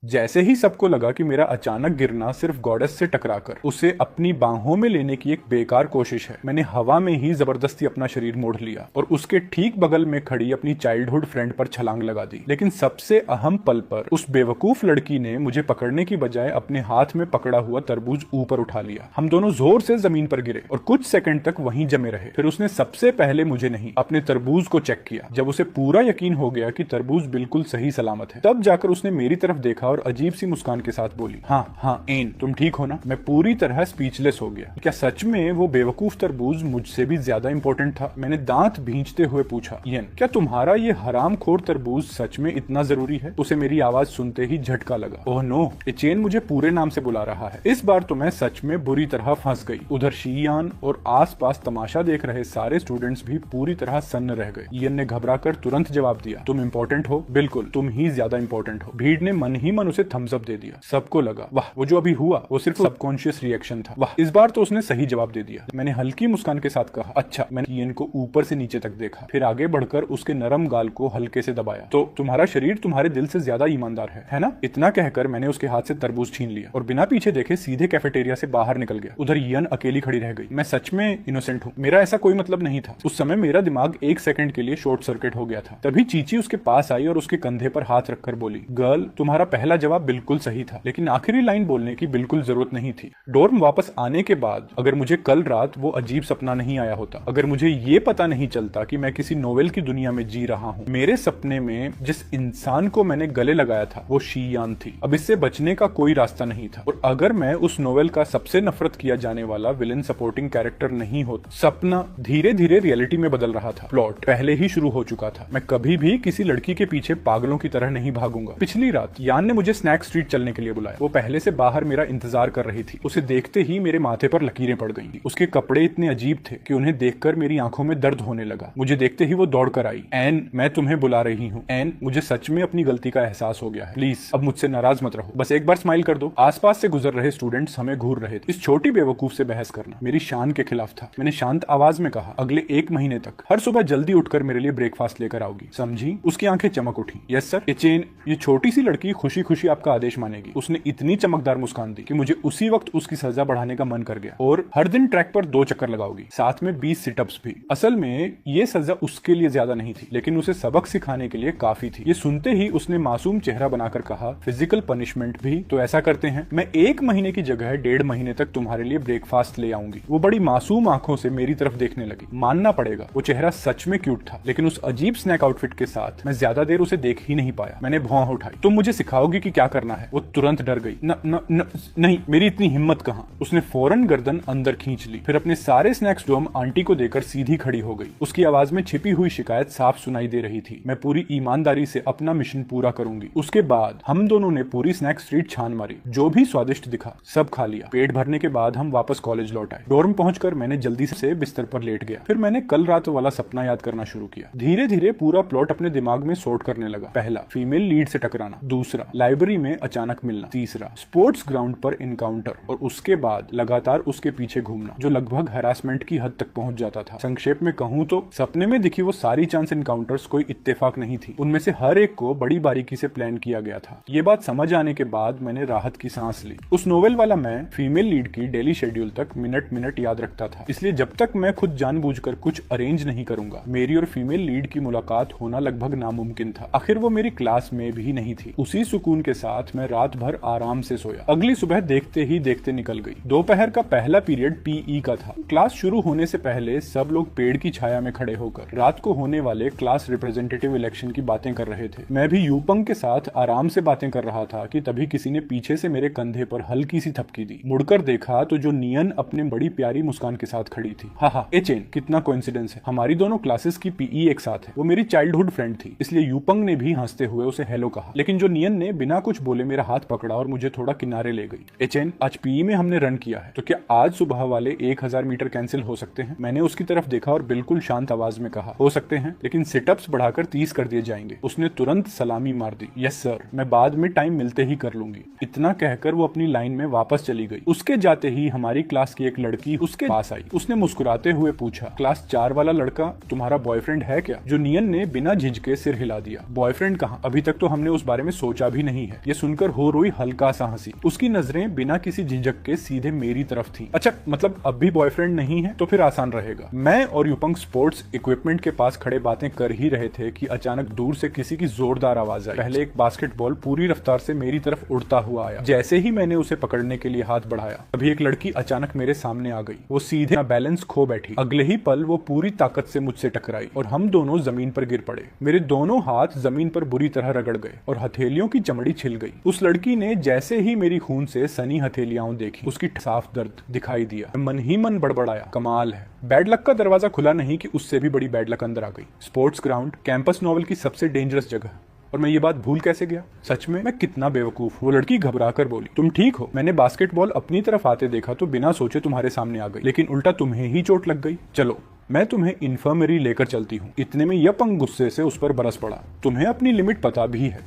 जैसे ही सबको लगा कि मेरा अचानक गिरना सिर्फ गॉडेस से टकराकर उसे अपनी बाहों में लेने की एक बेकार कोशिश है, मैंने हवा में ही जबरदस्ती अपना शरीर मोड़ लिया और उसके ठीक बगल में खड़ी अपनी चाइल्डहुड फ्रेंड पर छलांग लगा दी। लेकिन सबसे अहम पल पर उस बेवकूफ लड़की ने मुझे पकड़ने की बजाय अपने हाथ में पकड़ा हुआ तरबूज ऊपर उठा लिया। हम दोनों जोर से जमीन पर गिरे और कुछ सेकंड तक वहीं जमे रहे। फिर उसने सबसे पहले मुझे नहीं, अपने तरबूज को चेक किया। जब उसे पूरा यकीन हो गया कि तरबूज बिल्कुल सही सलामत है, तब जाकर उसने मेरी तरफ देखा और अजीब सी मुस्कान के साथ बोली, हाँ हाँ एन, तुम ठीक हो ना? मैं पूरी तरह स्पीचलेस हो गया। क्या सच में वो बेवकूफ तरबूज मुझसे भी ज्यादा इंपॉर्टेंट था? मैंने दांत भींचते हुए पूछा, इयन, क्या तुम्हारा ये हरामखोर तरबूज सच में इतना जरूरी है? उसे मेरी आवाज सुनते ही झटका लगा। ओह नो, एचेन मुझे पूरे नाम से बुला रहा है। इस बार तो मैं सच में बुरी तरह फंस गई। उधर शीयान और आसपास तमाशा देख रहे सारे स्टूडेंट्स भी पूरी तरह सन्न रह गए। इयन ने घबराकर तुरंत जवाब दिया, तुम इंपॉर्टेंट हो, बिल्कुल तुम ही ज्यादा इंपॉर्टेंट हो। भीड़ ने मन ही मन उसे थम्स अप दे दिया। सबको लगा, वाह, वो जो अभी हुआ वो सिर्फ सबकॉन्शियस रिएक्शन था। वाह, इस बार तो उसने सही जवाब दे दिया। मैंने हल्की मुस्कान के साथ कहा, अच्छा। मैंने इयन को ऊपर से नीचे तक देखा, फिर आगे बढ़कर उसके नरम गाल को हल्के से दबाया। तो तुम्हारा शरीर तुम्हारे दिल से ज्यादा ईमानदार है ना? इतना कहकर मैंने उसके हाथ से तरबूज छीन लिया और बिना पीछे देखे सीधे कैफेटेरिया से बाहर निकल गया। उधर इयन अकेली खड़ी रह गई। मैं सच में इनोसेंट हूँ, मेरा ऐसा कोई मतलब नहीं था। उस समय मेरा दिमाग एक सेकंड के लिए शॉर्ट सर्किट हो गया था। तभी चीची उसके पास आई और उसके कंधे पर हाथ रखकर बोली, गर्ल, तुम्हारा पहला जवाब बिल्कुल सही था, लेकिन आखिरी लाइन बोलने की बिल्कुल जरूरत नहीं थी। डोर्म वापस आने के बाद अगर मुझे कल रात वो अजीब सपना नहीं आया होता, अगर मुझे ये पता नहीं चलता कि मैं किसी नोवेल की दुनिया में जी रहा हूँ, मेरे सपने में जिस इंसान को मैंने गले लगाया था वो शीयान थी। अब इससे बचने का कोई रास्ता नहीं था। और अगर मैं उस नोवेल का सबसे नफरत किया जाने वाला विलेन सपोर्टिंग कैरेक्टर नहीं होता, सपना धीरे धीरे रियलिटी में बदल रहा था। प्लॉट पहले ही शुरू हो चुका था। मैं कभी भी किसी लड़की के पीछे पागलों की तरह नहीं भागूंगा। पिछली रात यान ने मुझे स्नैक स्ट्रीट चलने के लिए बुलाया। वो पहले से बाहर मेरा इंतजार कर रही थी। उसे देखते ही मेरे माथे पर लकीरें पड़ गईं। उसके कपड़े इतने अजीब थे कि उन्हें देखकर मेरी आंखों में दर्द होने लगा। मुझे देखते ही वो दौड़कर आई। एन, मैं तुम्हें बुला रही हूँ। एन, मुझे सच में अपनी गलती का एहसास हो गया है। प्लीज अब मुझसे नाराज मत रहो, बस एक बार स्माइल कर दो। आसपास से गुजर रहे स्टूडेंट्स हमें घूर रहे थे। इस छोटी बेवकूफ से बहस करना मेरी शान के खिलाफ था। मैंने शांत आवाज में कहा, अगले 1 महीने तक हर सुबह जल्दी उठकर मेरे लिए ब्रेकफास्ट लेकर आओगी, समझी? उसकी आंखें चमक उठी। Yes sir. एचेन, ये छोटी सी लड़की खुशी खुशी आपका आदेश मानेगी। उसने इतनी चमकदार मुस्कान दी कि मुझे उसी वक्त उसकी सजा बढ़ाने का मन कर गया। और हर दिन ट्रैक पर 2 चक्कर लगाओगी, साथ में 20 सिटअप्स भी। असल में ये सजा उसके लिए ज्यादा नहीं थी, लेकिन उसे सबक सिखाने के लिए काफी थी। ये सुनते ही उसने मासूम चेहरा बनाकर कहा, फिजिकल पनिशमेंट भी तो ऐसा करते हैं? मैं 1 महीने की जगह 1.5 महीने तक तुम्हारे लिए ब्रेकफास्ट ले आऊंगी। वो बड़ी मासूम आंखों से मेरी तरफ देखने लगी। मानना पड़ेगा वो चेहरा सच में क्यूट था, लेकिन उस अजीब स्नैक आउटफिट के साथ मैं ज्यादा देर उसे देख ही नहीं पाया। मैंने भौं उठाई, तुम मुझे सिखाओगी कि क्या करना है? वो तुरंत डर गई। न, न, न, नहीं, मेरी इतनी हिम्मत कहां। उसने फौरन गर्दन अंदर खींच ली, फिर अपने सारे स्नैक्स डोम आंटी को देकर सीधी खड़ी हो गई। उसकी आवाज में छिपी हुई शिकायत साफ सुनाई दे रही थी। मैं पूरी ईमानदारी से अपना मिशन पूरा करूंगी। उसके बाद हम दोनों ने पूरी स्नैक स्ट्रीट छान मारी। जो भी स्वादिष्ट दिखा सब खा लिया। पेट भरने के बाद हम वापस कॉलेज लौट आए। डोर्म पहुंचकर मैंने जल्दी से बिस्तर पर लेट गया। फिर मैंने कल रात वाला सपना याद करना शुरू किया। धीरे धीरे पूरा प्लॉट अपने दिमाग में सॉर्ट करने लगा। पहला, फीमेल लीड से टकराना। दूसरा, लाइब्रेरी में अचानक मिलना। तीसरा, स्पोर्ट्स ग्राउंड पर इनकाउंटर। और उसके बाद लगातार उसके पीछे घूमना, जो लगभग हैरासमेंट की हद तक पहुंच जाता था। संक्षेप में कहूं तो सपने में दिखी वो सारी चांस इनकाउंटर्स कोई इत्तेफाक नहीं थी। उनमें से हर एक को बड़ी बारीकी से प्लान किया गया था। ये बात समझ आने के बाद मैंने राहत की सांस ली। उस नोवेल वाला मैं फीमेल लीड की डेली शेड्यूल तक मिनट मिनट याद रखता था। इसलिए जब तक मैं खुद जानबूझकर कुछ अरेंज नहीं करूंगा, मेरी और फीमेल लीड की मुलाकात होना लगभग नामुमकिन था। आखिर वो मेरी क्लास में भी नहीं थी। उसी सुकून के साथ मैं रात भर आराम से सोया। अगली सुबह देखते ही देखते निकल गई। दोपहर का पहला पीरियड पीई का था। क्लास शुरू होने से पहले सब लोग पेड़ की छाया में खड़े होकर रात को होने वाले क्लास रिप्रेजेंटेटिव इलेक्शन की बातें कर रहे थे। मैं भी यूपंग के साथ आराम से बातें कर रहा था कि तभी किसी ने पीछे से मेरे कंधे पर हल्की सी थपकी दी। मुड़कर देखा तो जो नियन अपने बड़ी प्यारी मुस्कान के साथ खड़ी थी। हा, एचेन, कितना कोइंसिडेंस है, हमारी दोनों क्लासेस की पीई एक साथ है। वो मेरी चाइल्डहुड फ्रेंड थी, इसलिए यूपंग ने भी हंसते हुए उसे हेलो कहा। लेकिन जो नियन ने बिना कुछ बोले मेरा हाथ पकड़ा और मुझे थोड़ा किनारे ले गई। एचेन, आज पीई में हमने रन किया है, तो क्या आज सुबह वाले 1000 मीटर कैंसिल हो सकते हैं? मैंने उसकी तरफ देखा और बिल्कुल शांत आवाज में कहा, हो सकते हैं, लेकिन सिटअप्स बढ़ाकर 30 कर दिए जाएंगे। उसने तुरंत सलामी मार दी। यस सर, मैं बाद में टाइम मिलते ही कर लूंगी। इतना कहकर वो अपनी लाइन में वापस चली गई। उसके जाते ही हमारी क्लास की एक लड़की उसके पास आई। उसने मुस्कुराते हुए पूछा, क्लास 4 वाला लड़का तुम्हारा बॉयफ्रेंड है क्या? जो नियन ने बिना झिझके सिर हिला दिया। बॉयफ्रेंड कहाँ? अभी तक तो हमने उस बारे में सोचा भी नहीं है। ये सुनकर हुरुई हल्का सा हंसी। उसकी नजरें बिना किसी झिझक के सीधे मेरी तरफ थी। अच्छा, मतलब अब भी बॉयफ्रेंड नहीं है? तो फिर आसान रहेगा। मैं और यूपंग स्पोर्ट्स इक्विपमेंट के पास खड़े बातें कर ही रहे थे कि अचानक दूर से किसी की जोरदार आवाज आई। पहले एक बास्केटबॉल पूरी रफ्तार से मेरी तरफ उड़ता हुआ आया। जैसे ही मैंने उसे पकड़ने के लिए हाथ बढ़ाया, तभी एक लड़की अचानक मेरे सामने आ गई। वो सीधे बैलेंस खो बैठी। अगले ही पल वो पूरी ताकत से मुझसे टकराई और हम दोनों जमीन पर गिर पड़े। मेरे दोनों हाथ जमीन पर बुरी तरह रगड़ गए और हथेलियों की चमड़ी छिल गई। उस लड़की ने जैसे ही मेरी खून से सनी हथेलियां देखी, उसकी साफ दर्द दिखाई दिया। मन ही मन बड़बड़ाया, कमाल है, बैड लक का दरवाजा खुला नहीं कि उससे भी बड़ी बैड लक अंदर आ गई। स्पोर्ट्स ग्राउंड कैंपस नोवेल की सबसे डेंजरस जगह, और मैं ये बात भूल कैसे गया? सच में मैं कितना बेवकूफ। वो लड़की घबरा कर बोली, तुम ठीक हो? मैंने बास्केटबॉल अपनी तरफ आते देखा तो बिना सोचे तुम्हारे सामने आ गई, लेकिन उल्टा तुम्हें ही चोट लग गई। चलो मैं तुम्हें इन्फर्मरी लेकर चलती हूँ। इतने में यपंग गुस्से से उस पर बरस पड़ा। तुम्हें अपनी लिमिट पता भी है।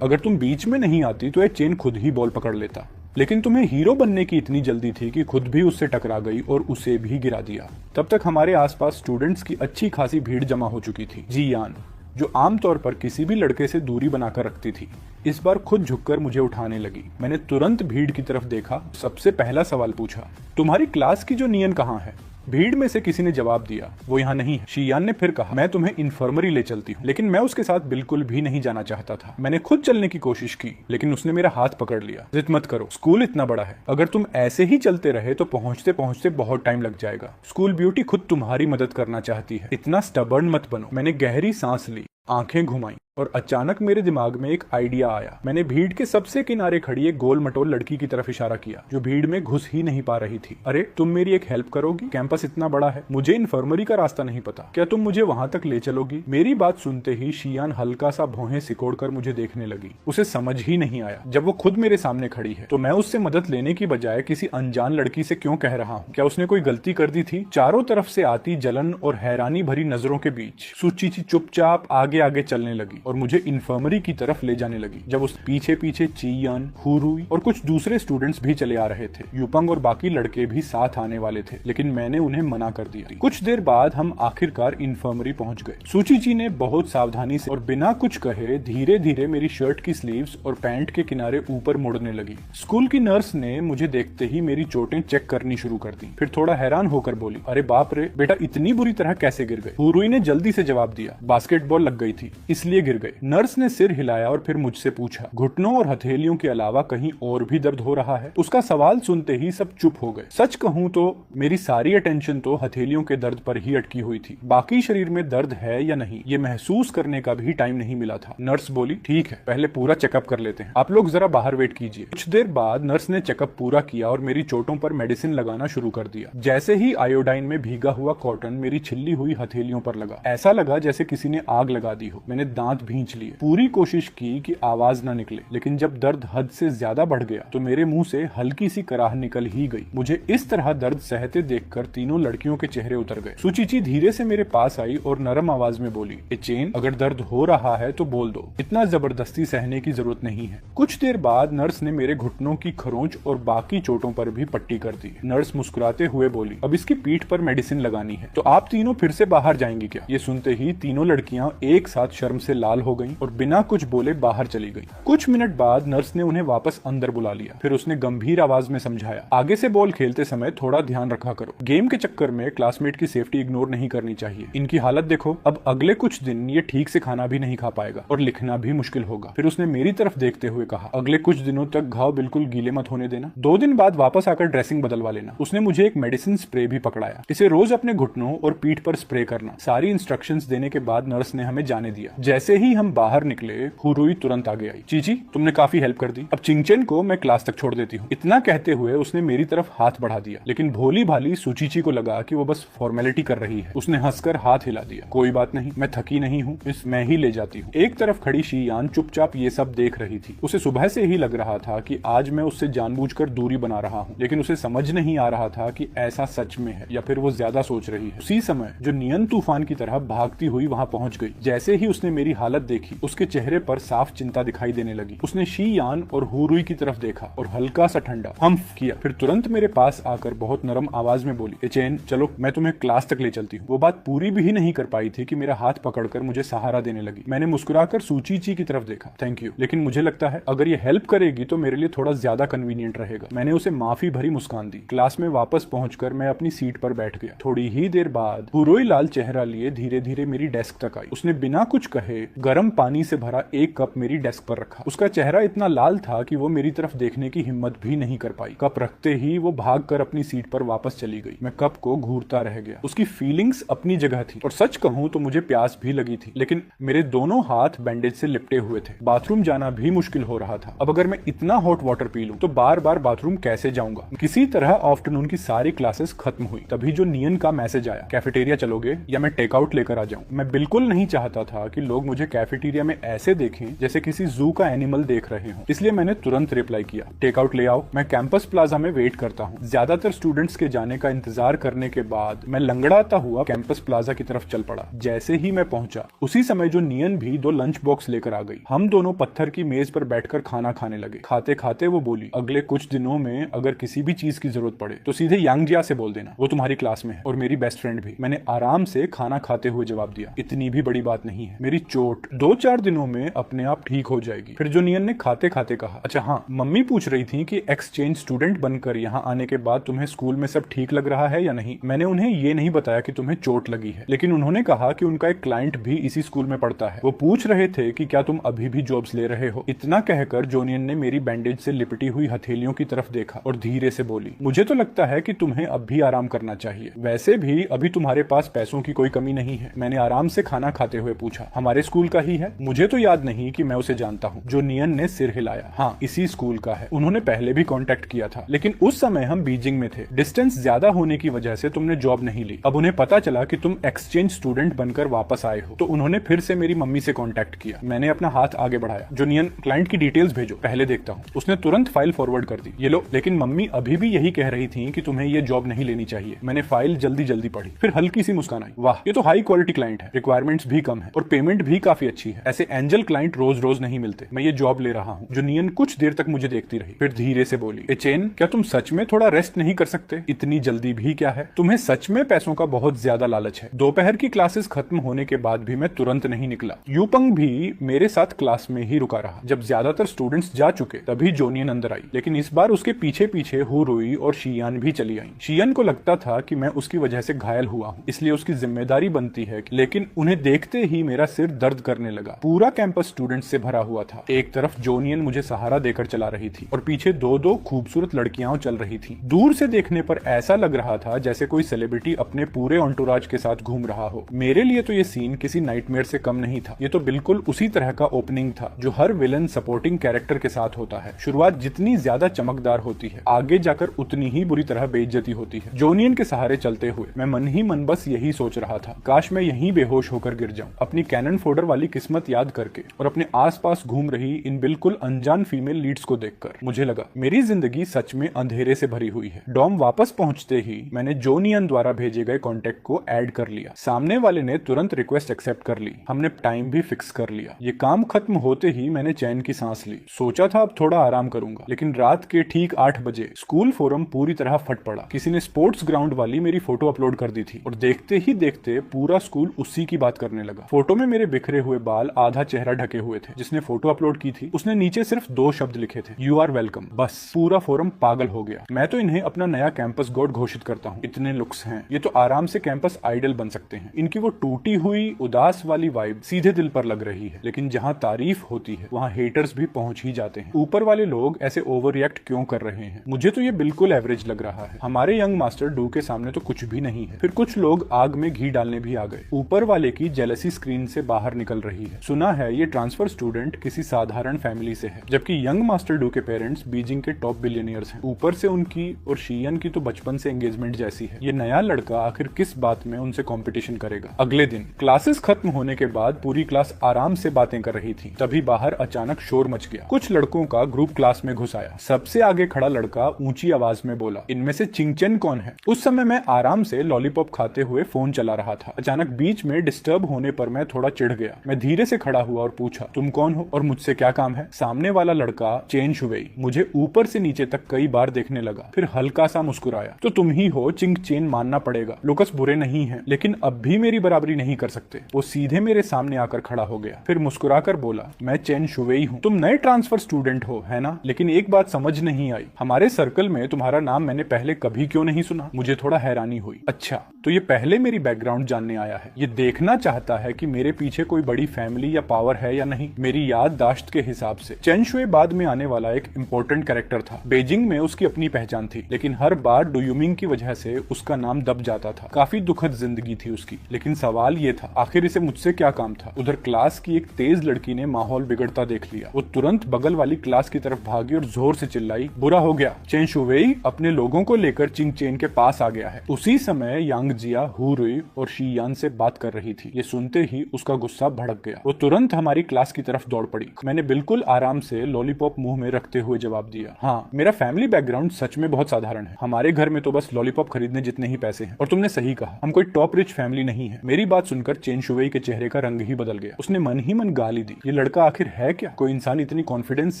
अगर तुम बीच में नहीं आती तो ये चेन खुद ही बॉल पकड़ लेता, लेकिन तुम्हें हीरो बनने की इतनी जल्दी थी कि खुद भी उससे टकरा गई और उसे भी गिरा दिया। तब तक हमारे आसपास स्टूडेंट्स की अच्छी खासी भीड़ जमा हो चुकी थी। जियान, जो आमतौर पर किसी भी लड़के से दूरी बनाकर रखती थी, इस बार खुद झुककर मुझे उठाने लगी। मैंने तुरंत भीड़ की तरफ देखा, सबसे पहला सवाल पूछा, तुम्हारी क्लास की जो नियन कहाँ है? भीड़ में से किसी ने जवाब दिया, वो यहाँ नहीं है। शियान ने फिर कहा, मैं तुम्हें इन्फर्मरी ले चलती हूँ। लेकिन मैं उसके साथ बिल्कुल भी नहीं जाना चाहता था। मैंने खुद चलने की कोशिश की, लेकिन उसने मेरा हाथ पकड़ लिया। जिद मत करो, स्कूल इतना बड़ा है, अगर तुम ऐसे ही चलते रहे तो पहुंचते पहुंचते बहुत टाइम लग जाएगा। स्कूल ब्यूटी खुद तुम्हारी मदद करना चाहती है, इतना स्टबर्न मत बनो। मैंने गहरी सांस ली, आंखें घुमाई और अचानक मेरे दिमाग में एक आइडिया आया। मैंने भीड़ के सबसे किनारे खड़ी एक गोल मटोल लड़की की तरफ इशारा किया, जो भीड़ में घुस ही नहीं पा रही थी। अरे, तुम मेरी एक हेल्प करोगी? कैंपस इतना बड़ा है, मुझे इन्फर्मरी का रास्ता नहीं पता, क्या तुम मुझे वहां तक ले चलोगी? मेरी बात सुनते ही शियान हल्का सा भौहें सिकोड़कर मुझे देखने लगी। उसे समझ ही नहीं आया, जब वो खुद मेरे सामने खड़ी है तो मैं उससे मदद लेने की बजाय किसी अनजान लड़की से क्यों कह रहा हूँ? क्या उसने कोई गलती कर दी थी? चारों तरफ से आती जलन और हैरानी भरी नजरों के बीच सुचीची चुपचाप आगे आगे चलने लगी और मुझे इन्फर्मरी की तरफ ले जाने लगी। जब उस पीछे पीछे चियान, हुरुई और कुछ दूसरे स्टूडेंट्स भी चले आ रहे थे। यूपंग और बाकी लड़के भी साथ आने वाले थे, लेकिन मैंने उन्हें मना कर दिया। कुछ देर बाद हम आखिरकार इन्फर्मरी पहुंच गए। सुचीची ने बहुत सावधानी से और बिना कुछ कहे धीरे धीरे मेरी शर्ट की स्लीव्स और पैंट के किनारे ऊपर मोड़ने लगी। स्कूल की नर्स ने मुझे देखते ही मेरी चोटें चेक करनी शुरू कर दी। फिर थोड़ा हैरान होकर बोली, अरे बाप रे बेटा, इतनी बुरी तरह कैसे गिर गए? हुरुई ने जल्दी से जवाब दिया, बास्केटबॉल लग गई थी इसलिए गिर गए। नर्स ने सिर हिलाया और फिर मुझसे पूछा, घुटनों और हथेलियों के अलावा कहीं और भी दर्द हो रहा है? उसका सवाल सुनते ही सब चुप हो गए। सच कहूं तो मेरी सारी अटेंशन तो हथेलियों के दर्द पर ही अटकी हुई थी। बाकी शरीर में दर्द है या नहीं, ये महसूस करने का भी टाइम नहीं मिला था। नर्स बोली, ठीक है, पहले पूरा चेकअप कर लेते हैं, आप लोग जरा बाहर वेट कीजिए। कुछ देर बाद नर्स ने चेकअप पूरा किया और मेरी चोटों पर मेडिसिन लगाना शुरू कर दिया। जैसे ही आयोडाइन में भीगा हुआ कॉटन मेरी छिल्ली हुई हथेलियों पर लगा, ऐसा लगा जैसे किसी ने आग लगा दी हो। मैंने दांत भींच लिए, पूरी कोशिश की कि आवाज ना निकले, लेकिन जब दर्द हद से ज्यादा बढ़ गया तो मेरे मुंह से हल्की सी कराह निकल ही गई। मुझे इस तरह दर्द सहते देखकर तीनों लड़कियों के चेहरे उतर गए। सुचीची धीरे से मेरे पास आई और नरम आवाज में बोली, ए चेन, अगर दर्द हो रहा है तो बोल दो, इतना जबरदस्ती सहने की जरूरत नहीं है। कुछ देर बाद नर्स ने मेरे घुटनों की खरोंच और बाकी चोटों पर भी पट्टी कर दी। नर्स मुस्कुराते हुए बोली, अब इसकी पीठ पर मेडिसिन लगानी है, तो आप तीनों फिर से बाहर जाएंगी क्या? ये सुनते ही तीनों लड़कियां एक साथ शर्म से लाल हो गईं और बिना कुछ बोले बाहर चली गई। कुछ मिनट बाद नर्स ने उन्हें वापस अंदर बुला लिया। फिर उसने गंभीर आवाज में समझाया, आगे से बॉल खेलते समय थोड़ा ध्यान रखा करो, गेम के चक्कर में क्लासमेट की सेफ्टी इग्नोर नहीं करनी चाहिए। इनकी हालत देखो, अब अगले कुछ दिन ये ठीक से खाना भी नहीं खा पाएगा और लिखना भी मुश्किल होगा। फिर उसने मेरी तरफ देखते हुए कहा, अगले कुछ दिनों तक घाव बिल्कुल गीले मत होने देना, 2 दिन बाद वापस आकर ड्रेसिंग बदलवा लेना। उसने मुझे एक मेडिसिन स्प्रे भी पकड़ाया, इसे रोज अपने घुटनों और पीठ पर स्प्रे करना। सारी इंस्ट्रक्शंस देने के बाद नर्स ने हमें जाने दिया। जैसे ही हम बाहर निकले, हुरुई तुरंत आगे आई, चीची तुमने काफी हेल्प कर दी, अब चिंगचेन को मैं क्लास तक छोड़ देती हूँ। इतना कहते हुए उसने मेरी तरफ हाथ बढ़ा दिया, लेकिन भोली भाली सुचीची को लगा कि वो बस फॉर्मेलिटी कर रही है। उसने हंसकर हाथ हिला दिया, कोई बात नहीं, मैं थकी नहीं हूँ, इस मैं ही ले जाती हूँ। एक तरफ खड़ी शियान चुपचाप ये सब देख रही थी। उसे सुबह से ही लग रहा था कि आज मैं उससे जानबूझकर दूरी बना रहा हूँ, लेकिन उसे समझ नहीं आ रहा था कि ऐसा सच में है या फिर वो ज्यादा सोच रही है। उसी समय जो नियन तूफान की तरह भागती हुई वहां पहुंच गई। जैसे ही उसने मेरी हालत हालत देखी, उसके चेहरे पर साफ चिंता दिखाई देने लगी। उसने शी यान और हुरुई की तरफ देखा और हल्का सा ठंडा हम्फ किया, फिर तुरंत मेरे पास आकर बहुत नरम आवाज में बोली, एचेन चलो मैं तुम्हें क्लास तक ले चलती हूँ। वो बात पूरी भी नहीं कर पाई थी कि मेरा हाथ पकड़कर मुझे सहारा देने लगी। मैंने मुस्कुराकर सूची की तरफ देखा, थैंक यू, लेकिन मुझे लगता है अगर ये हेल्प करेगी तो मेरे लिए थोड़ा ज्यादा कन्वीनियंट रहेगा। मैंने उसे माफी भरी मुस्कान दी। क्लास में वापस पहुंचकर मैं अपनी सीट पर बैठ गया। थोड़ी ही देर बाद हुरोई लाल चेहरा लिए धीरे धीरे मेरी डेस्क तक आई। उसने बिना कुछ कहे गर्म पानी से भरा एक कप मेरी डेस्क पर रखा। उसका चेहरा इतना लाल था कि वो मेरी तरफ देखने की हिम्मत भी नहीं कर पाई। कप रखते ही वो भागकर अपनी सीट पर वापस चली गई। मैं कप को घूरता रह गया। उसकी फीलिंग्स अपनी जगह थी और सच कहूं तो मुझे प्यास भी लगी थी, लेकिन मेरे दोनों हाथ बैंडेज से लिपटे हुए थे। बाथरूम जाना भी मुश्किल हो रहा था। अब अगर मैं इतना हॉट वाटर पी लूं तो बार बार बाथरूम कैसे जाऊंगा। किसी तरह आफ्टरनून की सारी क्लासेस खत्म हुई। तभी जो नियन का मैसेज आया, कैफेटेरिया चलोगे या मैं टेकआउट लेकर आ जाऊं। मैं बिल्कुल नहीं चाहता था कि लोग मुझे कैफेटेरिया में ऐसे देखें जैसे किसी जू का एनिमल देख रहे हो, इसलिए मैंने तुरंत रिप्लाई किया, टेकआउट ले आओ, मैं कैंपस प्लाजा में वेट करता हूँ। ज्यादातर स्टूडेंट्स के जाने का इंतजार करने के बाद मैं लंगड़ाता हुआ कैंपस प्लाजा की तरफ चल पड़ा। जैसे ही मैं पहुंचा उसी समय जो नियन भी 2 लंच बॉक्स लेकर आ गई। हम दोनों पत्थर की मेज पर बैठकर खाना खाने लगे। खाते खाते वो बोली, अगले कुछ दिनों में अगर किसी भी चीज की जरूरत पड़े तो सीधे यांगजिया से बोल देना, वो तुम्हारी क्लास में है और मेरी बेस्ट फ्रेंड भी। मैंने आराम से खाना खाते हुए जवाब दिया, इतनी भी बड़ी बात नहीं है, मेरी चोट 2-4 दिनों में अपने आप ठीक हो जाएगी। फिर जो नियन ने खाते खाते कहा, अच्छा हाँ, मम्मी पूछ रही थी कि एक्सचेंज स्टूडेंट बनकर यहाँ आने के बाद तुम्हें स्कूल में सब ठीक लग रहा है या नहीं। मैंने उन्हें ये नहीं बताया कि तुम्हें चोट लगी है, लेकिन उन्होंने कहा कि उनका एक क्लाइंट भी इसी स्कूल में पढ़ता है। वो पूछ रहे थे कि क्या तुम अभी भी जॉब्स ले रहे हो। इतना कहकर जोनियन ने मेरी बैंडेज से लिपटी हुई हथेलियों की तरफ देखा और धीरे से बोली, मुझे तो लगता है कि तुम्हें अब भी आराम करना चाहिए। वैसे भी अभी तुम्हारे पास पैसों की कोई कमी नहीं है। मैंने आराम से खाना खाते हुए पूछा, हमारे स्कूल का ही है? मुझे तो याद नहीं कि मैं उसे जानता हूँ। जो नियन ने सिर हिलाया, हाँ इसी स्कूल का है। उन्होंने पहले भी कांटेक्ट किया था, लेकिन उस समय हम बीजिंग में थे। डिस्टेंस ज्यादा होने की वजह से तुमने जॉब नहीं ली। अब उन्हें पता चला कि तुम एक्सचेंज स्टूडेंट बनकर वापस आए हो, तो उन्होंने फिर से मेरी मम्मी से कांटेक्ट किया। मैंने अपना हाथ आगे बढ़ाया, जो नियन क्लाइंट की डिटेल्स भेजो, पहले देखता हूँ। उसने तुरंत फाइल फॉरवर्ड कर दी, ये लो। लेकिन मम्मी अभी भी यही कह रही थी कि तुम्हें ये जॉब नहीं लेनी चाहिए। मैंने फाइल जल्दी पढ़ी, फिर हल्की सी मुस्कान आई, वाह ये तो हाई क्वालिटी क्लाइंट है, रिक्वायरमेंट्स भी कम है और पेमेंट भी काफी अच्छी है। ऐसे एंजल क्लाइंट रोज रोज नहीं मिलते, मैं ये जॉब ले रहा हूँ। जो नियन कुछ देर तक मुझे देखती रही, फिर धीरे से बोली, एचेन क्या तुम सच में थोड़ा रेस्ट नहीं कर सकते? इतनी जल्दी भी क्या है? तुम्हें सच में पैसों का बहुत ज्यादा लालच है। दोपहर की क्लासेस खत्म होने के बाद भी मैं तुरंत नहीं निकला। यूपंग भी मेरे साथ क्लास में ही रुका रहा। जब ज्यादातर स्टूडेंट्स जा चुके तभी जोनियन अंदर आई, लेकिन इस बार उसके पीछे पीछे हुरुई और शियान भी चली आई। शियान को लगता था कि मैं उसकी वजह से घायल हुआ हूँ, इसलिए उसकी जिम्मेदारी बनती है, लेकिन उन्हें देखते ही मेरा सिर दर्द करने लगा। पूरा कैंपस स्टूडेंट से भरा हुआ था। एक तरफ जोनियन मुझे सहारा देकर चला रही थी और पीछे 2-2 खूबसूरत लड़कियां चल रही थी। दूर से देखने पर ऐसा लग रहा था जैसे कोई सेलिब्रिटी अपने पूरे एंटोराज के साथ घूम रहा हो। मेरे लिए तो ये सीन किसी नाइटमेयर से कम नहीं था। ये तो बिल्कुल उसी तरह का ओपनिंग था जो हर विलन सपोर्टिंग कैरेक्टर के साथ होता है। शुरुआत जितनी ज्यादा चमकदार होती है, आगे जाकर उतनी ही बुरी तरह बेइज्जती होती है। जोनियन के सहारे चलते हुए मैं मन ही मन बस यही सोच रहा था, काश मैं यहीं बेहोश होकर गिर जाऊं, अपनी कैनन फोडर वाली किस्मत याद करके और अपने आसपास घूम रही इन बिल्कुल अनजान फीमेल लीड्स को देखकर। मुझे लगा मेरी जिंदगी सच में अंधेरे से भरी हुई है। डॉम वापस पहुंचते ही मैंने जोनियन द्वारा भेजे गए कॉन्टेक्ट को ऐड कर लिया। सामने वाले ने तुरंत रिक्वेस्ट एक्सेप्ट कर ली। हमने टाइम भी फिक्स कर लिया। ये काम खत्म होते ही मैंने चैन की सांस ली। सोचा था अब थोड़ा आराम करूंगा, लेकिन रात के ठीक 8 बजे स्कूल फोरम पूरी तरह फट पड़ा। किसी ने स्पोर्ट्स ग्राउंड वाली मेरी फोटो अपलोड कर दी थी और देखते ही देखते पूरा स्कूल उसी की बात करने लगा। फोटो में मेरे बिखरे हुए बाल आधा चेहरा ढके हुए थे। जिसने फोटो अपलोड की थी उसने नीचे सिर्फ 2 शब्द लिखे थे, यू आर वेलकम। बस पूरा फोरम पागल हो गया। मैं तो इन्हें अपना नया कैंपस गॉड घोषित करता हूँ। इतने लुक्स हैं, ये तो आराम से कैंपस आइडल बन सकते हैं। इनकी वो टूटी हुई उदास वाली वाइब सीधे दिल पर लग रही है, लेकिन जहाँ तारीफ होती है वहाँ हेटर्स भी पहुंच ही जाते हैं। ऊपर वाले लोग ऐसे ओवर रिएक्ट क्यों कर रहे हैं? मुझे तो ये बिल्कुल एवरेज लग रहा है। हमारे यंग मास्टर डू के सामने तो कुछ भी नहीं है। फिर कुछ लोग आग में घी डालने भी आ गए। ऊपर वाले की जेलसी स्क्रीन से बाहर निकल रही है। सुना है ये ट्रांसफर स्टूडेंट किसी साधारण फैमिली से है, जबकि यंग मास्टर डू के पेरेंट्स बीजिंग के टॉप बिलियनियर्स हैं। ऊपर से उनकी और शियन की तो बचपन से एंगेजमेंट जैसी है। ये नया लड़का आखिर किस बात में उनसे कंपटीशन करेगा? अगले दिन क्लासेस खत्म होने के बाद पूरी क्लास आराम से बातें कर रही थी, तभी बाहर अचानक शोर मच गया। कुछ लड़कों का ग्रुप क्लास में घुस आया। सबसे आगे खड़ा लड़का ऊंची आवाज में बोला, इनमें से चिंगचन कौन है? उस समय मैं आराम से लॉलीपॉप खाते हुए फोन चला रहा था। अचानक बीच में डिस्टर्ब होने पर मैं थोड़ा चिढ़ गया। गया। मैं धीरे से खड़ा हुआ और पूछा, तुम कौन हो और मुझसे क्या काम है? सामने वाला लड़का चेन शुवेई मुझे ऊपर से नीचे तक कई बार देखने लगा, फिर हल्का सा मुस्कुराया। तो तुम ही हो, चिंग चेन मानना पड़ेगा। लुकस बुरे नहीं है, लेकिन अब भी मेरी बराबरी नहीं कर सकते। वो सीधे मेरे सामने आकर खड़ा हो गया, फिर मुस्कुराकर बोला, मैं चेन शुवेई हूँ। तुम नए ट्रांसफर स्टूडेंट हो, है ना? लेकिन एक बात समझ नहीं आई, हमारे सर्कल में तुम्हारा नाम मैंने पहले कभी क्यों नहीं सुना? मुझे थोड़ा हैरानी हुई। अच्छा, तो ये पहले मेरी बैकग्राउंड जानने आया है, ये देखना चाहता है कि मेरे पीछे कोई बड़ी फैमिली या पावर है या नहीं, मेरी याददाश्त के हिसाब से। चेन शुवे बाद में आने वाला एक इम्पोर्टेंट कैरेक्टर था। बीजिंग में उसकी अपनी पहचान थी, लेकिन हर बार डू यूमिंग की वजह से उसका नाम दब जाता था। काफी दुखद जिंदगी थी उसकी, लेकिन सवाल ये था, आखिर इसे मुझसे क्या काम था? उधर क्लास की एक तेज लड़की ने माहौल बिगड़ता देख लिया। वो तुरंत बगल वाली क्लास की तरफ भागी और जोर से चिल्लाई, बुरा हो गया, चेन शुवेई अपने लोगों को लेकर चिंग चेन के पास आ गया है। उसी समय यांग जिया, हु रुई और शी यान से बात कर रही थी। ये सुनते ही उसका गुस्सा भड़क गया। वो तुरंत हमारी क्लास की तरफ दौड़ पड़ी। मैंने बिल्कुल आराम से लॉलीपॉप मुंह में रखते हुए जवाब दिया, हाँ, मेरा फैमिली बैकग्राउंड सच में बहुत साधारण है। हमारे घर में तो बस लॉलीपॉप खरीदने जितने ही पैसे हैं। और तुमने सही कहा, हम कोई टॉप रिच फैमिली नहीं है। मेरी बात सुनकर चेन शुवेई के चेहरे का रंग ही बदल गया। उसने मन ही मन गाली दी। ये लड़का आखिर है क्या? कोई इंसान इतनी कॉन्फिडेंस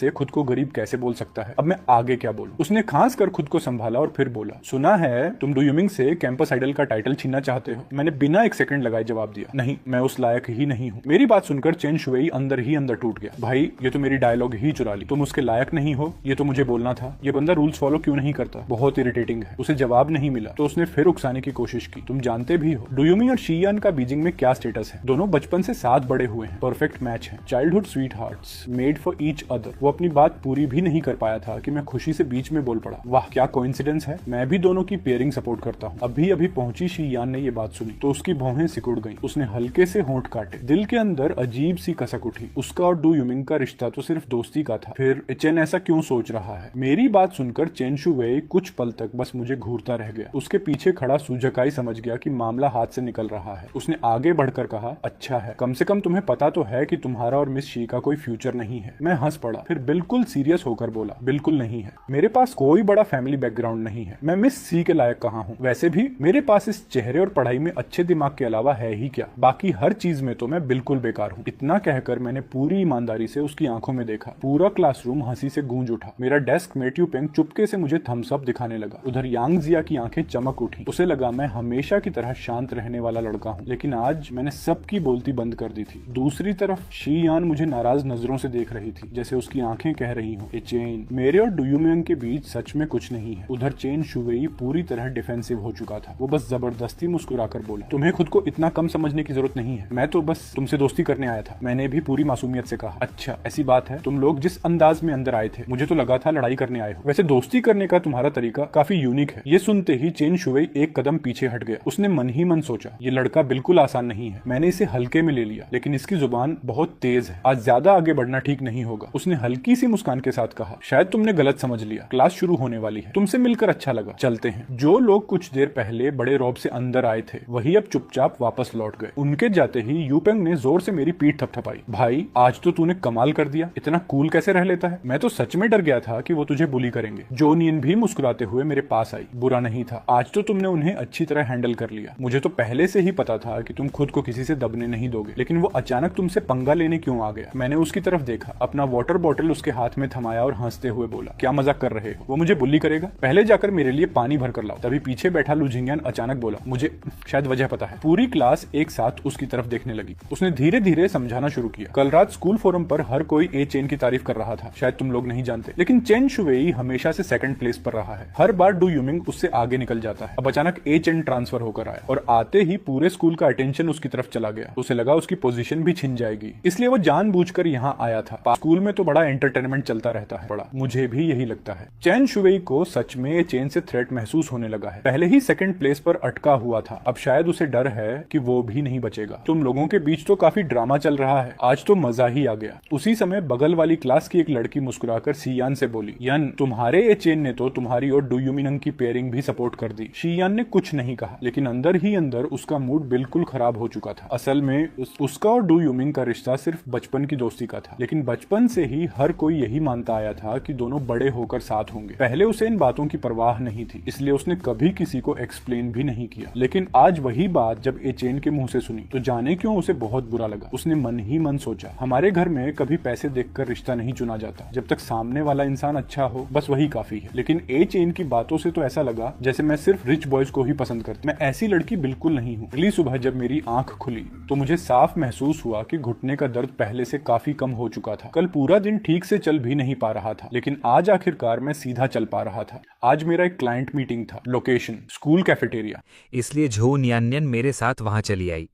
से खुद को गरीब कैसे बोल सकता है? अब मैं आगे क्या बोलूं? उसने खांस कर खुद को संभाला और फिर बोला, सुना है तुम डू यूमिंग से कैंपस आइडल का टाइटल छीनना चाहते हो। मैंने बिना एक सेकंड लगाए जवाब दिया, नहीं, मैं उस लायक ही नहीं हूँ। मेरी बात सुनकर चेन शुवेई अंदर ही अंदर टूट गया। भाई, ये तो मेरी डायलॉग ही चुरा ली। तुम उसके लायक नहीं हो, ये तो मुझे बोलना था। ये बंदा रूल्स फॉलो क्यों नहीं करता? बहुत इरिटेटिंग है। उसे जवाब नहीं मिला तो उसने फिर उकसाने की कोशिश की, तुम जानते भी हो डू यूमिंग और शी यान का बीजिंग में क्या स्टेटस है। दोनों बचपन से साथ बड़े हुए हैं, परफेक्ट मैच है, childhood sweet hearts made for each other. वो अपनी बात पूरी भी नहीं कर पाया था कि मैं खुशी से बीच में बोल पड़ा, वाह क्या कोइंसिडेंस है, मैं भी दोनों की पेयरिंग सपोर्ट करता हूँ। अभी अभी पहुंची शी यान ने ये बात सुनी तो उसकी भौहें सिकुड़ गईं। उसने हल्के से होंठ काटे। दिल के अंदर अजीब सी कसक उठी। उसका और डू यूमिंग का रिश्ता तो सिर्फ दोस्ती का था, फिर चेन ऐसा क्यों सोच रहा है? मेरी बात सुनकर चेन शुवेई कुछ पल तक बस मुझे घूरता रह गया। उसके पीछे खड़ा सूजकाई समझ गया कि मामला हाथ से निकल रहा है। उसने आगे बढ़कर कहा, अच्छा है, कम से कम तुम्हें पता तो है कि तुम्हारा और मिस शी का कोई फ्यूचर नहीं है। मैं हंस पड़ा, फिर बिल्कुल सीरियस होकर बोला, बिल्कुल नहीं है, मेरे पास कोई बड़ा फैमिली बैकग्राउंड नहीं है। मैं मिस सी के लायक कहाँ हूँ? वैसे भी मेरे पास इस चेहरे और पढ़ाई में अच्छे दिमाग के अलावा है ही क्या? बाकी हर चीज में तो मैं बिल्कुल बेकार हूँ। इतना कहकर मैंने पूरी ईमानदारी से उसकी आंखों में देखा। पूरा क्लासरूम हंसी से गूंज उठा। मेरा डेस्क मेट यू पेंग चुपके से मुझे थम्स अप दिखाने लगा। उधर यांग जिया की आंखें चमक उठी। उसे लगा मैं हमेशा की तरह शांत रहने वाला लड़का हूँ, लेकिन आज मैंने सबकी बोलती बंद कर दी थी। दूसरी तरफ शी यान मुझे नाराज नजरों से देख रही थी, जैसे उसकी आंखें कह रही हो, चेन, मेरे और डू यूमिंग के बीच सच में कुछ नहीं है। उधर चेन शुवेई पूरी तरह डिफेंसिव हो चुका था। वो बस जबरदस्ती मुस्कुराकर बोला, तुम्हें खुद को इतना कम समझने की जरूरत नहीं है, मैं तो बस तुमसे दोस्ती करने आया था। मैंने भी पूरी मासूमियत से कहा, अच्छा ऐसी बात है? तुम लोग जिस अंदाज में अंदर आए थे मुझे तो लगा था लड़ाई करने आए हो। वैसे दोस्ती करने का तुम्हारा तरीका काफी यूनिक है। ये सुनते ही चेन शुवेई एक कदम पीछे हट गया। उसने मन ही मन सोचा, ये लड़का बिल्कुल आसान नहीं है। मैंने इसे हल्के में ले लिया, लेकिन इसकी जुबान बहुत तेज है, आज ज्यादा आगे बढ़ना ठीक नहीं होगा। उसने हल्की सी मुस्कान के साथ कहा, शायद तुमने गलत समझ लिया, क्लास शुरू होने वाली है, तुमसे मिलकर अच्छा लगा, चलते हैं। जो लोग कुछ देर पहले बड़े रौब से अंदर आए थे वही अब चुपचाप वापस लौट गए। उनके जाते ही यूपेंग ने जोर से मेरी पीठ थपथपाई, भाई आज तो तूने कमाल कर दिया, इतना कूल कैसे रह लेता है? मैं तो सच में डर गया था कि वो तुझे बुली करेंगे। जो नियन भी मुस्कुराते हुए मेरे पास आई, बुरा नहीं था, आज तो तुमने उन्हें अच्छी तरह हैंडल कर लिया। मुझे तो पहले से ही पता था कि तुम खुद को किसी से दबने नहीं दोगे, लेकिन वो अचानक तुमसे पंगा लेने क्यों आ गया? मैंने उसकी तरफ देखा, अपना वाटर बॉटल उसके हाथ में थमाया और हंसते हुए बोला, क्या मजाक कर रहे हो? वो मुझे बुली करेगा? पहले जाकर मेरे लिए पानी भर कर लाओ। तभी पीछे बैठा लू जिंगयान अचानक बोला, मुझे शायद वजह पता है। पूरी क्लास एक साथ उसकी तरफ देखने लगी। उसने धीरे धीरे समझाना शुरू किया, कल रात स्कूल फोरम पर हर कोई ए चेन की तारीफ कर रहा था, शायद तुम लोग नहीं जानते, लेकिन चेन शुवेई हमेशा से सेकंड प्लेस पर रहा है। हर बार डू यूमिंग उससे आगे निकल जाता है। अब अचानक ए चेन ट्रांसफर होकर आया और आते ही पूरे स्कूल का अटेंशन उसकी तरफ चला गया। उसे लगा उसकी पोजीशन भी छिन जाएगी, इसलिए वो जानबूझकर यहाँ आया था। स्कूल में तो बड़ा एंटरटेनमेंट चलता रहता है, बड़ा मुझे भी यही लगता है। चेन शुवेई को सच में ए चेन से थ्रेट महसूस होने लगा है। पहले ही सेकंड प्लेस पर अटका हुआ था, अब शायद उसे डर है कि वो भी नहीं बचेगा। तुम लोगों के बीच तो काफी ड्रामा चल रहा है, आज तो मजा ही आ गया। उसी समय बगल वाली क्लास की एक लड़की मुस्कुराकर शी यान से बोली, यान तुम्हारे ए चेन ने तो तुम्हारी और डू यूमिंग की पेयरिंग भी सपोर्ट कर दी। शी यान ने कुछ नहीं कहा, लेकिन अंदर ही अंदर उसका मूड बिल्कुल खराब हो चुका था। असल में उसका और डू यूमिंग का रिश्ता सिर्फ बचपन की दोस्ती का था, लेकिन बचपन से ही हर कोई यही मानता आया था कि दोनों बड़े होकर साथ होंगे। पहले उसे इन बातों की परवाह नहीं थी, इसलिए उसने कभी किसी को एक्सप्लेन भी नहीं किया। लेकिन आज वही बात जब ए चेन के मुंह से सुनी तो जाने क्यों उसे बहुत बहुत बुरा लगा। उसने मन ही मन सोचा, हमारे घर में कभी पैसे देखकर रिश्ता नहीं चुना जाता, जब तक सामने वाला इंसान अच्छा हो बस वही काफी है। लेकिन ए चेन की बातों से तो ऐसा लगा जैसे मैं सिर्फ रिच बॉयज को ही पसंद करता। मैं ऐसी लड़की बिल्कुल नहीं हूँ। अगली सुबह जब मेरी आंख खुली तो मुझे साफ महसूस हुआ कि घुटने का दर्द पहले से काफी कम हो चुका था। कल पूरा दिन ठीक से चल भी नहीं पा रहा था, लेकिन आज आखिरकार मैं सीधा चल पा रहा था। आज मेरा एक क्लाइंट मीटिंग था, लोकेशन स्कूल कैफेटेरिया। इसलिए झो न्यान्यन मेरे साथ वहां चली आई।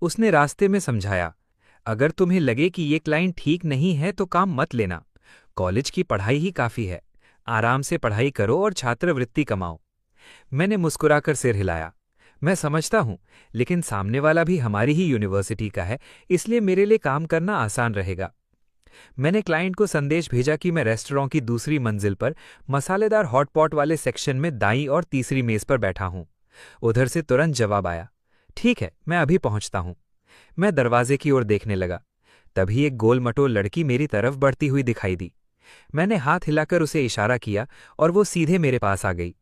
उसने रास्ते में समझाया, अगर तुम्हें लगे कि ये क्लाइंट ठीक नहीं है तो काम मत लेना, कॉलेज की पढ़ाई ही काफी है, आराम से पढ़ाई करो और छात्रवृत्ति कमाओ। मैंने मुस्कुराकर सिर हिलाया, मैं समझता हूं, लेकिन सामने वाला भी हमारी ही यूनिवर्सिटी का है, इसलिए मेरे लिए काम करना आसान रहेगा। मैंने क्लाइंट को संदेश भेजा कि मैं रेस्टोरेंट की दूसरी मंजिल पर मसालेदार हॉटपॉट वाले सेक्शन में दाईं और तीसरी मेज पर बैठा हूं। उधर से तुरंत जवाब आया, ठीक है, मैं अभी पहुंचता हूं। मैं दरवाजे की ओर देखने लगा, तभी एक गोल मटोल लड़की मेरी तरफ बढ़ती हुई दिखाई दी। मैंने हाथ हिलाकर उसे इशारा किया और वो सीधे मेरे पास आ गई।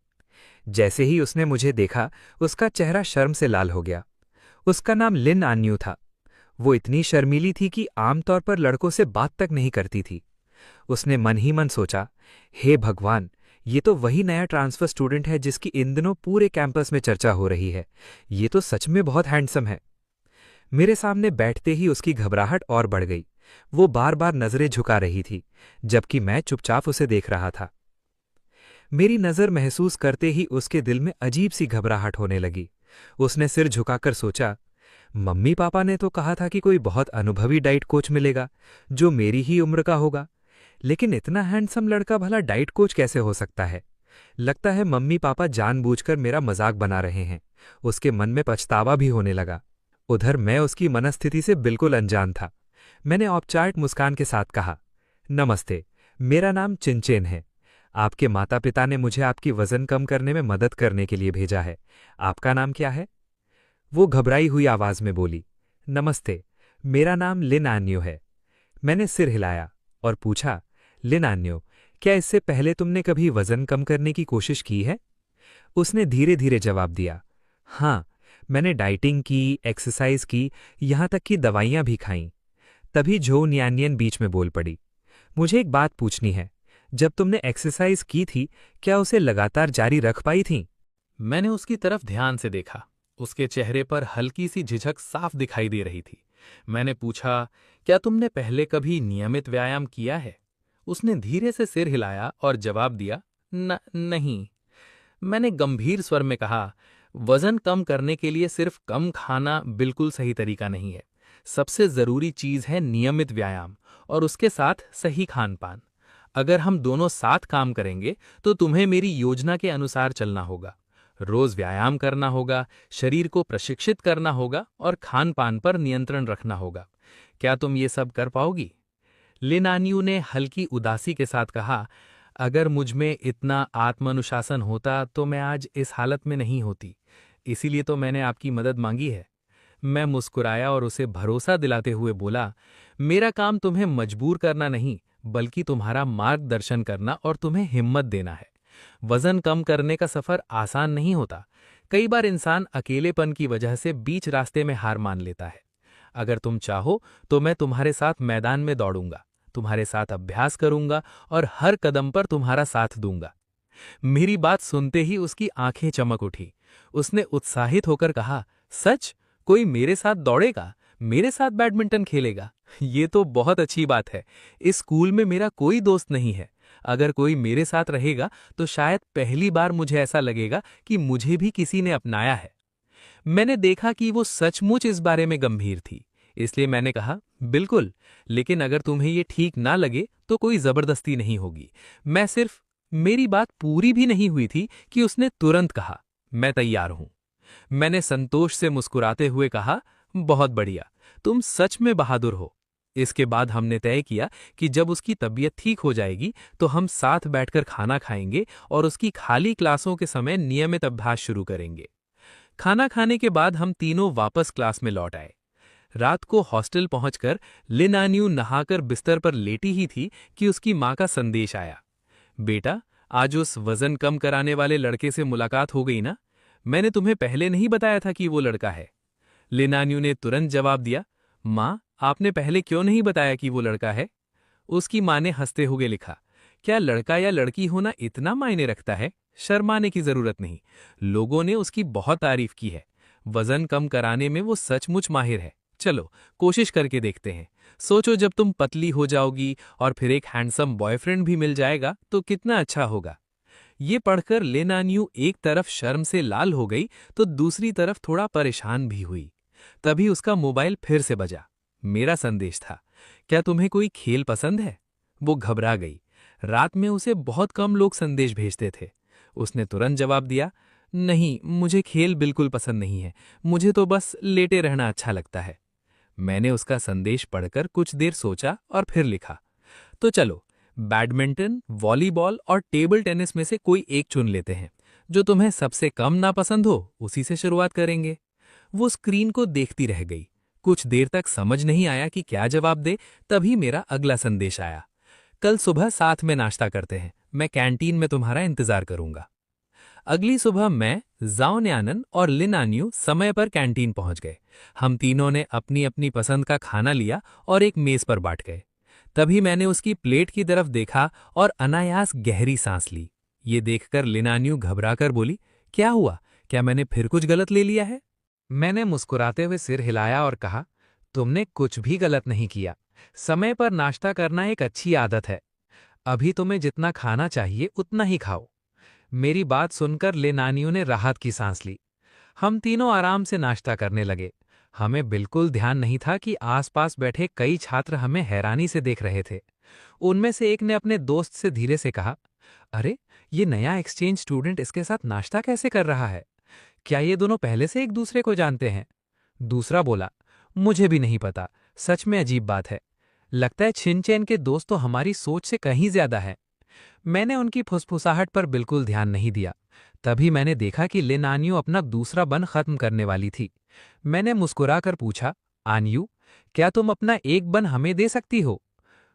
जैसे ही उसने मुझे देखा, उसका चेहरा शर्म से लाल हो गया। उसका नाम लिन आन्यू था। वो इतनी शर्मीली थी कि आमतौर पर लड़कों से बात तक नहीं करती थी। उसने मन ही मन सोचा, हे भगवान, ये तो वही नया ट्रांसफर स्टूडेंट है जिसकी इन दिनों पूरे कैंपस में चर्चा हो रही है। ये तो सच में बहुत हैंडसम है। मेरे सामने बैठते ही उसकी घबराहट और बढ़ गई। वो बार बार नजरें झुका रही थी, जबकि मैं चुपचाप उसे देख रहा था। मेरी नजर महसूस करते ही उसके दिल में अजीब सी घबराहट होने लगी। उसने सिर झुकाकर सोचा, मम्मी पापा ने तो कहा था कि कोई बहुत अनुभवी डाइट कोच मिलेगा जो मेरी ही उम्र का होगा, लेकिन इतना हैंडसम लड़का भला डाइट कोच कैसे हो सकता है? लगता है मम्मी पापा जानबूझकर मेरा मजाक बना रहे हैं। उसके मन में पछतावा भी होने लगा। उधर मैं उसकी मनस्थिति से बिल्कुल अनजान था। मैंने औपचारिक मुस्कान के साथ कहा, नमस्ते, मेरा नाम चिनचेन है। आपके माता पिता ने मुझे आपकी वजन कम करने में मदद करने के लिए भेजा है। आपका नाम क्या है? वो घबराई हुई आवाज में बोली, नमस्ते, मेरा नाम लिन आन्यो है। मैंने सिर हिलाया और पूछा, लिन आन्यो, क्या इससे पहले तुमने कभी वजन कम करने की कोशिश की है? उसने धीरे धीरे जवाब दिया, हाँ, मैंने डाइटिंग की, एक्सरसाइज की, यहां तक कि दवाइयां भी खाईं। तभी झो न्यान्यन बीच में बोल पड़ी, मुझे एक बात पूछनी है, जब तुमने एक्सरसाइज की थी क्या उसे लगातार जारी रख पाई थी? मैंने उसकी तरफ ध्यान से देखा। उसके चेहरे पर हल्की सी झिझक साफ दिखाई दे रही थी। मैंने पूछा, क्या तुमने पहले कभी नियमित व्यायाम किया है? उसने धीरे से सिर हिलाया और जवाब दिया, नहीं। मैंने गंभीर स्वर में कहा, वजन कम करने के लिए सिर्फ कम खाना बिल्कुल सही तरीका नहीं है। सबसे जरूरी चीज है नियमित व्यायाम और उसके साथ सही खान पान। अगर हम दोनों साथ काम करेंगे तो तुम्हें मेरी योजना के अनुसार चलना होगा। रोज व्यायाम करना होगा, शरीर को प्रशिक्षित करना होगा और खान पान पर नियंत्रण रखना होगा। क्या तुम ये सब कर पाओगी? लिनान्यू ने हल्की उदासी के साथ कहा, अगर मुझ में इतना आत्मानुशासन होता तो मैं आज इस हालत में नहीं होती। इसीलिए तो मैंने आपकी मदद मांगी है। मैं मुस्कुराया और उसे भरोसा दिलाते हुए बोला, मेरा काम तुम्हें मजबूर करना नहीं, बल्कि तुम्हारा मार्गदर्शन करना और तुम्हें हिम्मत देना है। वजन कम करने का सफर आसान नहीं होता। कई बार इंसान अकेलेपन की वजह से बीच रास्ते में हार मान लेता है। अगर तुम चाहो तो मैं तुम्हारे साथ मैदान में दौड़ूंगा, तुम्हारे साथ अभ्यास करूंगा और हर कदम पर तुम्हारा साथ दूंगा। मेरी बात सुनते ही उसकी आंखें चमक उठी। उसने उत्साहित होकर कहा, सच? कोई मेरे साथ दौड़ेगा, मेरे साथ बैडमिंटन खेलेगा? ये तो बहुत अच्छी बात है। इस स्कूल में मेरा कोई दोस्त नहीं है। अगर कोई मेरे साथ रहेगा तो शायद पहली बार मुझे ऐसा लगेगा कि मुझे भी किसी ने अपनाया है। मैंने देखा कि वो सचमुच इस बारे में गंभीर थी, इसलिए मैंने कहा, बिल्कुल, लेकिन अगर तुम्हें ये ठीक ना लगे तो कोई जबरदस्ती नहीं होगी। मैं सिर्फ मेरी बात पूरी भी नहीं हुई थी कि उसने तुरंत कहा, मैं तैयार हूं। मैंने संतोष से मुस्कुराते हुए कहा, बहुत बढ़िया, तुम सच में बहादुर हो। इसके बाद हमने तय किया कि जब उसकी तबीयत ठीक हो जाएगी तो हम साथ बैठकर खाना खाएंगे और उसकी खाली क्लासों के समय नियमित अभ्यास शुरू करेंगे। खाना खाने के बाद हम तीनों वापस क्लास में लौट आए। रात को हॉस्टल पहुंचकर लिनान्यू नहाकर बिस्तर पर लेटी ही थी कि उसकी मां का संदेश आया, बेटा, आज उस वजन कम कराने वाले लड़के से मुलाकात हो गई ना? मैंने तुम्हें पहले नहीं बताया था कि वो लड़का है। लिनान्यू ने तुरंत जवाब दिया, माँ, आपने पहले क्यों नहीं बताया कि वो लड़का है? उसकी माँ ने हंसते हुए लिखा, क्या लड़का या लड़की होना इतना मायने रखता है? शर्माने की जरूरत नहीं। लोगों ने उसकी बहुत तारीफ की है। वजन कम कराने में वो सचमुच माहिर है। चलो, कोशिश करके देखते हैं। सोचो, जब तुम पतली हो जाओगी और फिर एक हैंडसम बॉयफ्रेंड भी मिल जाएगा तो कितना अच्छा होगा। ये पढ़कर लेनान्यू एक तरफ शर्म से लाल हो गई तो दूसरी तरफ थोड़ा परेशान भी हुई। तभी उसका मोबाइल फिर से बजा। मेरा संदेश था, क्या तुम्हें कोई खेल पसंद है? वो घबरा गई। रात में उसे बहुत कम लोग संदेश भेजते थे। उसने तुरंत जवाब दिया, नहीं, मुझे खेल बिल्कुल पसंद नहीं है। मुझे तो बस लेटे रहना अच्छा लगता है। मैंने उसका संदेश पढ़कर कुछ देर सोचा और फिर लिखा, तो चलो, बैडमिंटन, वॉलीबॉल और टेबल टेनिस में से कोई एक चुन लेते हैं। जो तुम्हें सबसे कम नापसंद हो उसी से शुरुआत करेंगे। वो स्क्रीन को देखती रह गई। कुछ देर तक समझ नहीं आया कि क्या जवाब दे। तभी मेरा अगला संदेश आया, कल सुबह साथ में नाश्ता करते हैं। मैं कैंटीन में तुम्हारा इंतजार करूंगा। अगली सुबह मैं, जाओ न्यानन और लिन आन्यू समय पर कैंटीन पहुंच गए। हम तीनों ने अपनी अपनी पसंद का खाना लिया और एक मेज पर बांट गए। तभी मैंने उसकी प्लेट की तरफ देखा और अनायास गहरी सांस ली। ये देखकर लिन आन्यू घबराकर बोली, क्या हुआ? क्या मैंने फिर कुछ गलत ले लिया है? मैंने मुस्कुराते हुए सिर हिलाया और कहा, तुमने कुछ भी गलत नहीं किया। समय पर नाश्ता करना एक अच्छी आदत है। अभी तुम्हें जितना खाना चाहिए उतना ही खाओ। मेरी बात सुनकर लेनानियों ने राहत की सांस ली। हम तीनों आराम से नाश्ता करने लगे। हमें बिल्कुल ध्यान नहीं था कि आसपास बैठे कई छात्र हमें हैरानी से देख रहे थे। उनमें से एक ने अपने दोस्त से धीरे से कहा, अरे, ये नया एक्सचेंज स्टूडेंट इसके साथ नाश्ता कैसे कर रहा है? क्या ये दोनों पहले से एक दूसरे को जानते हैं? दूसरा बोला, मुझे भी नहीं पता। सच में अजीब बात है। लगता है छिनचैन के दोस्त तो हमारी सोच से कहीं ज्यादा है। मैंने उनकी फुसफुसाहट पर बिल्कुल ध्यान नहीं दिया। तभी मैंने देखा कि लिन आन्यू अपना दूसरा बन खत्म करने वाली थी। मैंने मुस्कुराकर पूछा, आन्यू, क्या तुम अपना एक बन हमें दे सकती हो?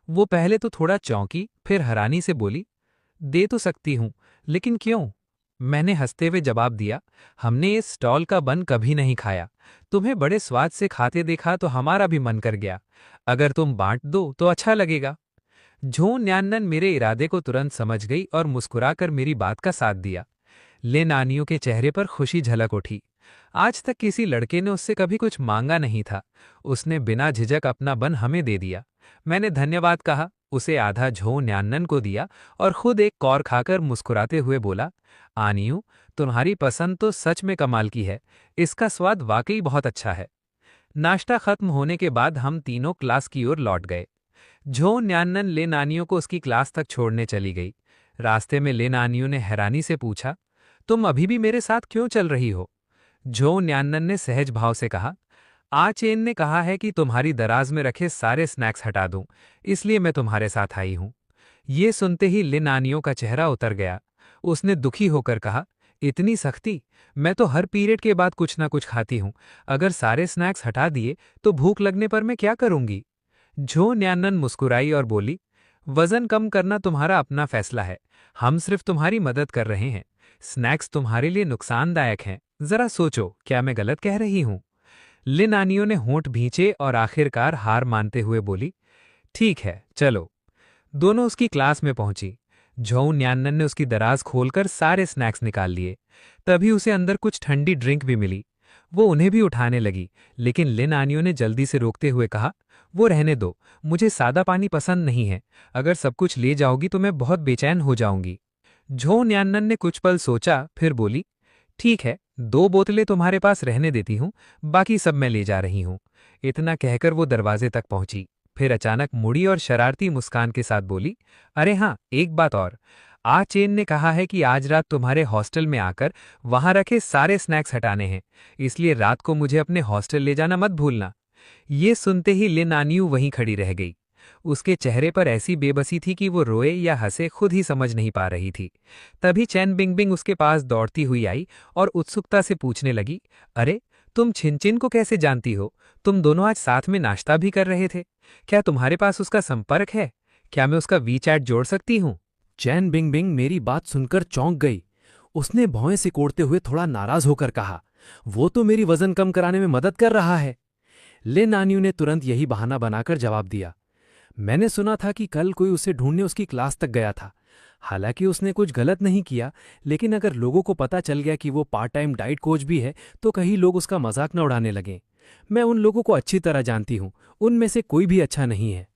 वो पहले तो थोड़ा चौंकी, फिर हैरानी से बोली, दे तो सकती हूं, लेकिन क्यों? मैंने हंसते हुए जवाब दिया, हमने इस स्टॉल का बन कभी नहीं खाया। तुम्हें बड़े स्वाद से खाते देखा तो हमारा भी मन कर गया। अगर तुम बांट दो तो अच्छा लगेगा। झो न्यानन मेरे इरादे को तुरंत समझ गई और मुस्कुराकर मेरी बात का साथ दिया। ले नानियों के चेहरे पर खुशी झलक उठी। आज तक किसी लड़के ने उससे कभी कुछ मांगा नहीं था। उसने बिना झिझक अपना बन हमें दे दिया। मैंने धन्यवाद कहा, उसे आधा झो न्यानन को दिया और खुद एक कौर खाकर मुस्कुराते हुए बोला, आनियू, तुम्हारी पसंद तो सच में कमाल की है। इसका स्वाद वाकई बहुत अच्छा है। नाश्ता खत्म होने के बाद हम तीनों क्लास की ओर लौट गए। झो न्यानन ले नानियों को उसकी क्लास तक छोड़ने चली गई। रास्ते में ले नानियों ने हैरानी से पूछा, तुम अभी भी मेरे साथ क्यों चल रही हो? झो न्यानन ने सहज भाव से कहा, चेन ने कहा है कि तुम्हारी दराज में रखे सारे स्नैक्स हटा दूं, इसलिए मैं तुम्हारे साथ आई हूं। ये सुनते ही लिन आनियों का चेहरा उतर गया। उसने दुखी होकर कहा, इतनी सख्ती? मैं तो हर पीरियड के बाद कुछ ना कुछ खाती हूं। अगर सारे स्नैक्स हटा दिए तो भूख लगने पर मैं क्या करूंगी? झो न्यानन मुस्कुराई और बोली, वजन कम करना तुम्हारा अपना फैसला है। हम सिर्फ तुम्हारी मदद कर रहे हैं। स्नैक्स तुम्हारे लिए नुकसानदायक हैं। जरा सोचो, क्या मैं गलत कह रही हूं? लिन आनियों ने होंठ भींचे और आखिरकार हार मानते हुए बोली, ठीक है, चलो। दोनों उसकी क्लास में पहुंची। झो न्यानन ने उसकी दराज खोलकर सारे स्नैक्स निकाल लिए। तभी उसे अंदर कुछ ठंडी ड्रिंक भी मिली। वो उन्हें भी उठाने लगी, लेकिन लिन आनियों ने जल्दी से रोकते हुए कहा, वो रहने दो, मुझे सादा पानी पसंद नहीं है। अगर सब कुछ ले जाओगी तो मैं बहुत बेचैन हो जाऊंगी। झो न्यानन ने कुछ पल सोचा, फिर बोली, ठीक है, 2 बोतलें तुम्हारे पास रहने देती हूं, बाकी सब मैं ले जा रही हूं। इतना कहकर वो दरवाजे तक पहुंची। फिर अचानक मुड़ी और शरारती मुस्कान के साथ बोली, अरे हाँ, एक बात और। चेन ने कहा है कि आज रात तुम्हारे हॉस्टल में आकर वहां रखे सारे स्नैक्स हटाने हैं, इसलिए रात को मुझे अपने हॉस्टल ले जाना मत भूलना। ये सुनते ही लिन आनियू वहीं खड़ी रह गई। उसके चेहरे पर ऐसी बेबसी थी कि वो रोए या हंसे खुद ही समझ नहीं पा रही थी। तभी चैन बिंगबिंग उसके पास दौड़ती हुई आई और उत्सुकता से पूछने लगी, अरे, तुम छिनचिन को कैसे जानती हो? तुम दोनों आज साथ में नाश्ता भी कर रहे थे। क्या तुम्हारे पास उसका संपर्क है? क्या मैं उसका वीचैट जोड़ सकती हूँ? चैन बिंगबिंग मेरी बात सुनकर चौंक गई। उसने भौं सिकोड़ते हुए थोड़ा नाराज होकर कहा, वो तो मेरी वजन कम कराने में मदद कर रहा है। लिन आन्यू ने तुरंत यही बहाना बनाकर जवाब दिया, मैंने सुना था कि कल कोई उसे ढूंढने उसकी क्लास तक गया था। हालांकि उसने कुछ गलत नहीं किया, लेकिन अगर लोगों को पता चल गया कि वो पार्ट टाइम डाइट कोच भी है तो कहीं लोग उसका मजाक न उड़ाने लगें। मैं उन लोगों को अच्छी तरह जानती हूं, उनमें से कोई भी अच्छा नहीं है।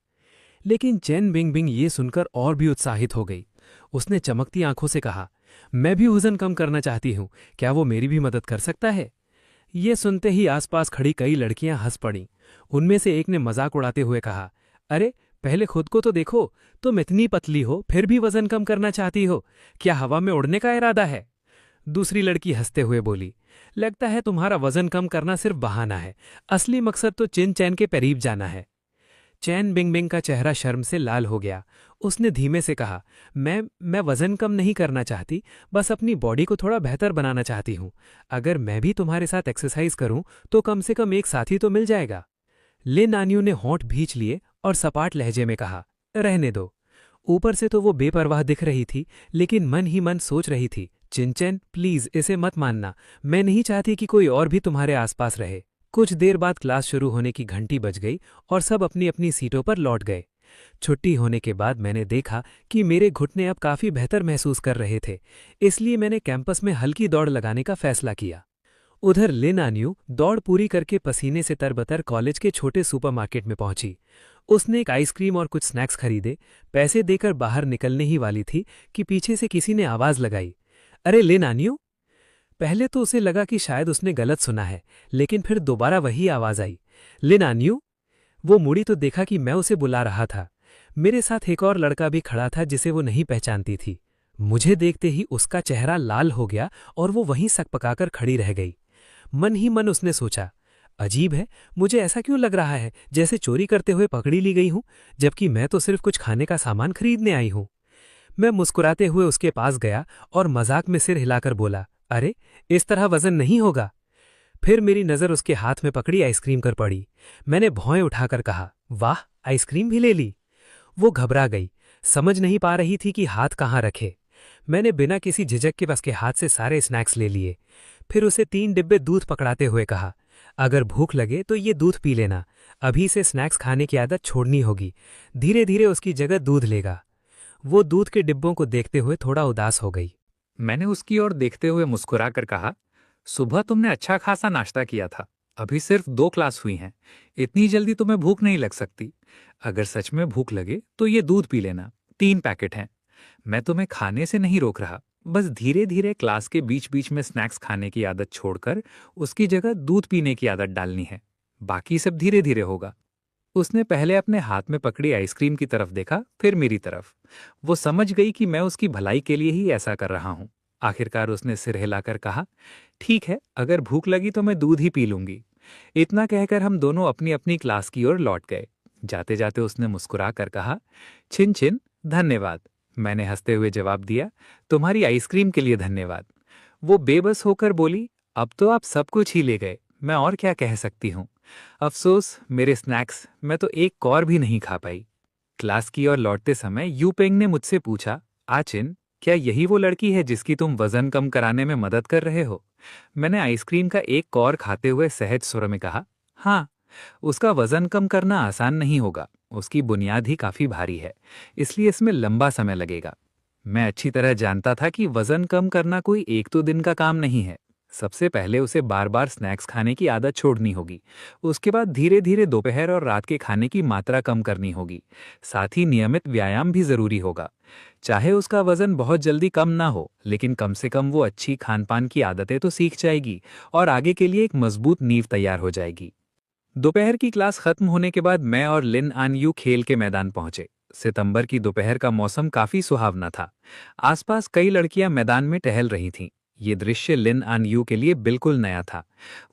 लेकिन चेन बिंगबिंग ये सुनकर और भी उत्साहित हो गई। उसने चमकती आंखों से कहा, मैं भी वजन कम करना चाहती हूं, क्या वो मेरी भी मदद कर सकता है? ये सुनते ही आसपास खड़ी कई लड़कियां हंस पड़ीं। उनमें से एक ने मजाक उड़ाते हुए कहा, अरे पहले खुद को तो देखो, तुम इतनी पतली हो फिर भी वजन कम करना चाहती हो, क्या हवा में उड़ने का इरादा है? दूसरी लड़की हंसते हुए बोली, लगता है तुम्हारा वजन कम करना सिर्फ बहाना है, असली मकसद तो चिन चैन के करीब जाना है। चैन बिंगबिंग का चेहरा शर्म से लाल हो गया। उसने धीमे से कहा, मैं वजन कम नहीं करना चाहती, बस अपनी बॉडी को थोड़ा बेहतर बनाना चाहती हूँ। अगर मैं भी तुम्हारे साथ एक्सरसाइज करूं तो कम से कम एक साथी तो मिल जाएगा। लिन आन्यू ने होंठ भींच लिए और सपाट लहजे में कहा, रहने दो। ऊपर से तो वो बेपरवाह दिख रही थी, लेकिन मन ही मन सोच रही थी, चिनचैन प्लीज इसे मत मानना, मैं नहीं चाहती कि कोई और भी तुम्हारे आसपास रहे। कुछ देर बाद क्लास शुरू होने की घंटी बज गई और सब अपनी अपनी सीटों पर लौट गए। छुट्टी होने के बाद मैंने देखा कि मेरे घुटने अब काफी बेहतर महसूस कर रहे थे, इसलिए मैंने कैंपस में हल्की दौड़ लगाने का फैसला किया। उधर लिन आन्यू दौड़ पूरी करके पसीने से तरबतर कॉलेज के छोटे सुपरमार्केट में पहुंची। उसने एक आइसक्रीम और कुछ स्नैक्स खरीदे। पैसे देकर बाहर निकलने ही वाली थी कि पीछे से किसी ने आवाज लगाई, अरे लिन आन्यू। पहले तो उसे लगा कि शायद उसने गलत सुना है, लेकिन फिर दोबारा वही आवाज आई, लिन आन्यू। वो मुड़ी तो देखा कि मैं उसे बुला रहा था। मेरे साथ एक और लड़का भी खड़ा था जिसे वो नहीं पहचानती थी। मुझे देखते ही उसका चेहरा लाल हो गया और वो वहीं सकपकाकर खड़ी रह गई। मन ही मन उसने सोचा, अजीब है, मुझे ऐसा क्यों लग रहा है जैसे चोरी करते हुए पकड़ी ली गई हूं, जबकि मैं तो सिर्फ कुछ खाने का सामान खरीदने आई हूं। मैं मुस्कुराते हुए उसके पास गया और मजाक में सिर हिलाकर बोला, अरे इस तरह वजन नहीं होगा। फिर मेरी नजर उसके हाथ में पकड़ी आइसक्रीम कर पड़ी। मैंने भौएं उठाकर कहा, वाह, आइसक्रीम भी ले ली। वो घबरा गई, समझ नहीं पा रही थी कि हाथ कहाँ रखे। मैंने बिना किसी झिझक के उसके हाथ से सारे स्नैक्स ले लिए। फिर उसे 3 डिब्बे दूध पकड़ाते हुए कहा, अगर भूख लगे तो ये दूध पी लेना, अभी से स्नैक्स खाने की आदत छोड़नी होगी, धीरे धीरे उसकी जगह दूध लेगा। वो दूध के डिब्बों को देखते हुए थोड़ा उदास हो गई। मैंने उसकी ओर देखते हुए मुस्कुराकर कहा, सुबह तुमने अच्छा खासा नाश्ता किया था, अभी सिर्फ 2 क्लास हुई हैं, इतनी जल्दी तुम्हें भूख नहीं लग सकती। अगर सच में भूख लगे तो ये दूध पी लेना, 3 पैकेट हैं। मैं तुम्हें खाने से नहीं रोक रहा, बस धीरे धीरे क्लास के बीच बीच में स्नैक्स खाने की आदत छोड़कर उसकी जगह दूध पीने की आदत डालनी है। बाकी सब धीरे धीरे होगा। उसने पहले अपने हाथ में पकड़ी आइसक्रीम की तरफ देखा, फिर मेरी तरफ। वो समझ गई कि मैं उसकी भलाई के लिए ही ऐसा कर रहा हूं। आखिरकार उसने सिर हिलाकर कहा, ठीक है, अगर भूख लगी तो मैं दूध ही पी लूंगी। इतना कहकर हम दोनों अपनी अपनी क्लास की ओर लौट गए। जाते जाते उसने मुस्कुरा कर कहा, छिन छिन, धन्यवाद। मैंने हंसते हुए जवाब दिया, तुम्हारी आइसक्रीम के लिए धन्यवाद। वो बेबस होकर बोली, अब तो आप सब कुछ ही ले गए, मैं और क्या कह सकती हूँ। अफसोस, मेरे स्नैक्स मैं तो एक कौर भी नहीं खा पाई। क्लास की ओर लौटते समय यूपेंग ने मुझसे पूछा, आचिन, क्या यही वो लड़की है जिसकी तुम वजन कम कराने में मदद कर रहे हो? मैंने आइसक्रीम का एक कौर खाते हुए सहज स्वर में कहा, हाँ। उसका वजन कम करना आसान नहीं होगा, उसकी बुनियाद ही काफी भारी है, इसलिए इसमें लंबा समय लगेगा। मैं अच्छी तरह जानता था कि वजन कम करना कोई 1-2 दिन का काम नहीं है। सबसे पहले उसे बार बार स्नैक्स खाने की आदत छोड़नी होगी। उसके बाद धीरे धीरे दोपहर और रात के खाने की मात्रा कम करनी होगी। साथ ही नियमित व्यायाम भी जरूरी होगा। चाहे उसका वजन बहुत जल्दी कम ना हो, लेकिन कम से कम वो अच्छी खानपान की आदतें तो सीख जाएगी और आगे के लिए एक मजबूत नींव तैयार हो जाएगी। दोपहर की क्लास खत्म होने के बाद मैं और लिन आन यू खेल के मैदान पहुंचे। सितंबर की दोपहर का मौसम काफी सुहावना था। आसपास कई लड़कियां मैदान में टहल रही थीं। ये दृश्य लिन आन यू के लिए बिल्कुल नया था।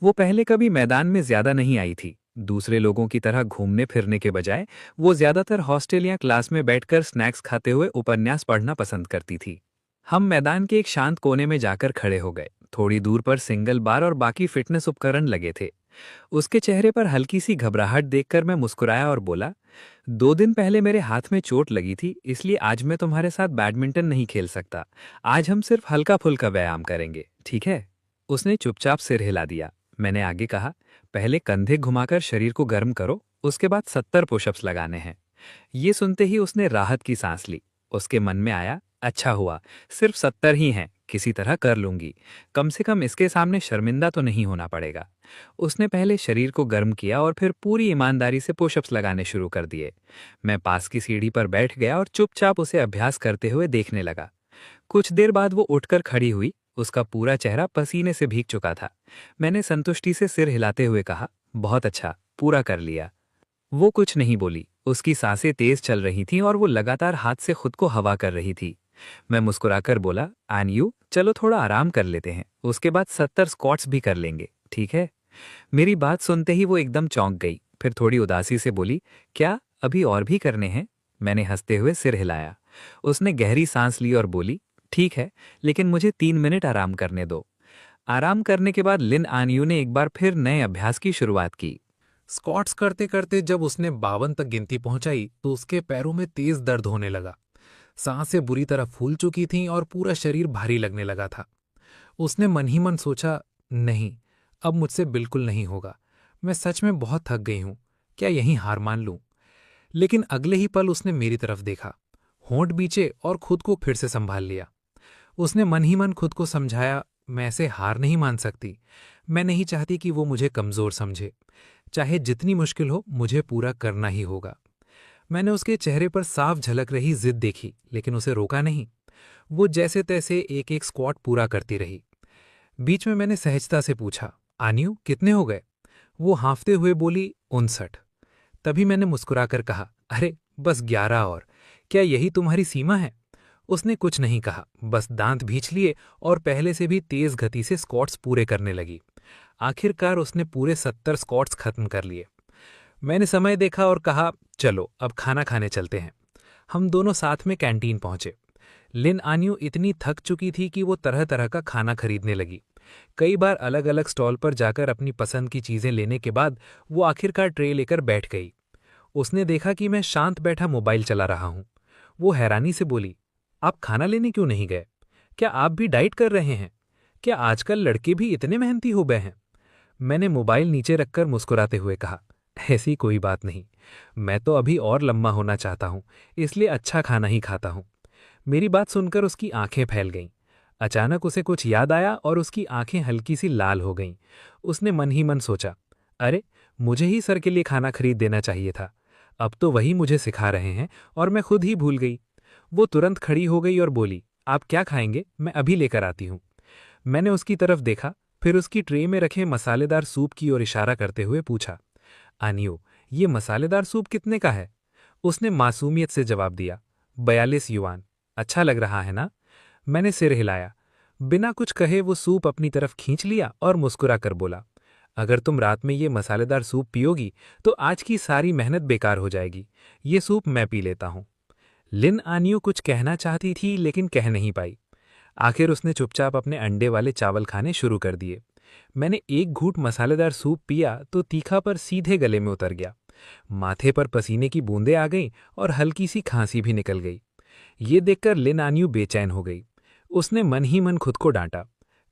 वो पहले कभी मैदान में ज्यादा नहीं आई थी। दूसरे लोगों की तरह घूमने फिरने के बजाय वो ज्यादातर हॉस्टल या क्लास में बैठकर स्नैक्स खाते हुए उपन्यास पढ़ना पसंद करती थी। हम मैदान के एक शांत कोने में जाकर खड़े हो गए। थोड़ी दूर पर सिंगल बार और बाकी फिटनेस उपकरण लगे थे। उसके चेहरे पर हल्की सी घबराहट देखकर मैं मुस्कुराया और बोला, 2 दिन पहले मेरे हाथ में चोट लगी थी, इसलिए आज मैं तुम्हारे साथ बैडमिंटन नहीं खेल सकता। आज हम सिर्फ हल्का फुल्का व्यायाम करेंगे, ठीक है? उसने चुपचाप सिर हिला दिया। मैंने आगे कहा, पहले कंधे घुमाकर शरीर को गर्म करो, उसके बाद 70 पुशअप्स लगाने हैं। ये सुनते ही उसने राहत की सांस ली। उसके मन में आया, अच्छा हुआ, सिर्फ 70 ही हैं, किसी तरह कर लूंगी। कम से कम इसके सामने शर्मिंदा तो नहीं होना पड़ेगा। उसने पहले शरीर को गर्म किया और फिर पूरी ईमानदारी से पुशअप्स लगाने शुरू कर दिए। मैं पास की सीढ़ी पर बैठ गया और चुपचाप उसे अभ्यास करते हुए देखने लगा। कुछ देर बाद वो उठकर खड़ी हुई। उसका पूरा चेहरा पसीने से भीग चुका था। मैंने संतुष्टि से सिर हिलाते हुए कहा, बहुत अच्छा, पूरा कर लिया। वो कुछ नहीं बोली। उसकी सांसें तेज चल रही थीं और वो लगातार हाथ से खुद को हवा कर रही थी। मैं मुस्कुराकर बोला, आनियू, चलो थोड़ा आराम कर लेते हैं, उसके बाद 70 स्क्वाट्स भी कर लेंगे, ठीक है? मेरी बात सुनते ही वो एकदम चौंक गई। फिर थोड़ी उदासी से बोली, क्या अभी और भी करने हैं? मैंने हंसते हुए सिर हिलाया। उसने गहरी सांस ली और बोली, ठीक है, लेकिन मुझे 3 मिनट आराम करने दो। आराम करने के बाद लिन आनियू ने एक बार फिर नए अभ्यास की शुरुआत की। स्क्वाट्स करते करते जब उसने 52 तक गिनती पहुंचाई तो उसके पैरों में तेज दर्द होने लगा। सांसें बुरी तरह फूल चुकी थीं और पूरा शरीर भारी लगने लगा था। उसने मन ही मन सोचा, नहीं, अब मुझसे बिल्कुल नहीं होगा। मैं सच में बहुत थक गई हूं, क्या यहीं हार मान लूं? लेकिन अगले ही पल उसने मेरी तरफ देखा, होंठ बीचे और खुद को फिर से संभाल लिया। उसने मन ही मन खुद को समझाया, मैं ऐसे हार नहीं मान सकती। मैं नहीं चाहती कि वो मुझे कमजोर समझे। चाहे जितनी मुश्किल हो, मुझे पूरा करना ही होगा। मैंने उसके चेहरे पर साफ झलक रही जिद देखी, लेकिन उसे रोका नहीं। वो जैसे तैसे एक एक स्क्वाट पूरा करती रही। बीच में मैंने सहजता से पूछा, आनियू, कितने हो गए? वो हाँफते हुए बोली, 59। तभी मैंने मुस्कुराकर कहा, अरे बस 11 और। क्या यही तुम्हारी सीमा है? उसने कुछ नहीं कहा, बस दांत भींच लिए और पहले से भी तेज गति से स्क्वाट्स पूरे करने लगी। आखिरकार उसने पूरे 70 स्क्वाट्स खत्म कर लिए। मैंने समय देखा और कहा, चलो अब खाना खाने चलते हैं। हम दोनों साथ में कैंटीन पहुंचे। लिन आनियू इतनी थक चुकी थी कि वो तरह तरह का खाना खरीदने लगी। कई बार अलग अलग स्टॉल पर जाकर अपनी पसंद की चीजें लेने के बाद वो आखिरकार ट्रे लेकर बैठ गई। उसने देखा कि मैं शांत बैठा मोबाइल चला रहा हूं। वो हैरानी से बोली, आप खाना लेने क्यों नहीं गए? क्या आप भी डाइट कर रहे हैं? क्या आजकल लड़के भी इतने मेहनती हो गए हैं? मैंने मोबाइल नीचे रखकर मुस्कुराते हुए कहा, ऐसी कोई बात नहीं। मैं तो अभी और लंबा होना चाहता हूं, इसलिए अच्छा खाना ही खाता हूं। मेरी बात सुनकर उसकी आंखें फैल गईं। अचानक उसे कुछ याद आया और उसकी आंखें हल्की सी लाल हो गईं। उसने मन ही मन सोचा, अरे मुझे ही सर के लिए खाना खरीद देना चाहिए था। अब तो वही मुझे सिखा रहे हैं और मैं खुद ही भूल गई। वो तुरंत खड़ी हो गई और बोली, आप क्या खाएंगे? मैं अभी लेकर आती हूं। मैंने उसकी तरफ देखा, फिर उसकी ट्रे में रखे मसालेदार सूप की ओर इशारा करते हुए पूछा, आनियो, ये मसालेदार सूप कितने का है? उसने मासूमियत से जवाब दिया, 42 युआन। अच्छा लग रहा है ना? मैंने सिर हिलाया। बिना कुछ कहे वो सूप अपनी तरफ खींच लिया और मुस्कुरा कर बोला, अगर तुम रात में ये मसालेदार सूप पियोगी तो आज की सारी मेहनत बेकार हो जाएगी। ये सूप मैं पी लेता हूं। लिन आनियो कुछ कहना चाहती थी लेकिन कह नहीं पाई। आखिर उसने चुपचाप अपने अंडे वाले चावल खाने शुरू कर दिए। मैंने एक घूंट मसालेदार सूप पिया तो तीखा पर सीधे गले में उतर गया। माथे पर पसीने की बूंदें आ गईं और हल्की सी खांसी भी निकल गई। ये देखकर लिन आनियो बेचैन हो गई। उसने मन ही मन खुद को डांटा,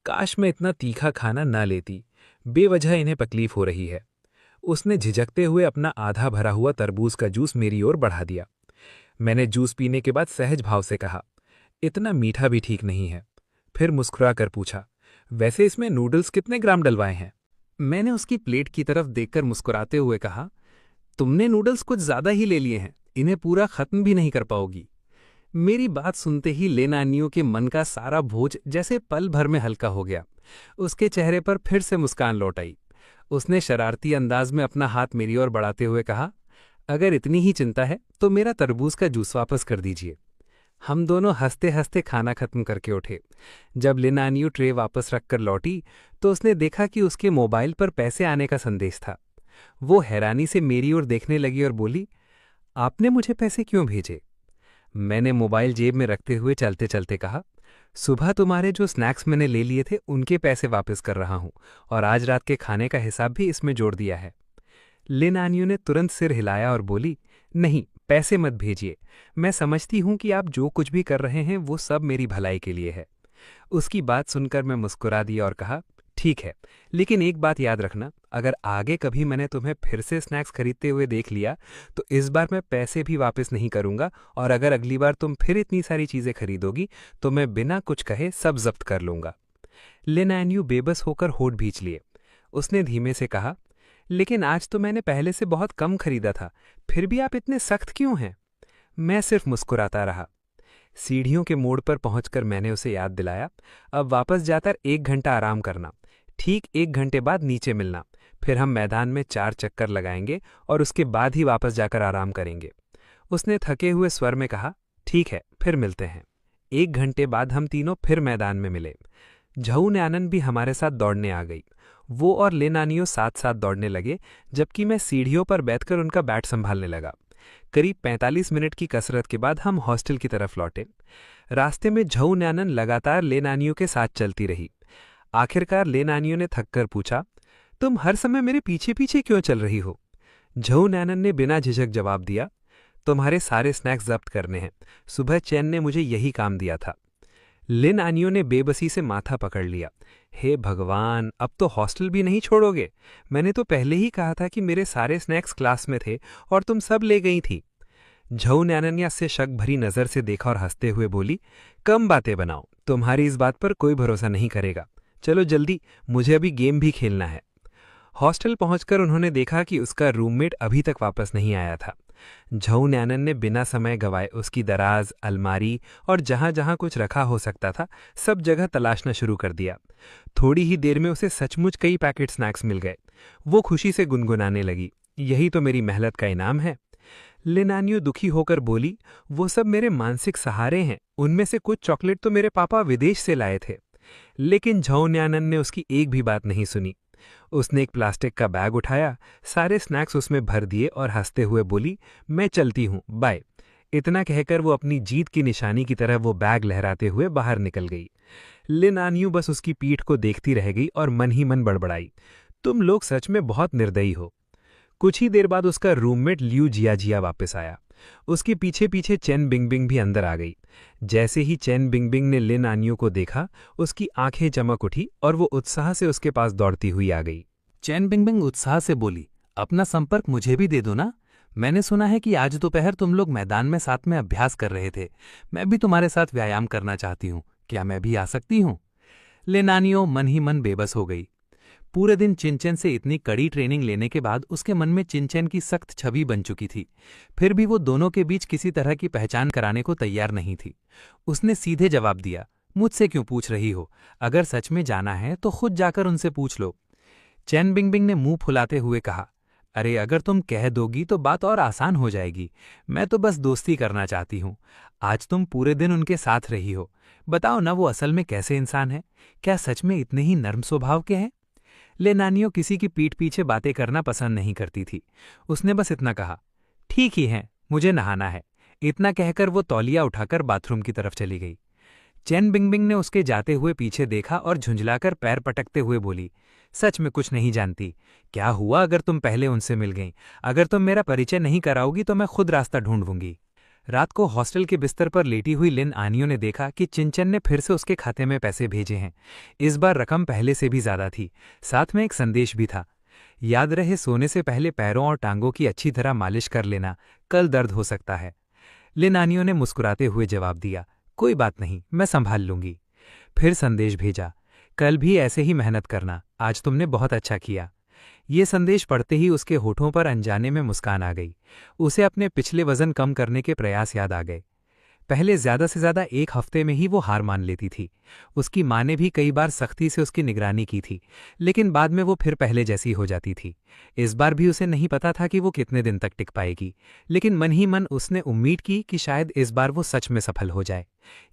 काश मैं इतना तीखा खाना न लेती, बेवजह इन्हें तकलीफ हो रही है। उसने झिझकते हुए अपना आधा भरा हुआ तरबूज का जूस मेरी ओर बढ़ा दिया। मैंने जूस पीने के बाद सहज भाव से कहा, इतना मीठा भी ठीक नहीं है। फिर मुस्कुरा कर पूछा, वैसे इसमें नूडल्स कितने ग्राम डलवाए हैं? मैंने उसकी प्लेट की तरफ देखकर मुस्कुराते हुए कहा, तुमने नूडल्स कुछ ज्यादा ही ले लिए हैं, इन्हें पूरा खत्म भी नहीं कर पाओगी। मेरी बात सुनते ही लिन आनियो के मन का सारा बोझ जैसे पल भर में हल्का हो गया। उसके चेहरे पर फिर से मुस्कान लौट आई। उसने शरारती अंदाज में अपना हाथ मेरी ओर बढ़ाते हुए कहा, अगर इतनी ही चिंता है तो मेरा तरबूज का जूस वापस कर दीजिए। हम दोनों हंसते हंसते खाना खत्म करके उठे। जब लिन आनियो ट्रे वापस रखकर लौटी तो उसने देखा कि उसके मोबाइल पर पैसे आने का संदेश था। वो हैरानी से मेरी ओर देखने लगी और बोली, आपने मुझे पैसे क्यों भेजे? मैंने मोबाइल जेब में रखते हुए चलते चलते कहा, सुबह तुम्हारे जो स्नैक्स मैंने ले लिए थे उनके पैसे वापस कर रहा हूं और आज रात के खाने का हिसाब भी इसमें जोड़ दिया है। लिन आनियो ने तुरंत सिर हिलाया और बोली, नहीं, पैसे मत भेजिए। मैं समझती हूं कि आप जो कुछ भी कर रहे हैं वो सब मेरी भलाई के लिए है। उसकी बात सुनकर मैं मुस्कुरा दिया और कहा, ठीक है, लेकिन एक बात याद रखना, अगर आगे कभी मैंने तुम्हें फिर से स्नैक्स खरीदते हुए देख लिया तो इस बार मैं पैसे भी वापस नहीं करूंगा, और अगर अगली बार तुम फिर इतनी सारी चीजें खरीदोगी तो मैं बिना कुछ कहे सब जब्त कर लूंगा। लिन एन्यू बेबस होकर होठ भींच लिए। उसने धीमे से कहा, लेकिन आज तो मैंने पहले से बहुत कम खरीदा था, फिर भी आप इतने सख्त क्यों हैं? मैं सिर्फ मुस्कुराता रहा। सीढ़ियों के मोड़ पर पहुंचकर मैंने उसे याद दिलाया, अब वापस जाकर 1 घंटा आराम करना, ठीक 1 घंटे बाद नीचे मिलना, फिर हम मैदान में 4 चक्कर लगाएंगे और उसके बाद ही वापस जाकर आराम करेंगे। उसने थके हुए स्वर में कहा, ठीक है, फिर मिलते हैं। 1 घंटे बाद हम तीनों फिर मैदान में मिले। झऊ न्यानन भी हमारे साथ दौड़ने आ गई। वो और लेनानियो साथ साथ दौड़ने लगे, जबकि मैं सीढ़ियों पर बैठकर उनका बैट संभालने लगा। करीब 45 मिनट की कसरत के बाद हम हॉस्टल की तरफ लौटे। रास्ते में झऊ न्यानन लगातार लेनानियो के साथ चलती रही। आखिरकार लेनानियो ने थककर पूछा, तुम हर समय मेरे पीछे पीछे क्यों चल रही हो? झऊ न्यानन ने बिना झिझक जवाब दिया, तुम्हारे सारे स्नैक्स जब्त करने हैं, सुबह चैन ने मुझे यही काम दिया था। लिन आनियो ने बेबसी से माथा पकड़ लिया। हे भगवान, अब तो हॉस्टल भी नहीं छोड़ोगे? मैंने तो पहले ही कहा था कि मेरे सारे स्नैक्स क्लास में थे और तुम सब ले गई थी। झऊ न्यानन्या से शक भरी नजर से देखा और हंसते हुए बोली, कम बातें बनाओ, तुम्हारी इस बात पर कोई भरोसा नहीं करेगा। चलो जल्दी, मुझे अभी गेम भी खेलना है। हॉस्टल पहुंचकर उन्होंने देखा कि उसका रूममेट अभी तक वापस नहीं आया था। झऊ न्यानन ने बिना समय गवाए उसकी दराज, अलमारी और जहां जहां कुछ रखा हो सकता था सब जगह तलाशना शुरू कर दिया। थोड़ी ही देर में उसे सचमुच कई पैकेट स्नैक्स मिल गए। वो खुशी से गुनगुनाने लगी, यही तो मेरी मेहनत का इनाम है। लेनानियो दुखी होकर बोली, वो सब मेरे मानसिक सहारे हैं, उनमें से कुछ चॉकलेट तो मेरे पापा विदेश से लाए थे। लेकिन झऊ न्यानन ने उसकी एक भी बात नहीं सुनी। उसने एक प्लास्टिक का बैग उठाया, सारे स्नैक्स उसमें भर दिए और हंसते हुए बोली, मैं चलती हूँ, बाय। इतना कहकर वो अपनी जीत की निशानी की तरह वो बैग लहराते हुए बाहर निकल गई। लिन आनियू बस उसकी पीठ को देखती रह गई और मन ही मन बड़बड़ाई, तुम लोग सच में बहुत निर्दयी हो। कुछ ही देर बाद उसका रूममेट लियू जियाजिया वापस आया। उसके पीछे पीछे चेन बिंगबिंग भी अंदर आ गई। जैसे ही चेन बिंगबिंग ने लिन आनियो को देखा, उसकी आंखें चमक उठी और वो उत्साह से उसके पास दौड़ती हुई आ गई। चैन बिंगबिंग उत्साह से बोली, अपना संपर्क मुझे भी दे दो ना। मैंने सुना है कि आज दोपहर तुम लोग मैदान में साथ में अभ्यास कर रहे थे। मैं भी तुम्हारे साथ व्यायाम करना चाहती हूँ, क्या मैं भी आ सकती हूँ? लेनानियो मन ही मन बेबस हो गई। पूरे दिन चिंचैन से इतनी कड़ी ट्रेनिंग लेने के बाद उसके मन में चिंचैन की सख्त छवि बन चुकी थी। फिर भी वो दोनों के बीच किसी तरह की पहचान कराने को तैयार नहीं थी। उसने सीधे जवाब दिया, मुझसे क्यों पूछ रही हो? अगर सच में जाना है तो खुद जाकर उनसे पूछ लो। चैन बिंगबिंग ने मुंह फुलाते हुए कहा, अरे अगर तुम कह दोगी तो बात और आसान हो जाएगी। मैं तो बस दोस्ती करना चाहती हूँ। आज तुम पूरे दिन उनके साथ रही हो, बताओ ना वो असल में कैसे इंसान है? क्या सच में इतने ही नर्म स्वभाव के हैं? लेनानियो किसी की पीठ पीछे बातें करना पसंद नहीं करती थी। उसने बस इतना कहा, ठीक ही है, मुझे नहाना है। इतना कहकर वो तौलिया उठाकर बाथरूम की तरफ चली गई। चैन बिंगबिंग ने उसके जाते हुए पीछे देखा और झुंझलाकर पैर पटकते हुए बोली, सच में कुछ नहीं जानती। क्या हुआ अगर तुम पहले उनसे मिल गई? अगर तुम मेरा परिचय नहीं कराओगी तो मैं खुद रास्ता ढूंढूंगी। रात को हॉस्टल के बिस्तर पर लेटी हुई लिन आनियो ने देखा कि चिंचन ने फिर से उसके खाते में पैसे भेजे हैं। इस बार रकम पहले से भी ज्यादा थी, साथ में एक संदेश भी था, याद रहे सोने से पहले पैरों और टांगों की अच्छी तरह मालिश कर लेना, कल दर्द हो सकता है। लिन आनियो ने मुस्कुराते हुए जवाब दिया, कोई बात नहीं, मैं संभाल लूंगी। फिर संदेश भेजा, कल भी ऐसे ही मेहनत करना, आज तुमने बहुत अच्छा किया। ये संदेश पढ़ते ही उसके होठों पर अनजाने में मुस्कान आ गई। उसे अपने पिछले वजन कम करने के प्रयास याद आ गए। पहले ज्यादा से ज्यादा 1 हफ्ते में ही वो हार मान लेती थी। उसकी माँ ने भी कई बार सख्ती से उसकी निगरानी की थी, लेकिन बाद में वो फिर पहले जैसी हो जाती थी। इस बार भी उसे नहीं पता था कि वो कितने दिन तक टिक पाएगी, लेकिन मन ही मन उसने उम्मीद की कि शायद इस बार वो सच में सफल हो जाए।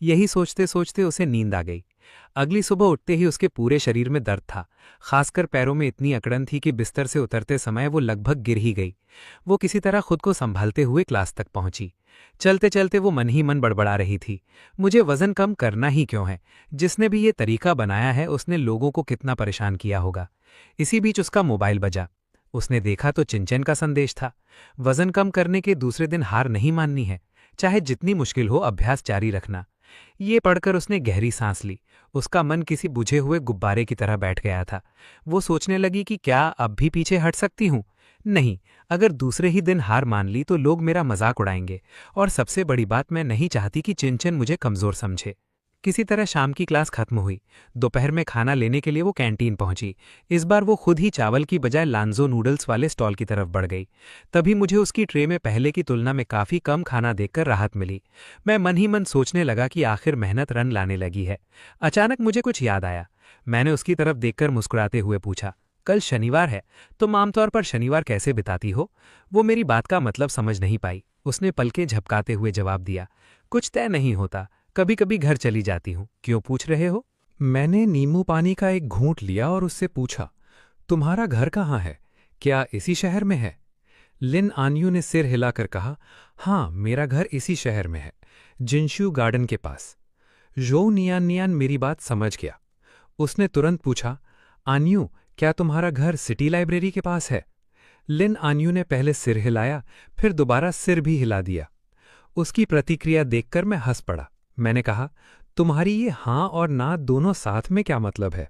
यही सोचते सोचते उसे नींद आ गई। अगली सुबह उठते ही उसके पूरे शरीर में दर्द था, खासकर पैरों में इतनी अकड़न थी कि बिस्तर से उतरते समय वो लगभग गिर ही गई। वो किसी तरह खुद को संभालते हुए क्लास तक पहुंची। चलते चलते वो मन ही मन बड़बड़ा रही थी, मुझे वजन कम करना ही क्यों है? जिसने भी ये तरीका बनाया है उसने लोगों को कितना परेशान किया होगा। इसी बीच उसका मोबाइल बजा। उसने देखा तो चिंचन का संदेश था, वजन कम करने के दूसरे दिन हार नहीं माननी है, चाहे जितनी मुश्किल हो अभ्यास जारी रखना। ये पढ़कर उसने गहरी सांस ली। उसका मन किसी बुझे हुए गुब्बारे की तरह बैठ गया था। वो सोचने लगी कि क्या अब भी पीछे हट सकती हूँ? नहीं, अगर दूसरे ही दिन हार मान ली तो लोग मेरा मजाक उड़ाएंगे, और सबसे बड़ी बात, मैं नहीं चाहती कि चिंचन मुझे कमजोर समझे। किसी तरह शाम की क्लास खत्म हुई। दोपहर में खाना लेने के लिए वो कैंटीन पहुंची। इस बार वो खुद ही चावल की बजाय लांजो नूडल्स वाले स्टॉल की तरफ बढ़ गई। तभी मुझे उसकी ट्रे में पहले की तुलना में काफ़ी कम खाना देखकर राहत मिली। मैं मन ही मन सोचने लगा कि आखिर मेहनत रन लाने लगी है। अचानक मुझे कुछ याद आया। मैंने उसकी तरफ देखकर मुस्कुराते हुए पूछा, कल शनिवार है, तुम आमतौर पर शनिवार कैसे बिताती हो? वो मेरी बात का मतलब समझ नहीं पाई। उसने पलकें झपकाते हुए जवाब दिया, कुछ तय नहीं होता, कभी कभी घर चली जाती हूँ। क्यों पूछ रहे हो? मैंने नींबू पानी का एक घूंट लिया और उससे पूछा, तुम्हारा घर कहाँ है? क्या इसी शहर में है? लिन आन्यू ने सिर हिलाकर कहा, हाँ, मेरा घर इसी शहर में है, जिनशू गार्डन के पास। जो नियान नियान मेरी बात समझ गया। उसने तुरंत पूछा, आन्यू, क्या तुम्हारा घर सिटी लाइब्रेरी के पास है? लिन आन्यू ने पहले सिर हिलाया, फिर दोबारा सिर भी हिला दिया। उसकी प्रतिक्रिया देखकर मैं हंस पड़ा। मैंने कहा, तुम्हारी ये हाँ और ना दोनों साथ में क्या मतलब है?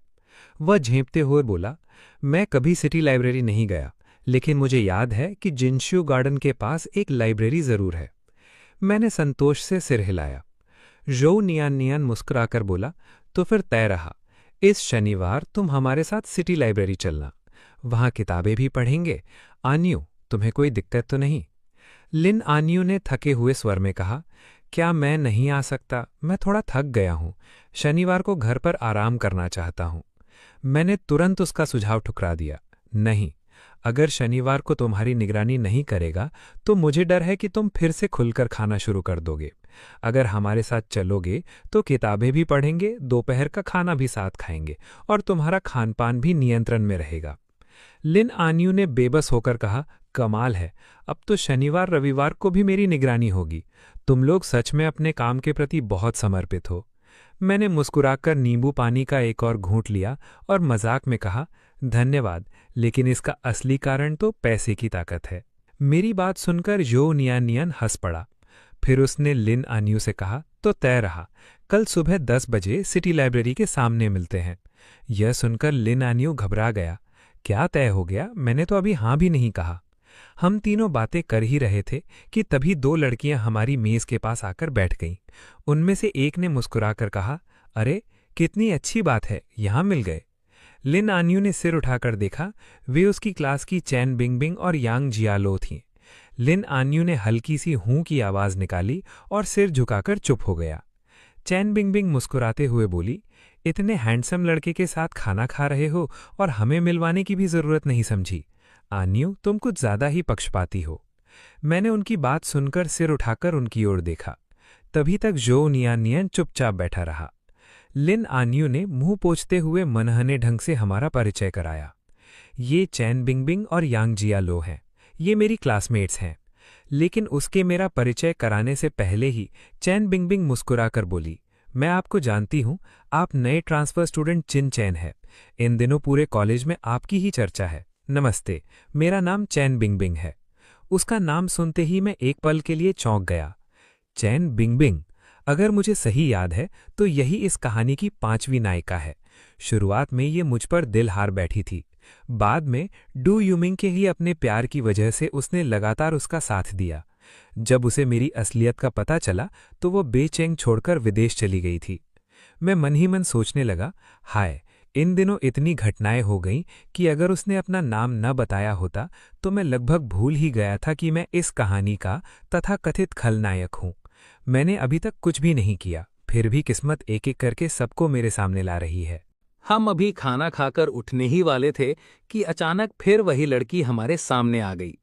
वह झेंपते हुए बोला, मैं कभी सिटी लाइब्रेरी नहीं गया, लेकिन मुझे याद है कि जिनशू गार्डन के पास एक लाइब्रेरी जरूर है। मैंने संतोष से सिर हिलाया। जो नियान नियान मुस्कुराकर बोला, तो फिर तय रहा, इस शनिवार तुम हमारे साथ सिटी लाइब्रेरी चलना, वहां किताबें भी पढ़ेंगे। आन्यू, तुम्हें कोई दिक्कत तो नहीं? लिन आन्यू ने थके हुए स्वर में कहा, क्या मैं नहीं आ सकता? मैं थोड़ा थक गया हूं, शनिवार को घर पर आराम करना चाहता हूं। मैंने तुरंत उसका सुझाव ठुकरा दिया, नहीं, अगर शनिवार को तुम्हारी निगरानी नहीं करेगा तो मुझे डर है कि तुम फिर से खुलकर खाना शुरू कर दोगे। अगर हमारे साथ चलोगे तो किताबें भी पढ़ेंगे, दोपहर का खाना भी साथ खाएंगे, और तुम्हारा खान पान भी नियंत्रण में रहेगा। लिन आन्यू ने बेबस होकर कहा, कमाल है, अब तो शनिवार रविवार को भी मेरी निगरानी होगी। तुम लोग सच में अपने काम के प्रति बहुत समर्पित हो। मैंने मुस्कुराकर नींबू पानी का एक और घूंट लिया और मजाक में कहा, धन्यवाद, लेकिन इसका असली कारण तो पैसे की ताकत है। मेरी बात सुनकर यो नियान नियान हंस पड़ा। फिर उसने लिन आन्यू से कहा, तो तय रहा, कल सुबह 10 बजे सिटी लाइब्रेरी के सामने मिलते हैं। यह सुनकर लिन आन्यू घबरा गया। क्या तय हो गया? मैंने तो अभी हाँ भी नहीं कहा। हम तीनों बातें कर ही रहे थे कि तभी 2 लड़कियां हमारी मेज के पास आकर बैठ गईं। उनमें से एक ने मुस्कुराकर कहा, अरे कितनी अच्छी बात है, यहां मिल गए। लिन आन्यू ने सिर उठाकर देखा। वे उसकी क्लास की चैन बिंगबिंग और यांग जियालो थीं। लिन आन्यू ने हल्की सी हूं की आवाज निकाली और सिर झुकाकर चुप हो गया। चैन बिंगबिंग मुस्कुराते हुए बोली, इतने हैंडसम लड़के के साथ खाना खा रहे हो और हमें मिलवाने की भी जरूरत नहीं समझी। आन्यू, तुम कुछ ज्यादा ही पक्षपाती हो। मैंने उनकी बात सुनकर सिर उठाकर उनकी ओर देखा। तभी तक जो नियान नियान चुपचाप बैठा रहा। लिन आन्यू ने मुंह पोंछते हुए मनहने ढंग से हमारा परिचय कराया। ये चैन बिंगबिंग और यांग जियालो हैं। ये मेरी क्लासमेट्स हैं। लेकिन उसके मेरा परिचय कराने से पहले ही चैन बिंगबिंग मुस्कुराकर बोली, मैं आपको जानती हूं, आप नए ट्रांसफर स्टूडेंट चिन चैन है। इन दिनों पूरे कॉलेज में आपकी ही चर्चा है। नमस्ते, मेरा नाम चैन बिंगबिंग है। उसका नाम सुनते ही मैं एक पल के लिए चौंक गया। चैन बिंगबिंग, अगर मुझे सही याद है तो यही इस कहानी की 5वीं नायिका है। शुरुआत में ये मुझ पर दिल हार बैठी थी। बाद में डू यूमिंग के ही अपने प्यार की वजह से उसने लगातार उसका साथ दिया। जब उसे मेरी असलियत का पता चला तो वो बेचैन छोड़कर विदेश चली गई थी। मैं मन ही मन सोचने लगा, हाय, इन दिनों इतनी घटनाएं हो गईं कि अगर उसने अपना नाम न बताया होता तो मैं लगभग भूल ही गया था कि मैं इस कहानी का तथाकथित खलनायक हूं। मैंने अभी तक कुछ भी नहीं किया, फिर भी किस्मत एक एक करके सबको मेरे सामने ला रही है। हम अभी खाना खाकर उठने ही वाले थे कि अचानक फिर वही लड़की हमारे सामने आ गई।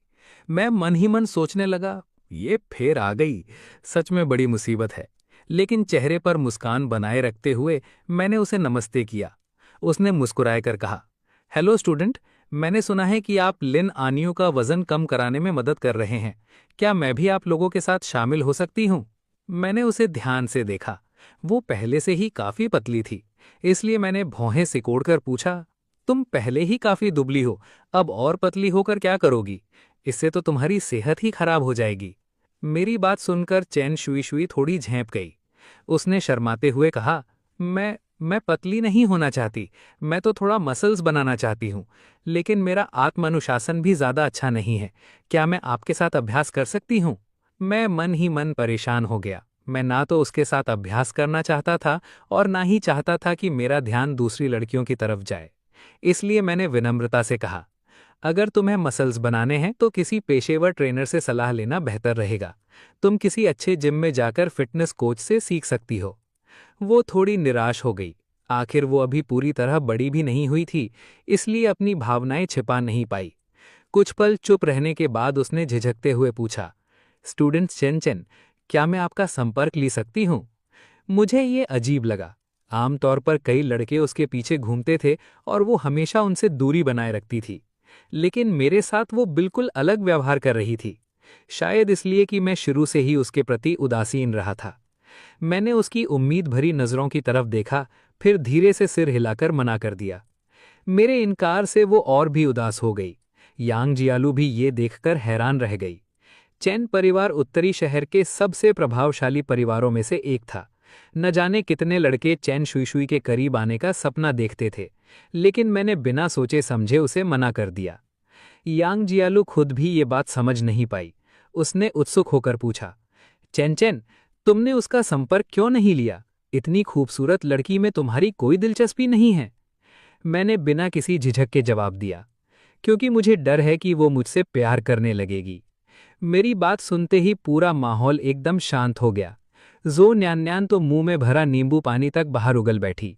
मैं मन ही मन सोचने लगा, ये फिर आ गई, सच में बड़ी मुसीबत है। लेकिन चेहरे पर मुस्कान बनाए रखते हुए मैंने उसे नमस्ते किया। उसने मुस्कुराए कर कहा, हेलो स्टूडेंट, मैंने सुना है कि आप लिन आन्यू का वजन कम कराने में मदद कर रहे हैं। क्या मैं भी आप लोगों के साथ शामिल हो सकती हूँ? मैंने उसे ध्यान से देखा। वो पहले से ही काफी पतली थी, इसलिए मैंने भौहें सिकोड़कर पूछा, तुम पहले ही काफी दुबली हो, अब और पतली होकर क्या करोगी? इससे तो तुम्हारी सेहत ही खराब हो जाएगी। मेरी बात सुनकर चैन शुई शुई थोड़ी झेंप गई। उसने शर्माते हुए कहा, मैं पतली नहीं होना चाहती, मैं तो थोड़ा मसल्स बनाना चाहती हूँ, लेकिन मेरा आत्म अनुशासन भी ज़्यादा अच्छा नहीं है। क्या मैं आपके साथ अभ्यास कर सकती हूँ? मैं मन ही मन परेशान हो गया। मैं ना तो उसके साथ अभ्यास करना चाहता था और ना ही चाहता था कि मेरा ध्यान दूसरी लड़कियों की तरफ जाए। इसलिए मैंने विनम्रता से कहा, अगर तुम्हें मसल्स बनाने हैं तो किसी पेशेवर ट्रेनर से सलाह लेना बेहतर रहेगा। तुम किसी अच्छे जिम में जाकर फिटनेस कोच से सीख सकती हो। वो थोड़ी निराश हो गई। आखिर वो अभी पूरी तरह बड़ी भी नहीं हुई थी, इसलिए अपनी भावनाएं छिपा नहीं पाई। कुछ पल चुप रहने के बाद उसने झिझकते हुए पूछा, स्टूडेंट चेन चेन, क्या मैं आपका संपर्क ले सकती हूँ? मुझे ये अजीब लगा। आमतौर पर कई लड़के उसके पीछे घूमते थे और वो हमेशा उनसे दूरी बनाए रखती थी, लेकिन मेरे साथ वो बिल्कुल अलग व्यवहार कर रही थी। शायद इसलिए कि मैं शुरू से ही उसके प्रति उदासीन रहा था। मैंने उसकी उम्मीद भरी नज़रों की तरफ देखा, फिर धीरे से सिर हिलाकर मना कर दिया। मेरे इनकार से वो और भी उदास हो गई। यांग जियालू भी ये देखकर हैरान रह गई। चैन परिवार उत्तरी शहर के सबसे प्रभावशाली परिवारों में से एक था। न जाने कितने लड़के चैन शुई शुई के करीब आने का सपना देखते थे, लेकिन मैंने बिना सोचे समझे उसे मना कर दिया। यांग जियालू खुद भी ये बात समझ नहीं पाई। उसने उत्सुक होकर पूछा, चैन चैन, तुमने उसका संपर्क क्यों नहीं लिया? इतनी खूबसूरत लड़की में तुम्हारी कोई दिलचस्पी नहीं है? मैंने बिना किसी झिझक के जवाब दिया, क्योंकि मुझे डर है कि वो मुझसे प्यार करने लगेगी। मेरी बात सुनते ही पूरा माहौल एकदम शांत हो गया। जो न्यान न्यान तो मुंह में भरा नींबू पानी तक बाहर उगल बैठी।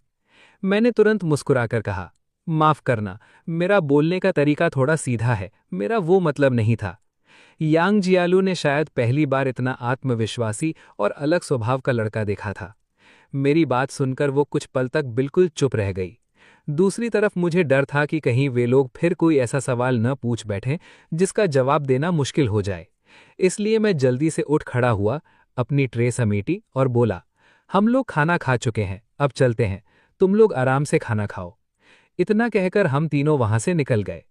मैंने तुरंत मुस्कुराकर कहा, माफ करना, मेरा बोलने का तरीका थोड़ा सीधा है, मेरा वो मतलब नहीं था। यांग जियालू ने शायद पहली बार इतना आत्मविश्वासी और अलग स्वभाव का लड़का देखा था। मेरी बात सुनकर वो कुछ पल तक बिल्कुल चुप रह गई। दूसरी तरफ मुझे डर था कि कहीं वे लोग फिर कोई ऐसा सवाल न पूछ बैठें जिसका जवाब देना मुश्किल हो जाए। इसलिए मैं जल्दी से उठ खड़ा हुआ, अपनी ट्रे समेटी और बोला, हम लोग खाना खा चुके हैं, अब चलते हैं, तुम लोग आराम से खाना खाओ। इतना कहकर हम तीनों वहां से निकल गए।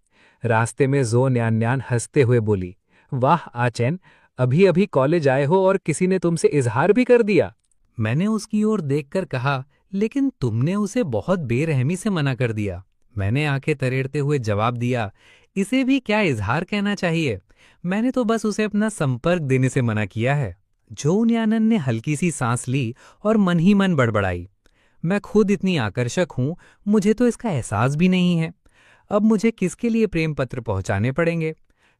रास्ते में जो न्यान न्यान हंसते हुए बोली, वाह आचैन, अभी अभी कॉलेज आए हो और किसी ने तुमसे इजहार भी कर दिया। मैंने उसकी ओर देखकर कहा, लेकिन तुमने उसे बहुत बेरहमी से मना कर दिया। मैंने आंखें तरेड़ते हुए जवाब दिया, इसे भी क्या इजहार कहना चाहिए, मैंने तो बस उसे अपना संपर्क देने से मना किया है। जो न्यानन ने हल्की सी सांस ली और मन ही मन बड़बड़ाई, मैं खुद इतनी आकर्षक हूं, मुझे तो इसका एहसास भी नहीं है। अब मुझे किसके लिए प्रेम पत्र पहुंचाने पड़ेंगे?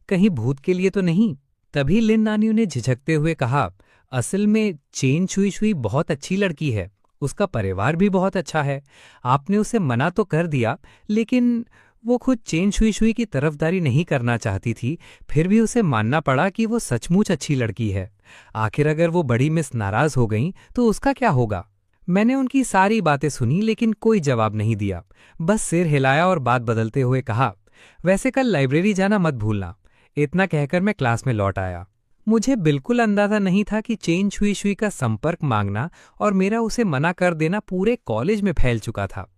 कहीं भूत के लिए तो नहीं? तभी लिन नानियों ने झिझकते हुए कहा, असल में चेन छुई छुई बहुत अच्छी लड़की है, उसका परिवार भी बहुत अच्छा है। आपने उसे मना तो कर दिया, लेकिन वो खुद चेन छुई छुई की तरफदारी नहीं करना चाहती थी, फिर भी उसे मानना पड़ा कि वो सचमुच अच्छी लड़की है। आखिर अगर वो बड़ी मिस नाराज हो गई तो उसका क्या होगा? मैंने उनकी सारी बातें सुनी, लेकिन कोई जवाब नहीं दिया, बस सिर हिलाया और बात बदलते हुए कहा, वैसे कल लाइब्रेरी जाना मत भूलना। इतना कहकर मैं क्लास में लौट आया। मुझे बिल्कुल अंदाजा नहीं था कि चेन छुई छुई का संपर्क मांगना और मेरा उसे मना कर देना पूरे कॉलेज में फैल चुका था।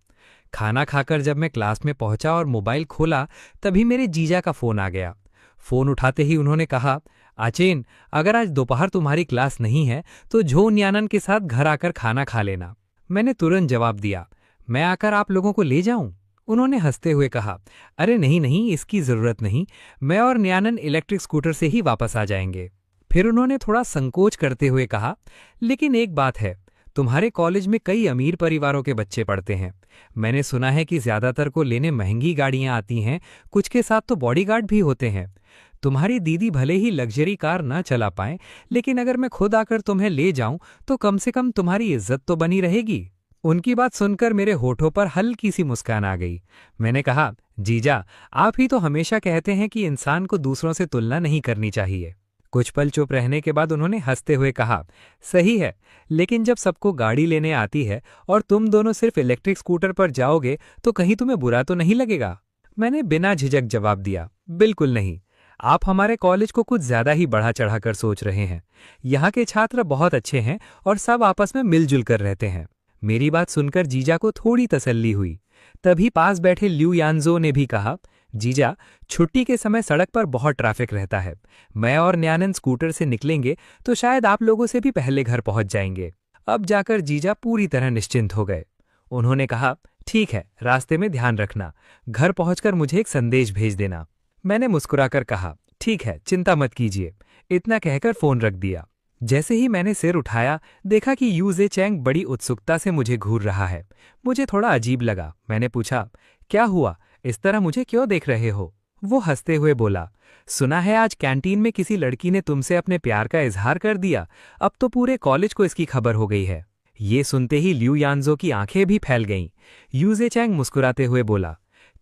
खाना खाकर जब मैं क्लास में पहुंचा और मोबाइल खोला, तभी मेरे जीजा का फोन आ गया। फोन उठाते ही उन्होंने कहा, आचेन, अगर आज दोपहर तुम्हारी क्लास नहीं है तो झो न्यानन के साथ घर आकर खाना खा लेना। मैंने तुरंत जवाब दिया, मैं आकर आप लोगों को ले जाऊं? उन्होंने हंसते हुए कहा, अरे नहीं नहीं, इसकी जरूरत नहीं, मैं और न्यानन इलेक्ट्रिक स्कूटर से ही वापस आ जाएंगे। फिर उन्होंने थोड़ा संकोच करते हुए कहा, लेकिन एक बात है, तुम्हारे कॉलेज में कई अमीर परिवारों के बच्चे पढ़ते हैं। मैंने सुना है कि ज्यादातर को लेने महंगी गाड़ियां आती हैं, कुछ के साथ तो बॉडीगार्ड भी होते हैं। तुम्हारी दीदी भले ही लग्जरी कार ना चला पाए, लेकिन अगर मैं खुद आकर तुम्हें ले जाऊं तो कम से कम तुम्हारी इज्जत तो बनी रहेगी। उनकी बात सुनकर मेरे होठों पर हल्की सी मुस्कान आ गई। मैंने कहा, जीजा, आप ही तो हमेशा कहते हैं कि इंसान को दूसरों से तुलना नहीं करनी चाहिए। कुछ पल चुप रहने के बाद उन्होंने हंसते हुए कहा, सही है, लेकिन जब सबको गाड़ी लेने आती है और तुम दोनों सिर्फ इलेक्ट्रिक स्कूटर पर जाओगे तो कहीं तुम्हें बुरा तो नहीं लगेगा? मैंने बिना झिझक जवाब दिया, बिल्कुल नहीं। आप हमारे कॉलेज को कुछ ज्यादा ही बढ़ा चढ़ाकर सोच रहे हैं। यहाँ के छात्र बहुत अच्छे हैं और सब आपस में मिलजुल कर रहते हैं। मेरी बात सुनकर जीजा को थोड़ी तसल्ली हुई। तभी पास बैठे ल्यू यानजो ने भी कहा, जीजा, छुट्टी के समय सड़क पर बहुत ट्रैफिक रहता है। मैं और न्यानन स्कूटर से निकलेंगे तो शायद आप लोगों से भी पहले घर पहुंच जाएंगे। अब जाकर जीजा पूरी तरह निश्चिंत हो गए। उन्होंने कहा, ठीक है, रास्ते में ध्यान रखना, घर पहुंचकर मुझे एक संदेश भेज देना। मैंने मुस्कुराकर कहा, ठीक है, चिंता मत कीजिए। इतना कहकर फोन रख दिया। जैसे ही मैंने सिर उठाया, देखा कि यू जे चैंग बड़ी उत्सुकता से मुझे घूर रहा है। मुझे थोड़ा अजीब लगा। मैंने पूछा, क्या हुआ, इस तरह मुझे क्यों देख रहे हो? वो हंसते हुए बोला, सुना है आज कैंटीन में किसी लड़की ने तुमसे अपने प्यार का इजहार कर दिया। अब तो पूरे कॉलेज को इसकी खबर हो गई है। ये सुनते ही लियू यानजो की आंखें भी फैल गईं। यू जे चैंग मुस्कुराते हुए बोला,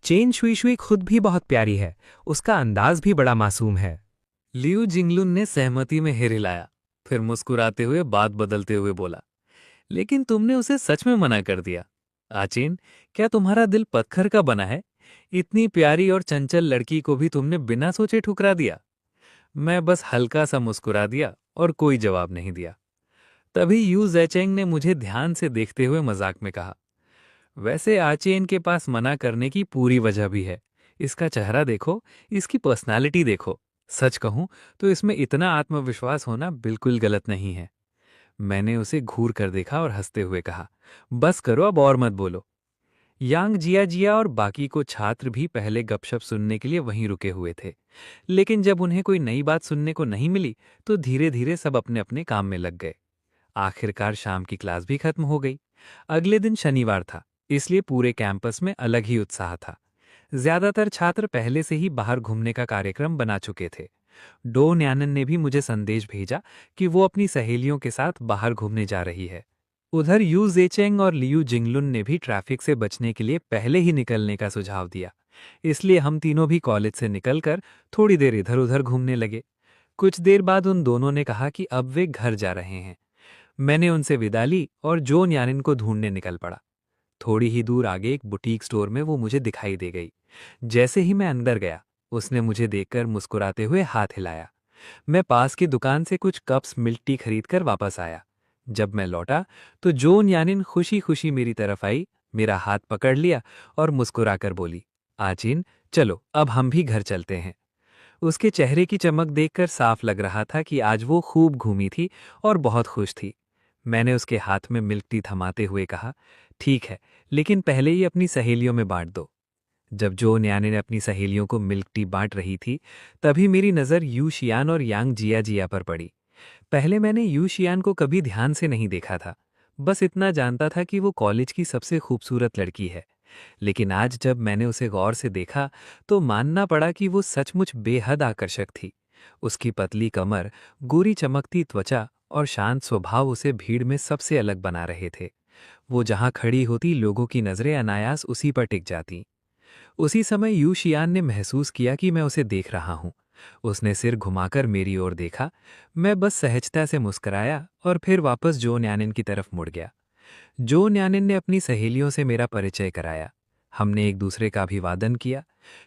चेन शुई शुई खुद भी बहुत प्यारी है, उसका अंदाज भी बड़ा मासूम है। लियू जिंगलुन ने सहमति में हिर हिलाया, फिर मुस्कुराते हुए बात बदलते हुए बोला, लेकिन तुमने उसे सच में मना कर दिया। आचेन, क्या तुम्हारा दिल पत्थर का बना है? इतनी प्यारी और चंचल लड़की को भी तुमने बिना सोचे ठुकरा दिया। मैं बस हल्का सा मुस्कुरा दिया और कोई जवाब नहीं दिया। तभी यू जैचेंग ने मुझे ध्यान से देखते हुए मजाक में कहा, वैसे आचेन के पास मना करने की पूरी वजह भी है। इसका चेहरा देखो, इसकी पर्सनालिटी देखो। सच कहूं तो इसमें इतना आत्मविश्वास होना बिल्कुल गलत नहीं है। मैंने उसे घूर कर देखा और हंसते हुए कहा, बस करो, अब और मत बोलो। यांग जिया और बाकी को छात्र भी पहले गपशप सुनने के लिए वहीं रुके हुए थे, लेकिन जब उन्हें कोई नई बात सुनने को नहीं मिली तो धीरे धीरे सब अपने अपने काम में लग गए। आखिरकार शाम की क्लास भी खत्म हो गई। अगले दिन शनिवार था, इसलिए पूरे कैंपस में अलग ही उत्साह था। ज्यादातर छात्र पहले से ही बाहर घूमने का कार्यक्रम बना चुके थे। डो न्यानन ने भी मुझे संदेश भेजा कि वो अपनी सहेलियों के साथ बाहर घूमने जा रही है। उधर यू जेचेंग और लियू जिंगलुन ने भी ट्रैफिक से बचने के लिए पहले ही निकलने का सुझाव दिया, इसलिए हम तीनों भी कॉलेज से निकलकर थोड़ी देर इधर उधर घूमने लगे। कुछ देर बाद उन दोनों ने कहा कि अब वे घर जा रहे हैं। मैंने उनसे विदा ली और जो न्यानिन को ढूंढने निकल पड़ा। थोड़ी ही दूर आगे एक बुटीक स्टोर में वो मुझे दिखाई दे गई। जैसे ही मैं अंदर गया, उसने मुझे देखकर मुस्कुराते हुए हाथ हिलाया। मैं पास की दुकान से कुछ कप्स मिल्क टी खरीदकर वापस आया। जब मैं लौटा तो जो न्यानिन खुशी खुशी मेरी तरफ आई, मेरा हाथ पकड़ लिया और मुस्कुराकर बोली, आचिन, चलो अब हम भी घर चलते हैं। उसके चेहरे की चमक देखकर साफ लग रहा था कि आज वो खूब घूमी थी और बहुत खुश थी। मैंने उसके हाथ में मिल्क टी थमाते हुए कहा, ठीक है, लेकिन पहले ही अपनी सहेलियों में बांट दो। जब जो न्याने ने अपनी सहेलियों को मिल्क टी बांट रही थी, तभी मेरी नज़र यू शियान और यांग जिया पर पड़ी। पहले मैंने यू शियान को कभी ध्यान से नहीं देखा था, बस इतना जानता था कि वो कॉलेज की सबसे खूबसूरत लड़की है। लेकिन आज जब मैंने उसे गौर से देखा तो मानना पड़ा कि वो सचमुच बेहद आकर्षक थी। उसकी पतली कमर, गोरी चमकती त्वचा और शांत स्वभाव उसे भीड़ में सबसे अलग बना रहे थे। वो जहां खड़ी होती, लोगों की नजरें अनायास उसी पर टिक जाती। उसी समय यू शियान ने महसूस किया कि मैं उसे देख रहा हूं। उसने सिर घुमाकर मेरी ओर देखा। मैं बस सहजता से मुस्कुराया और फिर वापस जो न्यानिन की तरफ मुड़ गया। जो न्यानिन ने अपनी सहेलियों से मेरा परिचय कराया। हमने एक दूसरे का अभिवादन किया।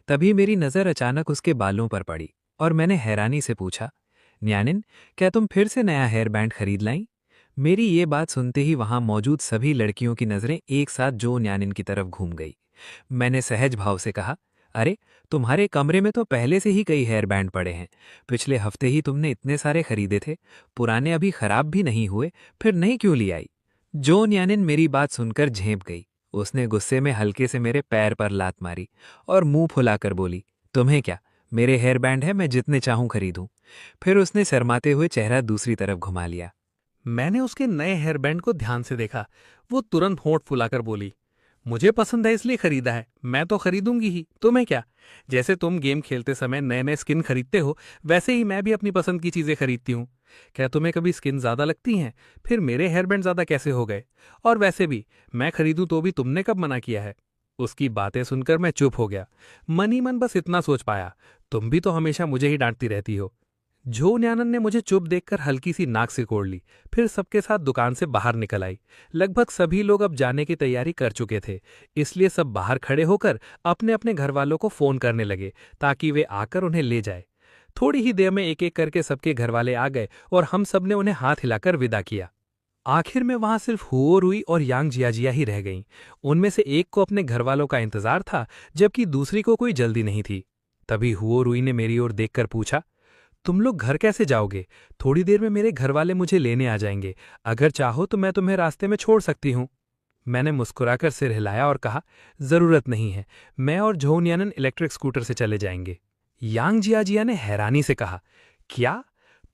तभी मेरी नज़र अचानक उसके बालों पर पड़ी और मैंने हैरानी से पूछा, न्यानिन, क्या तुम फिर से नया हेयर बैंड खरीद लाई? मेरी ये बात सुनते ही वहां मौजूद सभी लड़कियों की नज़रें एक साथ जो न्यानिन की तरफ घूम गई। मैंने सहज भाव से कहा, अरे, तुम्हारे कमरे में तो पहले से ही कई हेयर बैंड पड़े हैं। पिछले हफ्ते ही तुमने इतने सारे खरीदे थे, पुराने अभी खराब भी नहीं हुए, फिर नई क्यों ली आई? जो न्यानिन मेरी बात सुनकर झेंप गई। उसने गुस्से में हल्के से मेरे पैर पर लात मारी और मुंह फुलाकर बोली, तुम्हें क्या, मेरे हेयर बैंड है, मैं जितने चाहूं खरीदूं। फिर उसने शर्माते हुए चेहरा दूसरी तरफ घुमा लिया। मैंने उसके नए हेयर बैंड को ध्यान से देखा। वो तुरंत होंठ फुलाकर बोली, मुझे पसंद है इसलिए खरीदा है, मैं तो खरीदूंगी ही, तुम्हें क्या? जैसे तुम गेम खेलते समय नए नए स्किन खरीदते हो, वैसे ही मैं भी अपनी पसंद की चीजें खरीदती हूँ। क्या तुम्हें कभी स्किन ज्यादा लगती हैं? फिर मेरे हेयर बैंड ज्यादा कैसे हो गए? और वैसे भी मैं खरीदूं तो भी तुमने कब मना किया है? उसकी बातें सुनकर मैं चुप हो गया। मन ही मन बस इतना सोच पाया, तुम भी तो हमेशा मुझे ही डांटती रहती हो। जो न्यानन ने मुझे चुप देखकर हल्की सी नाक सिकोड़ ली, फिर सबके साथ दुकान से बाहर निकल आई। लगभग सभी लोग अब जाने की तैयारी कर चुके थे, इसलिए सब बाहर खड़े होकर अपने अपने घर वालों को फोन करने लगे ताकि वे आकर उन्हें ले जाए। थोड़ी ही देर में एक एक करके सबके घर वाले आ गए और हम सब ने उन्हें हाथ हिलाकर विदा किया। आखिर में वहां सिर्फ हुओ रुई और यांग जिया ही रह गईं। उनमें से एक को अपने घर वालों का इंतजार था, जबकि दूसरी को कोई जल्दी नहीं थी। तभी हुओ रुई ने मेरी ओर देखकर पूछा, तुम लोग घर कैसे जाओगे? थोड़ी देर में मेरे घर वाले मुझे लेने आ जाएंगे। अगर चाहो तो मैं तुम्हें रास्ते में छोड़ सकती हूँ। मैंने मुस्कुराकर सिर हिलाया और कहा, जरूरत नहीं है, मैं और झोनियानन इलेक्ट्रिक स्कूटर से चले जाएंगे। यांग जियाजिया ने हैरानी से कहा, क्या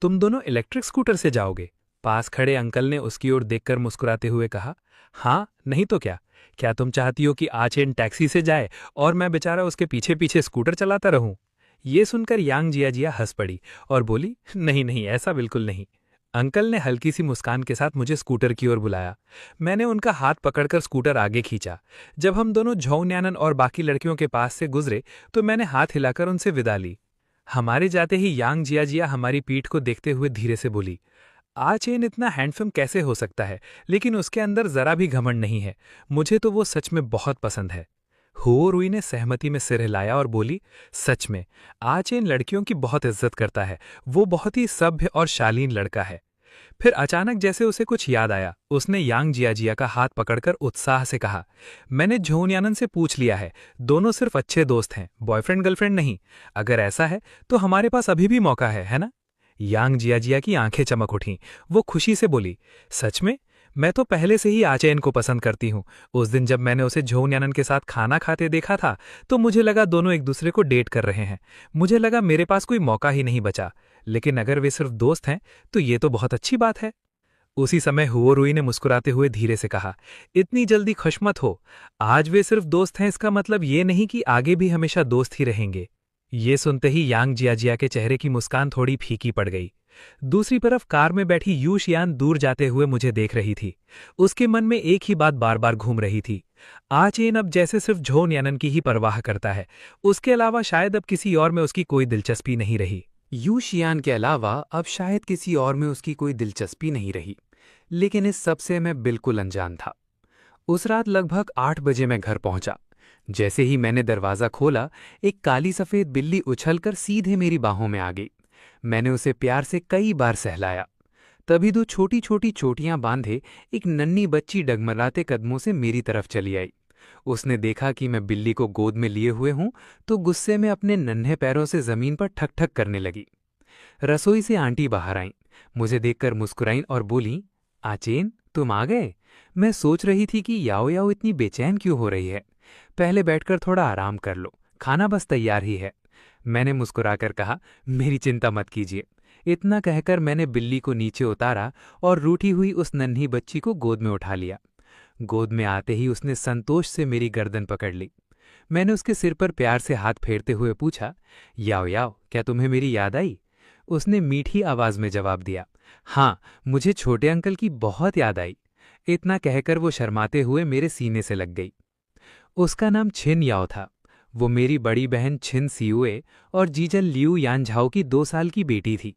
तुम दोनों इलेक्ट्रिक स्कूटर से जाओगे? पास खड़े अंकल ने उसकी ओर देखकर मुस्कुराते हुए कहा, हाँ, नहीं तो क्या। क्या तुम चाहती हो कि आचेन टैक्सी से जाए और मैं बेचारा उसके पीछे पीछे स्कूटर चलाता रहूं? ये सुनकर यांग जियाजिया हंस पड़ी और बोली, नहीं नहीं, ऐसा बिल्कुल नहीं। अंकल ने हल्की सी मुस्कान के साथ मुझे स्कूटर की ओर बुलाया। मैंने उनका हाथ पकड़कर स्कूटर आगे खींचा। जब हम दोनों झोंगन्यानन और बाकी लड़कियों के पास से गुजरे तो मैंने हाथ हिलाकर उनसे विदा ली। हमारे जाते ही यांग जियाजिया हमारी पीठ को देखते हुए धीरे से बोली, आचेन इतना हैंडसम कैसे हो सकता है, लेकिन उसके अंदर जरा भी घमंड नहीं है। मुझे तो वो सच में बहुत पसंद है। हुओ रुई ने सहमति में सिर हिलाया और बोली, सच में आचेन लड़कियों की बहुत इज्जत करता है। वो बहुत ही सभ्य और शालीन लड़का है। फिर अचानक जैसे उसे कुछ याद आया, उसने यांग जियाजिया का हाथ पकड़कर उत्साह से कहा, मैंने झोनियानन से पूछ लिया है, दोनों सिर्फ अच्छे दोस्त हैं, बॉयफ्रेंड गर्लफ्रेंड नहीं। अगर ऐसा है तो हमारे पास अभी भी मौका है ना? यांग जियाजिया की आंखें चमक उठीं। वो खुशी से बोली, सच में? मैं तो पहले से ही आचेन को पसंद करती हूँ। उस दिन जब मैंने उसे झोनियानन के साथ खाना खाते देखा था तो मुझे लगा दोनों एक दूसरे को डेट कर रहे हैं। मुझे लगा मेरे पास कोई मौका ही नहीं बचा, लेकिन अगर वे सिर्फ दोस्त हैं तो ये तो बहुत अच्छी बात है। उसी समय हुओ रुई ने मुस्कुराते हुए धीरे से कहा, इतनी जल्दी खुश मत हो। आज वे सिर्फ दोस्त हैं इसका मतलब ये नहीं कि आगे भी हमेशा दोस्त ही रहेंगे। ये सुनते ही यांग जियाजिया के चेहरे की मुस्कान थोड़ी फीकी पड़ गई। दूसरी तरफ कार में बैठी यू शियान दूर जाते हुए मुझे देख रही थी। उसके मन में एक ही बात बार बार घूम रही थी, आचेन अब जैसे सिर्फ झोनियानन की ही परवाह करता है। उसके अलावा शायद अब किसी और में उसकी कोई दिलचस्पी नहीं रही। यू शियान के अलावा अब शायद किसी और में उसकी कोई दिलचस्पी नहीं रही। लेकिन इस सब से मैं बिल्कुल अनजान था। उस रात लगभग 8 बजे मैं घर पहुंचा। जैसे ही मैंने दरवाज़ा खोला, एक काली सफ़ेद बिल्ली उछलकर सीधे मेरी बाहों में आ गई। मैंने उसे प्यार से कई बार सहलाया। तभी 2 छोटी छोटी चोटियां बांधे एक नन्ही बच्ची डगमगाते कदमों से मेरी तरफ चली आई। उसने देखा कि मैं बिल्ली को गोद में लिए हुए हूं तो गुस्से में अपने नन्हे पैरों से जमीन पर ठक ठक करने लगी। रसोई से आंटी बाहर आईं, मुझे देखकर मुस्कुराईं और बोलीं, आचेन, तुम आ गए। मैं सोच रही थी कि याओ याओ इतनी बेचैन क्यों हो रही है। पहले बैठकर थोड़ा आराम कर लो, खाना बस तैयार ही है। मैंने मुस्कुराकर कहा, मेरी चिंता मत कीजिए। इतना कहकर मैंने बिल्ली को नीचे उतारा और रूठी हुई उस नन्ही बच्ची को गोद में उठा लिया। गोद में आते ही उसने संतोष से मेरी गर्दन पकड़ ली। मैंने उसके सिर पर प्यार से हाथ फेरते हुए पूछा, याओ याओ, क्या तुम्हें मेरी याद आई? उसने मीठी आवाज में जवाब दिया, हाँ, मुझे छोटे अंकल की बहुत याद आई। इतना कहकर वो शर्माते हुए मेरे सीने से लग गई। उसका नाम छिन याओ था। वो मेरी बड़ी बहन छिन सियुए और जीजन लियू यानझाओ की 2 साल की बेटी थी।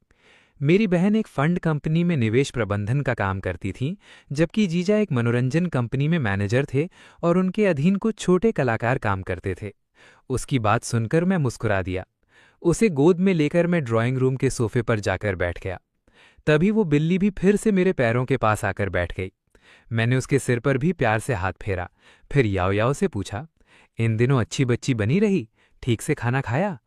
मेरी बहन एक फंड कंपनी में निवेश प्रबंधन का काम करती थी, जबकि जीजा एक मनोरंजन कंपनी में मैनेजर थे और उनके अधीन कुछ छोटे कलाकार काम करते थे। उसकी बात सुनकर मैं मुस्कुरा दिया। उसे गोद में लेकर मैं ड्राइंग रूम के सोफे पर जाकर बैठ गया। तभी वो बिल्ली भी फिर से मेरे पैरों के पास आकर बैठ गई। मैंने उसके सिर पर भी प्यार से हाथ फेरा, फिर याओ याओ से पूछा, इन दिनों अच्छी बच्ची बनी रही, ठीक से खाना खाया?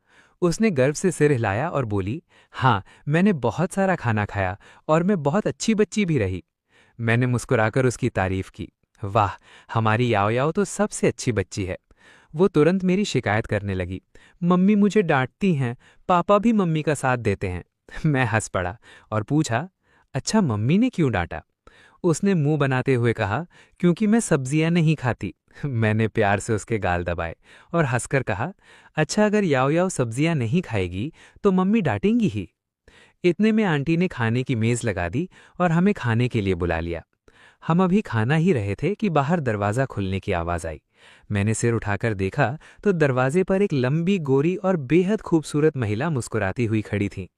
उसने गर्व से सिर हिलाया और बोली, हाँ, मैंने बहुत सारा खाना खाया और मैं बहुत अच्छी बच्ची भी रही। मैंने मुस्कुराकर उसकी तारीफ की। वाह, हमारी याओ याओ तो सबसे अच्छी बच्ची है। वो तुरंत मेरी शिकायत करने लगी, मम्मी मुझे डांटती हैं, पापा भी मम्मी का साथ देते हैं। मैं हंस पड़ा और पूछा, अच्छा, मम्मी ने क्यों डांटा? उसने मुंह बनाते हुए कहा, क्योंकि मैं सब्जियां नहीं खाती। मैंने प्यार से उसके गाल दबाए और हंसकर कहा, अच्छा, अगर याओ याओ सब्जियां नहीं खाएगी तो मम्मी डांटेंगी ही। इतने में आंटी ने खाने की मेज लगा दी और हमें खाने के लिए बुला लिया। हम अभी खाना ही रहे थे कि बाहर दरवाज़ा खुलने की आवाज़ आई। मैंने सिर उठाकर देखा तो दरवाजे पर एक लंबी गोरी और बेहद खूबसूरत महिला मुस्कुराती हुई खड़ी थी।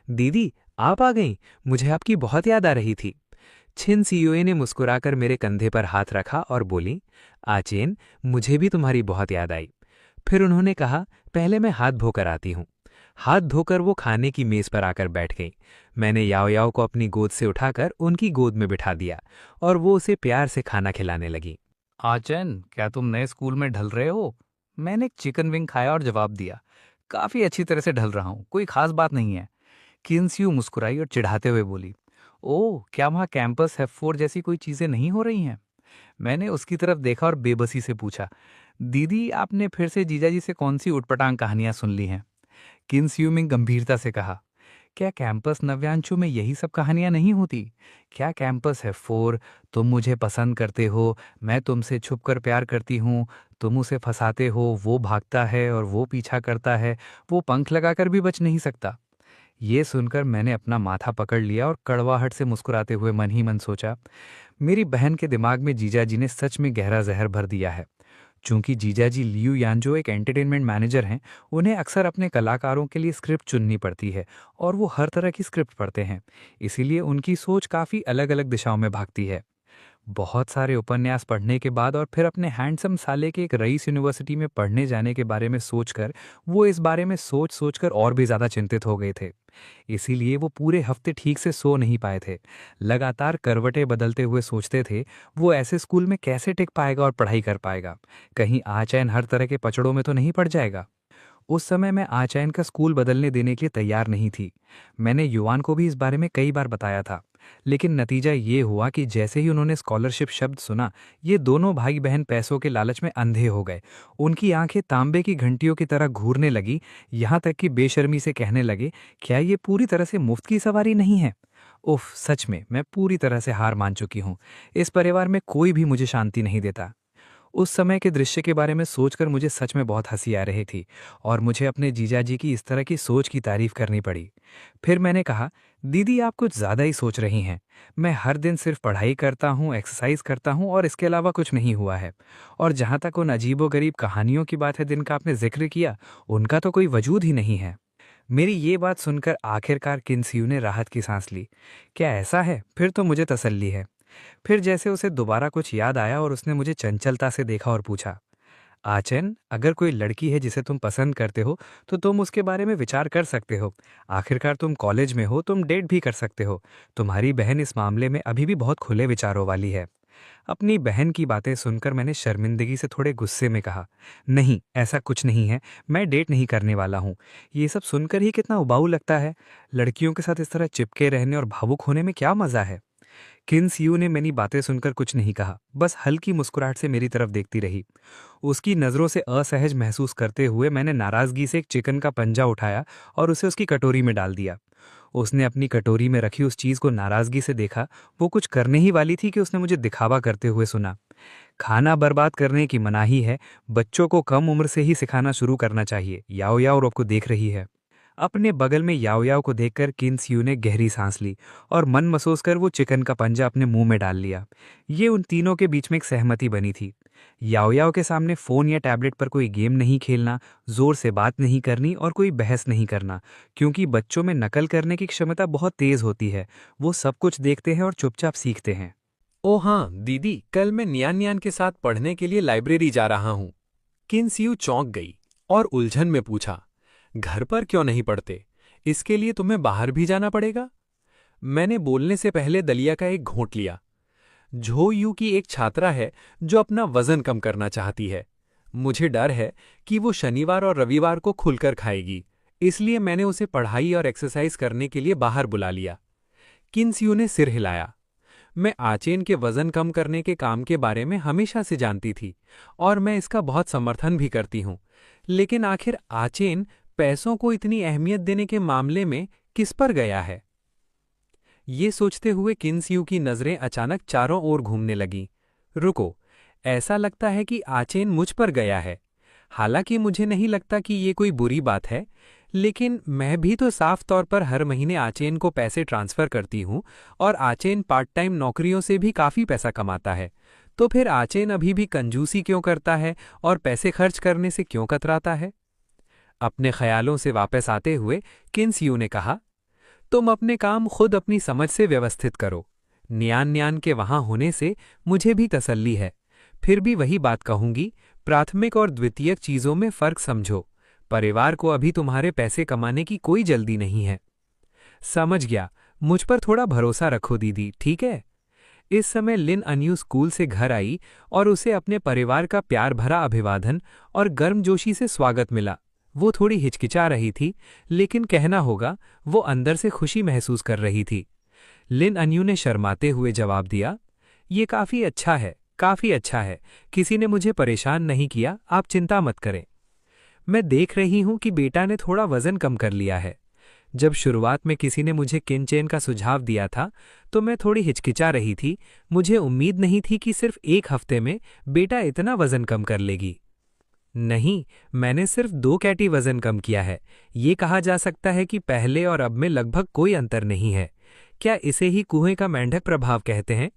दीदी, आप आ गईं, मुझे आपकी बहुत याद आ रही थी। छिन सियुए ने मुस्कुराकर मेरे कंधे पर हाथ रखा और बोली, आचेन, मुझे भी तुम्हारी बहुत याद आई। फिर उन्होंने कहा, पहले मैं हाथ धोकर आती हूँ। हाथ धोकर वो खाने की मेज पर आकर बैठ गई। मैंने याओ याओ को अपनी गोद से उठाकर उनकी गोद में बिठा दिया और वो उसे प्यार से खाना खिलाने लगी। आचेन, क्या तुम नए स्कूल में ढल रहे हो? मैंने एक चिकन विंग खाया और जवाब दिया, काफ़ी अच्छी तरह से ढल रहा हूँ, कोई खास बात नहीं है। किन्स्यू मुस्कुराई और चिढ़ाते हुए बोली, ओह, क्या वहाँ कैंपस F4 जैसी कोई चीजें नहीं हो रही हैं? मैंने उसकी तरफ देखा और बेबसी से पूछा, दीदी आपने फिर से जीजाजी से कौन सी उटपटांग कहानियां सुन ली हैं? किन्स्यू ने गंभीरता से कहा, क्या कैंपस नव्यांशु में यही सब कहानियां नहीं होती? क्या कैंपस F4, तुम मुझे पसंद करते हो, मैं तुमसे छुपकर प्यार करती हूँ, तुम उसे फंसाते हो, वो भागता है और वो पीछा करता है, वो पंख लगाकर भी बच नहीं सकता। ये सुनकर मैंने अपना माथा पकड़ लिया और कड़वाहट से मुस्कुराते हुए मन ही मन सोचा, मेरी बहन के दिमाग में जीजाजी ने सच में गहरा जहर भर दिया है। चूंकि जीजाजी लियू यानजो एक एंटरटेनमेंट मैनेजर हैं, उन्हें अक्सर अपने कलाकारों के लिए स्क्रिप्ट चुननी पड़ती है और वो हर तरह की स्क्रिप्ट पढ़ते हैं, इसीलिए उनकी सोच काफ़ी अलग अलग दिशाओं में भागती है। बहुत सारे उपन्यास पढ़ने के बाद और फिर अपने हैंडसम साले के एक रईस यूनिवर्सिटी में पढ़ने जाने के बारे में सोचकर वो इस बारे में सोच सोचकर और भी ज़्यादा चिंतित हो गए थे। इसीलिए वो पूरे हफ्ते ठीक से सो नहीं पाए थे। लगातार करवटें बदलते हुए सोचते थे, वो ऐसे स्कूल में कैसे टिक पाएगा और पढ़ाई कर पाएगा? कहीं आचैन हर तरह के पचड़ों में तो नहीं पड़ जाएगा? उस समय मैं आचैन का स्कूल बदलने देने के लिए तैयार नहीं थी। मैंने युवान को भी इस बारे में कई बार बताया था, लेकिन नतीजा ये हुआ कि जैसे ही उन्होंने स्कॉलरशिप शब्द सुना, ये दोनों भाई बहन पैसों के लालच में अंधे हो गए। उनकी आंखें तांबे की घंटियों की तरह घूरने लगी, यहाँ तक कि बेशर्मी से कहने लगे, क्या ये पूरी तरह से मुफ्त की सवारी नहीं है? उफ, सच में मैं पूरी तरह से हार मान चुकी हूँ। इस परिवार में कोई भी मुझे शांति नहीं देता। उस समय के दृश्य के बारे में सोचकर मुझे सच में बहुत हंसी आ रही थी और मुझे अपने जीजाजी की इस तरह की सोच की तारीफ करनी पड़ी। फिर मैंने कहा, दीदी आप कुछ ज़्यादा ही सोच रही हैं। मैं हर दिन सिर्फ पढ़ाई करता हूँ, एक्सरसाइज करता हूँ और इसके अलावा कुछ नहीं हुआ है। और जहाँ तक उन अजीबोगरीब कहानियों की बात है जिनका आपने जिक्र किया, उनका तो कोई वजूद ही नहीं है। मेरी ये बात सुनकर आखिरकार किन्स्यू ने राहत की सांस ली। क्या ऐसा है? फिर तो मुझे तसल्ली है। फिर जैसे उसे दोबारा कुछ याद आया और उसने मुझे चंचलता से देखा और पूछा, आचन, अगर कोई लड़की है जिसे तुम पसंद करते हो तो तुम उसके बारे में विचार कर सकते हो। आखिरकार तुम कॉलेज में हो, तुम डेट भी कर सकते हो। तुम्हारी बहन इस मामले में अभी भी बहुत खुले विचारों वाली है। अपनी बहन की बातें सुनकर मैंने शर्मिंदगी से थोड़े गुस्से में कहा, नहीं, ऐसा कुछ नहीं है, मैं डेट नहीं करने वाला हूँ। ये सब सुनकर ही कितना उबाऊ लगता है। लड़कियों के साथ इस तरह चिपके रहने और भावुक होने में क्या मज़ा है? किन्स्यू ने मेरी बातें सुनकर कुछ नहीं कहा, बस हल्की मुस्कुराहट से मेरी तरफ देखती रही। उसकी नज़रों से असहज महसूस करते हुए मैंने नाराज़गी से एक चिकन का पंजा उठाया और उसे उसकी कटोरी में डाल दिया। उसने अपनी कटोरी में रखी उस चीज़ को नाराज़गी से देखा। वो कुछ करने ही वाली थी कि उसने मुझे दिखावा करते हुए सुना, खाना बर्बाद करने की मनाही है, बच्चों को कम उम्र से ही सिखाना शुरू करना चाहिए। याओ याओ आपको देख रही है। अपने बगल में याओ याओ को देखकर किन्स्यू ने गहरी सांस ली और मन मसोसकर वो चिकन का पंजा अपने मुंह में डाल लिया। ये उन तीनों के बीच में एक सहमति बनी थी। याओ याओ के सामने फ़ोन या टैबलेट पर कोई गेम नहीं खेलना, जोर से बात नहीं करनी और कोई बहस नहीं करना, क्योंकि बच्चों में नकल करने की क्षमता बहुत तेज होती है। वो सब कुछ देखते हैं और चुपचाप सीखते हैं। ओ हाँ दीदी, कल मैं नियान नियान के साथ पढ़ने के लिए लाइब्रेरी जा रहा हूँ। किन्स्यू चौंक गई और उलझन में पूछा, घर पर क्यों नहीं पढ़ते? इसके लिए तुम्हें बाहर भी जाना पड़ेगा? मैंने बोलने से पहले दलिया का एक घोंट लिया। झो यू की एक छात्रा है जो अपना वजन कम करना चाहती है। मुझे डर है कि वो शनिवार और रविवार को खुलकर खाएगी, इसलिए मैंने उसे पढ़ाई और एक्सरसाइज करने के लिए बाहर बुला लिया। किन्स्यू ने सिर हिलाया। मैं आचेन के वजन कम करने के काम के बारे में हमेशा से जानती थी और मैं इसका बहुत समर्थन भी करती हूँ, लेकिन आखिर आचेन पैसों को इतनी अहमियत देने के मामले में किस पर गया है? ये सोचते हुए किन्स्यू की नज़रें अचानक चारों ओर घूमने लगीं। रुको, ऐसा लगता है कि आचेन मुझ पर गया है। हालांकि मुझे नहीं लगता कि ये कोई बुरी बात है, लेकिन मैं भी तो साफ तौर पर हर महीने आचेन को पैसे ट्रांसफ़र करती हूँ और आचेन पार्ट टाइम नौकरियों से भी काफ़ी पैसा कमाता है। तो फिर आचेन अभी भी कंजूसी क्यों करता है और पैसे खर्च करने से क्यों कतराता है? अपने ख्यालों से वापस आते हुए किन्स्यू ने कहा, तुम अपने काम खुद अपनी समझ से व्यवस्थित करो। नियान नियान के वहां होने से मुझे भी तसल्ली है। फिर भी वही बात कहूंगी, प्राथमिक और द्वितीयक चीजों में फर्क समझो। परिवार को अभी तुम्हारे पैसे कमाने की कोई जल्दी नहीं है। समझ गया, मुझ पर थोड़ा भरोसा रखो दीदी, ठीक है? इस समय लिन अन्यू स्कूल से घर आई और उसे अपने परिवार का प्यार भरा अभिवादन और गर्मजोशी से स्वागत मिला। वो थोड़ी हिचकिचा रही थी, लेकिन कहना होगा वो अंदर से खुशी महसूस कर रही थी। लिन अन्यू ने शर्माते हुए जवाब दिया, ये काफ़ी अच्छा है, काफ़ी अच्छा है। किसी ने मुझे परेशान नहीं किया, आप चिंता मत करें। मैं देख रही हूं कि बेटा ने थोड़ा वज़न कम कर लिया है। जब शुरुआत में किसी ने मुझे किनचेन का सुझाव दिया था तो मैं थोड़ी हिचकिचा रही थी। मुझे उम्मीद नहीं थी कि सिर्फ 1 हफ्ते में बेटा इतना वज़न कम कर लेगी। नहीं, मैंने सिर्फ 2 कैटी वज़न कम किया है। ये कहा जा सकता है कि पहले और अब में लगभग कोई अंतर नहीं है। क्या इसे ही कुएं का मेंढक प्रभाव कहते हैं?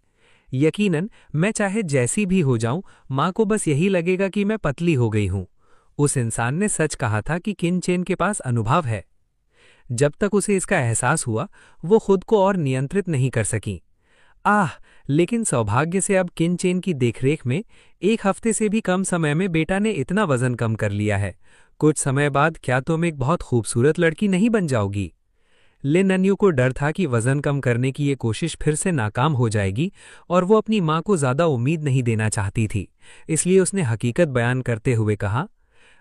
यकीनन मैं चाहे जैसी भी हो जाऊं, माँ को बस यही लगेगा कि मैं पतली हो गई हूं। उस इंसान ने सच कहा था कि किनचेन के पास अनुभव है। जब तक उसे इसका एहसास हुआ, वो खुद को और नियंत्रित नहीं कर सकी। लेकिन सौभाग्य से अब किनचेन की देखरेख में 1 हफ्ते से भी कम समय में बेटा ने इतना वजन कम कर लिया है। कुछ समय बाद क्या तुम एक बहुत खूबसूरत लड़की नहीं बन जाओगी? लिन अन्यू को डर था कि वजन कम करने की ये कोशिश फिर से नाकाम हो जाएगी और वो अपनी माँ को ज्यादा उम्मीद नहीं देना चाहती थी। इसलिए उसने हकीकत बयान करते हुए कहा,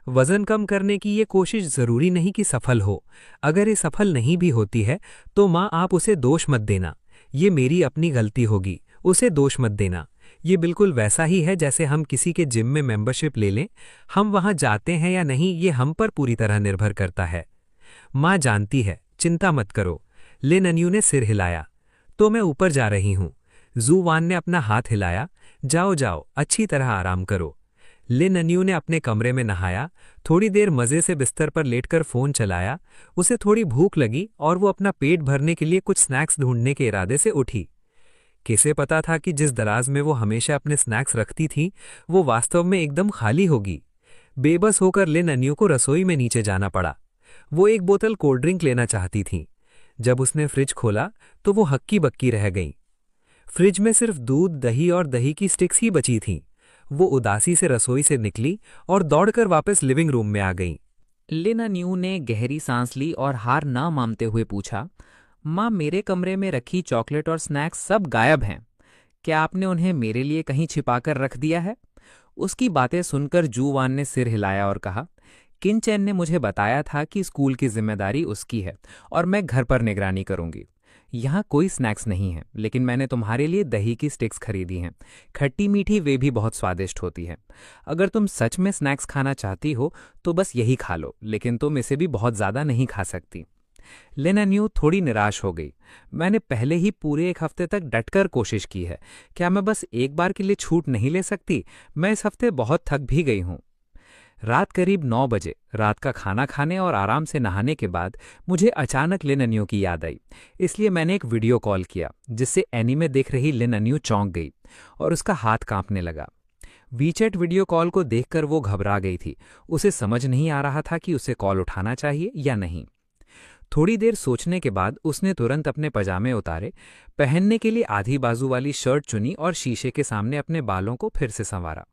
वजन कम करने की ये कोशिश जरूरी नहीं कि सफल हो। अगर ये सफल नहीं भी होती है तो माँ आप उसे दोष मत देना। ये मेरी अपनी गलती होगी, उसे दोष मत देना। ये बिल्कुल वैसा ही है जैसे हम किसी के जिम में मेंबरशिप ले लें। हम वहाँ जाते हैं या नहीं ये हम पर पूरी तरह निर्भर करता है। माँ जानती है, चिंता मत करो। लिन अन्यू ने सिर हिलाया। तो मैं ऊपर जा रही हूँ। जू वान ने अपना हाथ हिलाया। जाओ जाओ, अच्छी तरह आराम करो। लिन अन्यू ने अपने कमरे में नहाया, थोड़ी देर मज़े से बिस्तर पर लेटकर फ़ोन चलाया। उसे थोड़ी भूख लगी और वो अपना पेट भरने के लिए कुछ स्नैक्स ढूंढने के इरादे से उठी। किसे पता था कि जिस दराज में वो हमेशा अपने स्नैक्स रखती थी वो वास्तव में एकदम खाली होगी। बेबस होकर लिन अन्यू को रसोई में नीचे जाना पड़ा। वो एक बोतल कोल्ड ड्रिंक लेना चाहती थी। जब उसने फ्रिज खोला तो वो हक्की बक्की रह गई। फ्रिज में सिर्फ दूध, दही और दही की स्टिक्स ही बची थीं। वो उदासी से रसोई से निकली और दौड़कर वापस लिविंग रूम में आ गई। लिन अन्यू ने गहरी सांस ली और हार ना मानते हुए पूछा, माँ मेरे कमरे में रखी चॉकलेट और स्नैक्स सब गायब हैं। क्या आपने उन्हें मेरे लिए कहीं छिपाकर रख दिया है? उसकी बातें सुनकर जू वान ने सिर हिलाया और कहा, किनचेन ने मुझे बताया था कि स्कूल की जिम्मेदारी उसकी है और मैं घर पर निगरानी करूंगी। यहाँ कोई स्नैक्स नहीं है, लेकिन मैंने तुम्हारे लिए दही की स्टिक्स खरीदी हैं। खट्टी मीठी वे भी बहुत स्वादिष्ट होती हैं। अगर तुम सच में स्नैक्स खाना चाहती हो तो बस यही खा लो, लेकिन तुम इसे भी बहुत ज़्यादा नहीं खा सकती। लिन अन्यू थोड़ी निराश हो गई। मैंने पहले ही पूरे 1 हफ्ते तक डटकर कोशिश की है। क्या मैं बस एक बार के लिए छूट नहीं ले सकती? मैं इस हफ्ते बहुत थक भी गई हूँ। रात करीब 9 बजे रात का खाना खाने और आराम से नहाने के बाद मुझे अचानक लिन अन्यू की याद आई। इसलिए मैंने एक वीडियो कॉल किया, जिससे एनीमे देख रही लिन अन्यू चौंक गई और उसका हाथ कांपने लगा। वीचैट वीडियो कॉल को देखकर वो घबरा गई थी। उसे समझ नहीं आ रहा था कि उसे कॉल उठाना चाहिए या नहीं। थोड़ी देर सोचने के बाद उसने तुरंत अपने पजामे उतारे, पहनने के लिए आधी बाजू वाली शर्ट चुनी और शीशे के सामने अपने बालों को फिर से संवारा।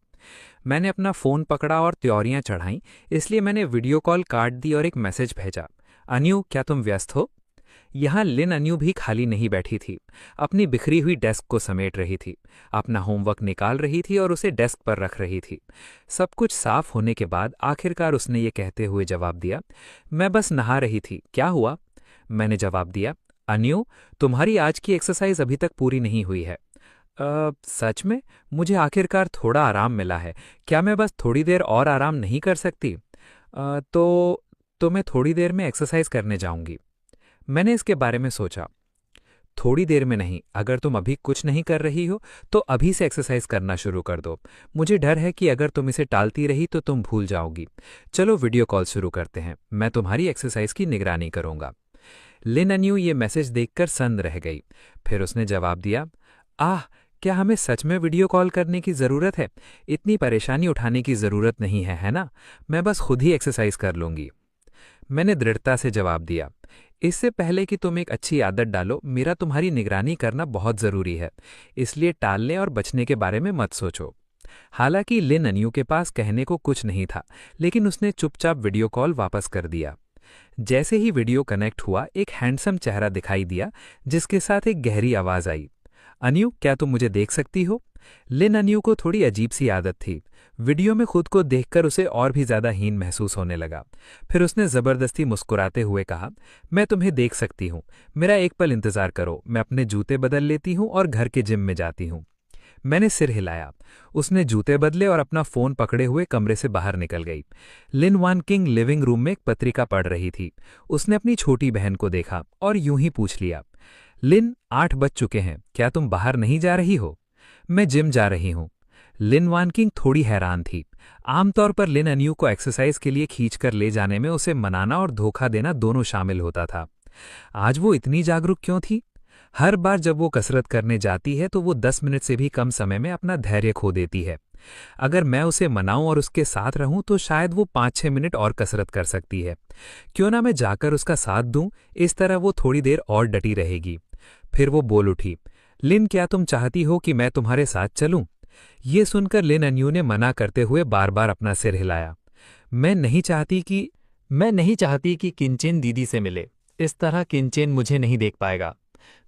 मैंने अपना फ़ोन पकड़ा और त्योरियां चढ़ाईं, इसलिए मैंने वीडियो कॉल काट दी और एक मैसेज भेजा, अन्यू क्या तुम व्यस्त हो? यहाँ लिन अन्यू भी खाली नहीं बैठी थी। अपनी बिखरी हुई डेस्क को समेट रही थी, अपना होमवर्क निकाल रही थी और उसे डेस्क पर रख रही थी। सब कुछ साफ होने के बाद आखिरकार उसने ये कहते हुए जवाब दिया, मैं बस नहा रही थी, क्या हुआ? मैंने जवाब दिया, अन्यू तुम्हारी आज की एक्सरसाइज अभी तक पूरी नहीं हुई है। सच में? मुझे आखिरकार थोड़ा आराम मिला है। क्या मैं बस थोड़ी देर और आराम नहीं कर सकती? तो मैं थोड़ी देर में एक्सरसाइज करने जाऊंगी। मैंने इसके बारे में सोचा। थोड़ी देर में नहीं, अगर तुम अभी कुछ नहीं कर रही हो तो अभी से एक्सरसाइज करना शुरू कर दो। मुझे डर है कि अगर तुम इसे टालती रही तो तुम भूल जाओगी। चलो वीडियो कॉल शुरू करते हैं, मैं तुम्हारी एक्सरसाइज की निगरानी करूंगा। लिन अन्यू ये मैसेज देखकर सन्न रह गई। फिर उसने जवाब दिया, क्या हमें सच में वीडियो कॉल करने की ज़रूरत है? इतनी परेशानी उठाने की ज़रूरत नहीं है, है ना? मैं बस खुद ही एक्सरसाइज कर लूँगी। मैंने दृढ़ता से जवाब दिया, इससे पहले कि तुम एक अच्छी आदत डालो, मेरा तुम्हारी निगरानी करना बहुत ज़रूरी है। इसलिए टालने और बचने के बारे में मत सोचो। हालांकि लिन अन्यू के पास कहने को कुछ नहीं था, लेकिन उसने चुपचाप वीडियो कॉल वापस कर दिया। जैसे ही वीडियो कनेक्ट हुआ, एक हैंडसम चेहरा दिखाई दिया, जिसके साथ एक गहरी आवाज़ आई, अन्यू क्या तुम मुझे देख सकती हो? लिन अन्यू को थोड़ी अजीब सी आदत थी। वीडियो में खुद को देखकर उसे और भी ज्यादा हीन महसूस होने लगा। फिर उसने जबरदस्ती मुस्कुराते हुए कहा, मैं तुम्हें देख सकती हूँ, मेरा एक पल इंतजार करो, मैं अपने जूते बदल लेती हूँ और घर के जिम में जाती हूँ। मैंने सिर हिलाया। उसने जूते बदले और अपना फोन पकड़े हुए कमरे से बाहर निकल गई। लिन वान किंग लिविंग रूम में एक पत्रिका पढ़ रही थी। उसने अपनी छोटी बहन को देखा और यूं ही पूछ लिया, लिन 8 बज चुके हैं, क्या तुम बाहर नहीं जा रही हो? मैं जिम जा रही हूं। लिन वान किंग थोड़ी हैरान थी। आमतौर पर लिन अन्यू को एक्सरसाइज के लिए खींचकर ले जाने में उसे मनाना और धोखा देना दोनों शामिल होता था। आज वो इतनी जागरूक क्यों थी? हर बार जब वो कसरत करने जाती है तो वो 10 मिनट से भी कम समय में अपना धैर्य खो देती है। अगर मैं उसे मनाऊं और उसके साथ रहूं तो शायद वो 5-6 मिनट और कसरत कर सकती है। क्यों ना मैं जाकर उसका साथ दूं, इस तरह वो थोड़ी देर और डटी रहेगी। फिर वो बोल उठी, लिन क्या तुम चाहती हो कि मैं तुम्हारे साथ चलूं? ये सुनकर लिन अन्यू ने मना करते हुए बार बार अपना सिर हिलाया। मैं नहीं चाहती कि किंचेन दीदी से मिले। इस तरह किंचेन मुझे नहीं देख पाएगा।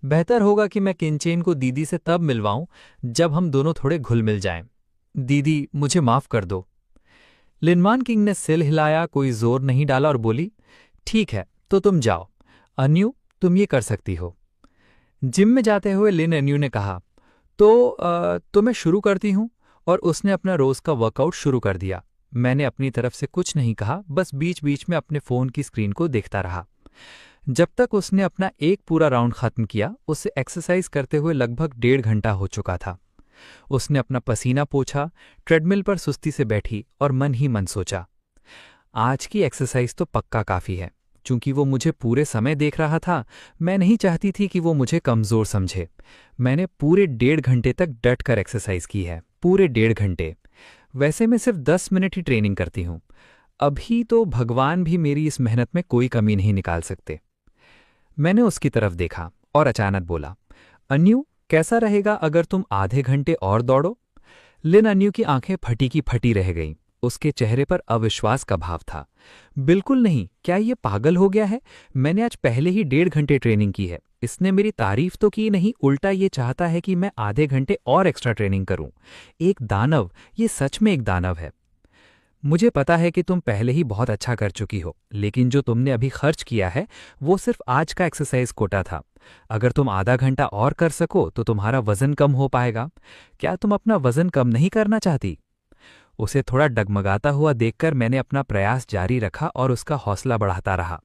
बेहतर होगा कि मैं किंचेन को दीदी से तब मिलवाऊं जब हम दोनों थोड़े घुल मिल जाएं। दीदी, मुझे माफ कर दो। लिनवान किंग ने सिर हिलाया, कोई जोर नहीं डाला और बोली, ठीक है तो तुम जाओ। अन्यू, तुम ये कर सकती हो। जिम में जाते हुए लिन अन्यू ने कहा, तो मैं शुरू करती हूं, और उसने अपना रोज का वर्कआउट शुरू कर दिया। मैंने अपनी तरफ से कुछ नहीं कहा, बस बीच बीच में अपने फोन की स्क्रीन को देखता रहा। जब तक उसने अपना एक पूरा राउंड खत्म किया, उसे एक्सरसाइज करते हुए लगभग 1.5 घंटा हो चुका था। उसने अपना पसीना पोंछा, ट्रेडमिल पर सुस्ती से बैठी और मन ही मन सोचा, आज की एक्सरसाइज तो पक्का काफी है। चूंकि वो मुझे पूरे समय देख रहा था, मैं नहीं चाहती थी कि वो मुझे कमजोर समझे। मैंने पूरे 1.5 घंटे तक डट कर एक्सरसाइज की है, पूरे 1.5 घंटे। वैसे मैं सिर्फ 10 मिनट ही ट्रेनिंग करती हूँ। अभी तो भगवान भी मेरी इस मेहनत में कोई कमी नहीं निकाल सकते। मैंने उसकी तरफ देखा और अचानक बोला, अन्यू, कैसा रहेगा अगर तुम आधे घंटे और दौड़ो? लिन अन्यू की आंखें फटी की फटी रह गईं। उसके चेहरे पर अविश्वास का भाव था। बिल्कुल नहीं, क्या ये पागल हो गया है? मैंने आज पहले ही 1.5 घंटे ट्रेनिंग की है। इसने मेरी तारीफ तो की नहीं, उल्टा ये चाहता है कि मैं आधे घंटे और एक्स्ट्रा ट्रेनिंग करूं। एक दानव, ये सच में एक दानव है। मुझे पता है कि तुम पहले ही बहुत अच्छा कर चुकी हो, लेकिन जो तुमने अभी खर्च किया है वो सिर्फ आज का एक्सरसाइज कोटा था। अगर तुम आधा घंटा और कर सको तो तुम्हारा वजन कम हो पाएगा। क्या तुम अपना वजन कम नहीं करना चाहती? उसे थोड़ा डगमगाता हुआ देखकर मैंने अपना प्रयास जारी रखा और उसका हौसला बढ़ाता रहा।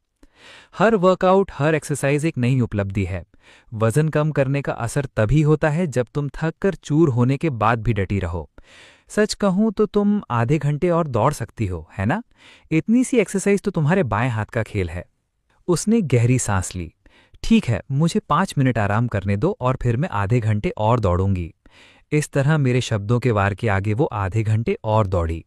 हर वर्कआउट, हर एक्सरसाइज एक नई उपलब्धि है। वजन कम करने का असर तभी होता है जब तुम थक कर चूर होने के बाद भी डटी रहो। सच कहूं तो तुम आधे घंटे और दौड़ सकती हो, है ना? इतनी सी एक्सरसाइज तो तुम्हारे बाएं हाथ का खेल है। उसने गहरी सांस ली। ठीक है, मुझे 5 मिनट आराम करने दो और फिर मैं आधे घंटे और दौड़ूंगी। इस तरह मेरे शब्दों के वार के आगे वो आधे घंटे और दौड़ी।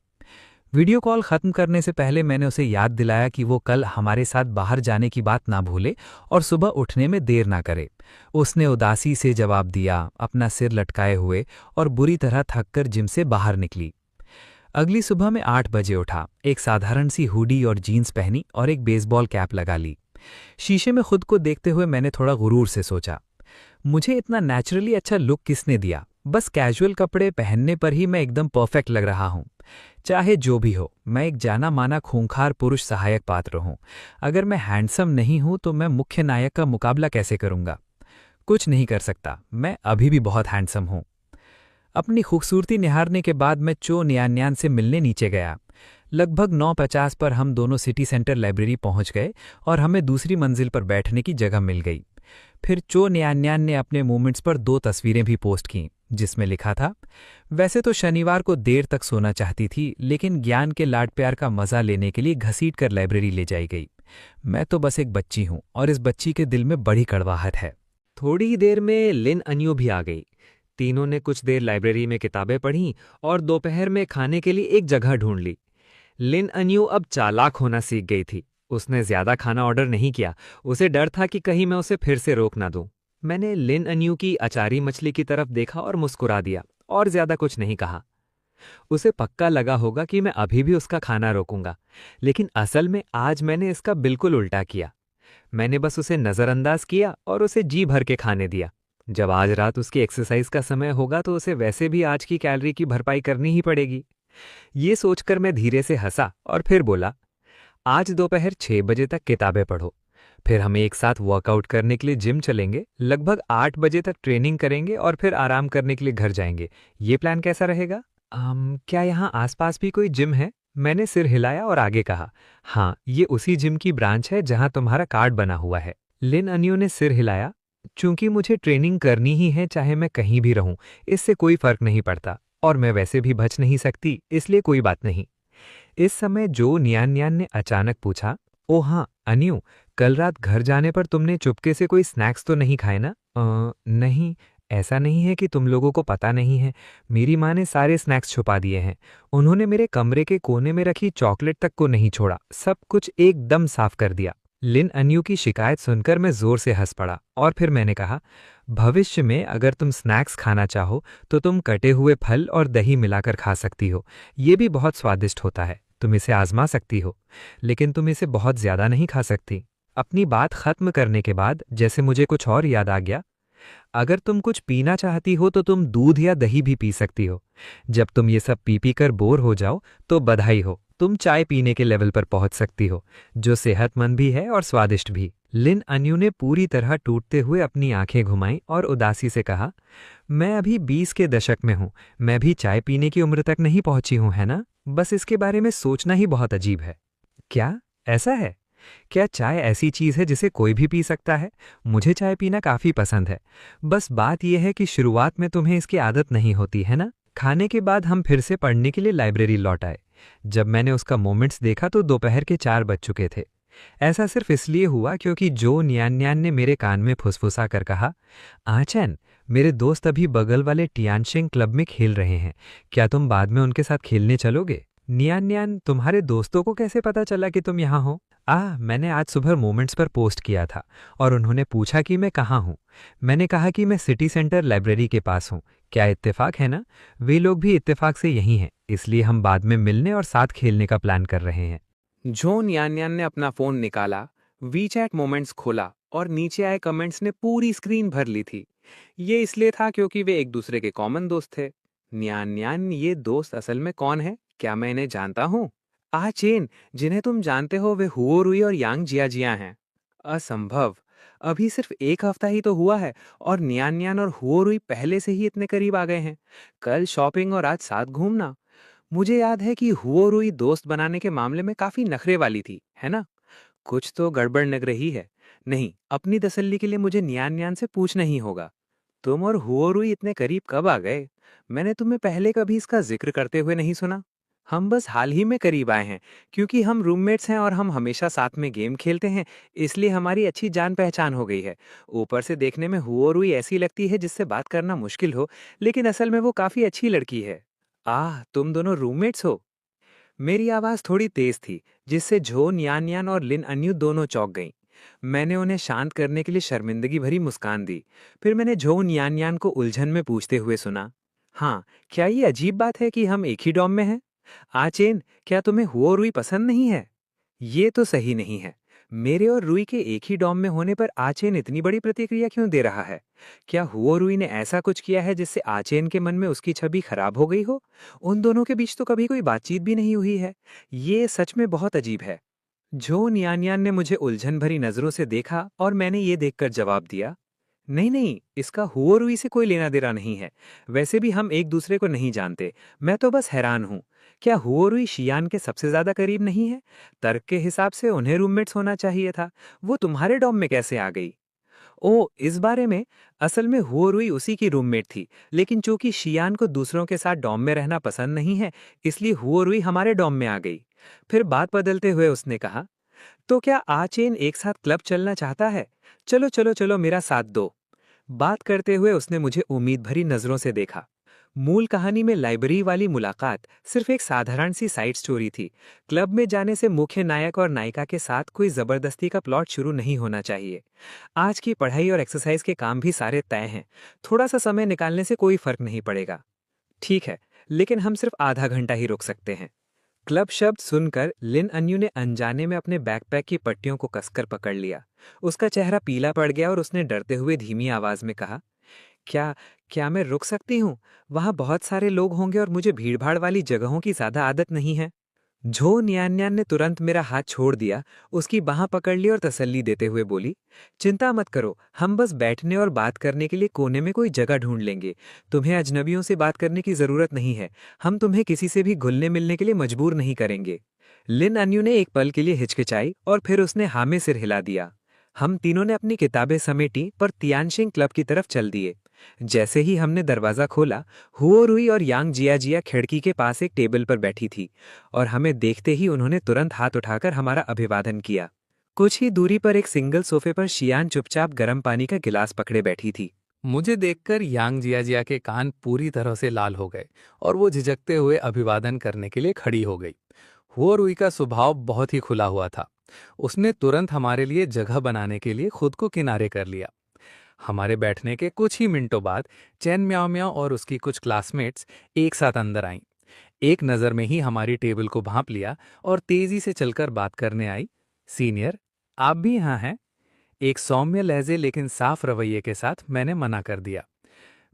वीडियो कॉल खत्म करने से पहले मैंने उसे याद दिलाया कि वो कल हमारे साथ बाहर जाने की बात ना भूले और सुबह उठने में देर ना करे। उसने उदासी से जवाब दिया, अपना सिर लटकाए हुए, और बुरी तरह थककर जिम से बाहर निकली। अगली सुबह मैं 8 बजे उठा, एक साधारण सी हुडी और जीन्स पहनी और एक बेसबॉल कैप लगा ली। शीशे में खुद को देखते हुए मैंने थोड़ा गुरूर से सोचा, मुझे इतना नेचुरली अच्छा लुक किसने दिया? बस कैजुअल कपड़े पहनने पर ही मैं एकदम परफेक्ट लग रहा हूं। चाहे जो भी हो, मैं एक जाना माना खूंखार पुरुष सहायक पात्र हूं। अगर मैं हैंडसम नहीं हूं तो मैं मुख्य नायक का मुकाबला कैसे करूंगा? कुछ नहीं कर सकता, मैं अभी भी बहुत हैंडसम हूं। अपनी खूबसूरती निहारने के बाद मैं चो नियान्यान से मिलने नीचे गया। लगभग 9:50 पर हम दोनों सिटी सेंटर लाइब्रेरी पहुंच गए और हमें दूसरी मंजिल पर बैठने की जगह मिल गई। फिर चो नियान्यान ने अपने मूवमेंट्स पर 2 तस्वीरें भी पोस्ट कीं, जिसमें लिखा था, वैसे तो शनिवार को देर तक सोना चाहती थी, लेकिन ज्ञान के लाड प्यार का मजा लेने के लिए घसीट कर लाइब्रेरी ले जाई गई। मैं तो बस एक बच्ची हूं और इस बच्ची के दिल में बड़ी कड़वाहट है। थोड़ी ही देर में लिन अन्यू भी आ गई। तीनों ने कुछ देर लाइब्रेरी में किताबें पढ़ीं और दोपहर में खाने के लिए एक जगह ढूंढ ली। लिन अन्यू अब चालाक होना सीख गई थी। उसने ज्यादा खाना ऑर्डर नहीं किया। उसे डर था कि कहीं मैं उसे फिर से रोक ना दूं। मैंने लिन अन्यू की अचारी मछली की तरफ देखा और मुस्कुरा दिया और ज्यादा कुछ नहीं कहा। उसे पक्का लगा होगा कि मैं अभी भी उसका खाना रोकूंगा, लेकिन असल में आज मैंने इसका बिल्कुल उल्टा किया। मैंने बस उसे नजरअंदाज किया और उसे जी भर के खाने दिया। जब आज रात उसकी एक्सरसाइज का समय होगा तो उसे वैसे भी आज की कैलोरी की भरपाई करनी ही पड़ेगी। ये सोचकर मैं धीरे से हंसा और फिर बोला, आज दोपहर 6 बजे तक किताबें पढ़ो, फिर हम एक साथ वर्कआउट करने के लिए जिम चलेंगे, लगभग 8 बजे तक ट्रेनिंग करेंगे और फिर आराम करने के लिए घर जाएंगे। ये प्लान कैसा रहेगा? क्या यहाँ आसपास भी कोई जिम है? मैंने सिर हिलाया और आगे कहा, हाँ, ये उसी जिम की ब्रांच है जहाँ तुम्हारा कार्ड बना हुआ है। लिन अन्यू ने सिर हिलाया। चूंकि मुझे ट्रेनिंग करनी ही है चाहे मैं कहीं भी रहूं, इससे कोई फर्क नहीं पड़ता और मैं वैसे भी बच नहीं सकती, इसलिए कोई बात नहीं। इस समय जो नियान नियान ने अचानक पूछा, ओ हाँ अन्यू, कल रात घर जाने पर तुमने चुपके से कोई स्नैक्स तो नहीं खाए ना? नहीं, ऐसा नहीं है कि तुम लोगों को पता नहीं है। मेरी माँ ने सारे स्नैक्स छुपा दिए हैं। उन्होंने मेरे कमरे के कोने में रखी चॉकलेट तक को नहीं छोड़ा, सब कुछ एकदम साफ कर दिया। लिन अन्यू की शिकायत सुनकर मैं जोर से हंस पड़ा और फिर मैंने कहा, भविष्य में अगर तुम स्नैक्स खाना चाहो तो तुम कटे हुए फल और दही मिलाकर खा सकती हो। ये भी बहुत स्वादिष्ट होता है, तुम इसे आजमा सकती हो, लेकिन तुम इसे बहुत ज्यादा नहीं खा सकती। अपनी बात खत्म करने के बाद जैसे मुझे कुछ और याद आ गया, अगर तुम कुछ पीना चाहती हो तो तुम दूध या दही भी पी सकती हो। जब तुम ये सब पी पी कर बोर हो जाओ तो बधाई हो, तुम चाय पीने के लेवल पर पहुंच सकती हो, जो सेहतमंद भी है और स्वादिष्ट भी। लिन अन्यू ने पूरी तरह टूटते हुए अपनी आंखें घुमाई और उदासी से कहा, मैं अभी 20 के दशक में हूं, मैं भी चाय पीने की उम्र तक नहीं पहुंची हूं, है ना? बस इसके बारे में सोचना ही बहुत अजीब है। क्या ऐसा है? क्या चाय ऐसी चीज है जिसे कोई भी पी सकता है? मुझे चाय पीना काफी पसंद है, बस बात यह है कि शुरुआत में तुम्हें इसकी आदत नहीं होती है ना? खाने के बाद हम फिर से पढ़ने के लिए लाइब्रेरी लौट आए। जब मैंने उसका मोमेंट्स देखा तो दोपहर के 4 बज चुके थे। ऐसा सिर्फ इसलिए हुआ क्योंकि जो नियान नियान ने मेरे कान में फुसफुसा कर कहा, आचैन, मेरे दोस्त अभी बगल वाले टियानशिंग क्लब में खेल रहे हैं, क्या तुम बाद में उनके साथ खेलने चलोगे? नियान नियान, तुम्हारे दोस्तों को कैसे पता चला कि तुम यहाँ हो? मैंने आज सुबह मोमेंट्स पर पोस्ट किया था और उन्होंने पूछा कि मैं कहाँ हूँ। मैंने कहा कि मैं सिटी सेंटर लाइब्रेरी के पास हूँ। क्या इत्तेफाक है ना? वे लोग भी इत्तेफाक से यहीं हैं, इसलिए हम बाद में मिलने और साथ खेलने का प्लान कर रहे हैं। झोन यान यान ने अपना फोन निकाला, वीचैट मोमेंट्स खोला और नीचे आए कमेंट्स ने पूरी स्क्रीन भर ली थी। ये इसलिए था क्योंकि वे एक दूसरे के कॉमन दोस्त थे। न्यान न्यान, ये दोस्त असल में कौन है? क्या मैं इन्हें जानता हूँ? चेन, जिन्हें तुम जानते हो वे हुओ रुई और यांग जिया जिया हैं। असंभव, अभी सिर्फ एक हफ्ता ही तो हुआ है और न्यान न्यान और हुओ रुई पहले से ही इतने करीब आ गए हैं। कल शॉपिंग और आज साथ घूमना। मुझे याद है कि हुओ रुई दोस्त बनाने के मामले में काफी नखरे वाली थी, है ना? कुछ तो गड़बड़ लग रही है। नहीं, अपनी तसल्ली के लिए मुझे न्यान न्यान से पूछना ही होगा। तुम और हुओ रुई इतने करीब कब आ गए? मैंने तुम्हें पहले कभी इसका जिक्र करते हुए नहीं सुना। हम बस हाल ही में करीब आए हैं, क्योंकि हम रूममेट्स हैं और हम हमेशा साथ में गेम खेलते हैं, इसलिए हमारी अच्छी जान पहचान हो गई है। ऊपर से देखने में हुओ रुई ऐसी लगती है जिससे बात करना मुश्किल हो, लेकिन असल में वो काफी अच्छी लड़की है। तुम दोनों रूममेट्स हो? मेरी आवाज थोड़ी तेज थी, जिससे झो नियान नियान और लिन अन्यू दोनों चौंक गईं। मैंने उन्हें शांत करने के लिए शर्मिंदगी भरी मुस्कान दी। फिर मैंने झो नियान नियान को उलझन में पूछते हुए सुना, हाँ, क्या ये अजीब बात है कि हम एक ही डॉम में हैं? आचेन, क्या तुम्हें हुओ रुई पसंद नहीं है? ये तो सही नहीं है। मेरे और रुई के एक ही डॉम में होने पर आचेन इतनी बड़ी प्रतिक्रिया क्यों दे रहा है? क्या हुओ रुई ने ऐसा कुछ किया है जिससे आचेन के मन में उसकी छवि खराब हो गई हो? उन दोनों के बीच तो कभी कोई बातचीत भी नहीं हुई है। ये सच में बहुत अजीब है। झो नियान ने मुझे उलझन भरी नजरों से देखा और मैंने ये देखकर जवाब दिया, नहीं नहीं, इसका हुओ रुई से कोई लेना देना नहीं है। वैसे भी हम एक दूसरे को नहीं जानते। मैं तो बस हैरान हूँ, क्या हुओ रुई शियान के सबसे ज्यादा करीब नहीं है? तर्क के हिसाब से उन्हें रूममेट्स होना चाहिए था। वो तुम्हारे डॉम में कैसे आ गई? इस बारे में, असल में हुओ रुई उसी की रूममेट थी, लेकिन चूंकि शियान को दूसरों के साथ डॉम में रहना पसंद नहीं है, इसलिए हुओ रुई हमारे डॉम में आ गई। फिर बात बदलते हुए उसने कहा, तो क्या आचेन एक साथ क्लब चलना चाहता है? चलो चलो चलो, मेरा साथ दो। बात करते हुए उसने मुझे उम्मीद भरी नजरों से देखा। मूल कहानी में लाइब्रेरी वाली मुलाकात सिर्फ एक साधारण सी साइड स्टोरी थी। क्लब में जाने से मुख्य नायक और नायिका के साथ कोई जबरदस्ती का प्लॉट शुरू नहीं होना चाहिए। आज की पढ़ाई और एक्सरसाइज के काम भी सारे तय हैं। थोड़ा सा समय निकालने से कोई फर्क नहीं पड़ेगा। ठीक है, लेकिन हम सिर्फ आधा घंटा ही रुक सकते हैं। क्लब शब्द सुनकर लिन अन्यू ने अनजाने में अपने बैकपैक की पट्टियों को कसकर पकड़ लिया। उसका चेहरा पीला पड़ गया और उसने डरते हुए धीमी आवाज में कहा, क्या क्या मैं रुक सकती हूँ? वहाँ बहुत सारे लोग होंगे और मुझे भीड़भाड़ वाली जगहों की ज़्यादा आदत नहीं है। झो न्यान ने तुरंत मेरा हाथ छोड़ दिया, उसकी बाह पकड़ ली और तसल्ली देते हुए बोली, चिंता मत करो, हम बस बैठने और बात करने के लिए कोने में कोई जगह ढूंढ लेंगे। तुम्हें अजनबियों से बात करने की जरूरत नहीं है। हम तुम्हें किसी से भी घुलने मिलने के लिए मजबूर नहीं करेंगे। लिन अन्यू ने एक पल के लिए हिचकिचाई और फिर उसने हाँ में सिर हिला दिया। हम तीनों ने अपनी किताबें समेटी पर तियानशिंग क्लब की तरफ चल दिए। जैसे ही हमने दरवाजा खोला, हुओ रुई और यांग जिया खिड़की के पास एक टेबल पर बैठी थी और हमें देखते ही उन्होंने तुरंत हाथ उठाकर हमारा अभिवादन किया। कुछ ही दूरी पर एक सिंगल सोफे पर शियान चुपचाप गर्म पानी का गिलास पकड़े बैठी थी। मुझे देखकर यांग जिया के कान पूरी तरह से लाल हो गए और वो झिझकते हुए अभिवादन करने के लिए खड़ी हो गई। हुओ रुई का स्वभाव बहुत ही खुला हुआ था। उसने तुरंत हमारे लिए जगह बनाने के लिए खुद को किनारे कर लिया। हमारे बैठने के कुछ ही मिनटों बाद चैन म्याओ म्याओ और उसकी कुछ क्लासमेट्स एक साथ अंदर आईं। एक नज़र में ही हमारी टेबल को भांप लिया और तेजी से चलकर बात करने आई। सीनियर, आप भी यहाँ हैं? एक सौम्य लहजे लेकिन साफ रवैये के साथ मैंने मना कर दिया।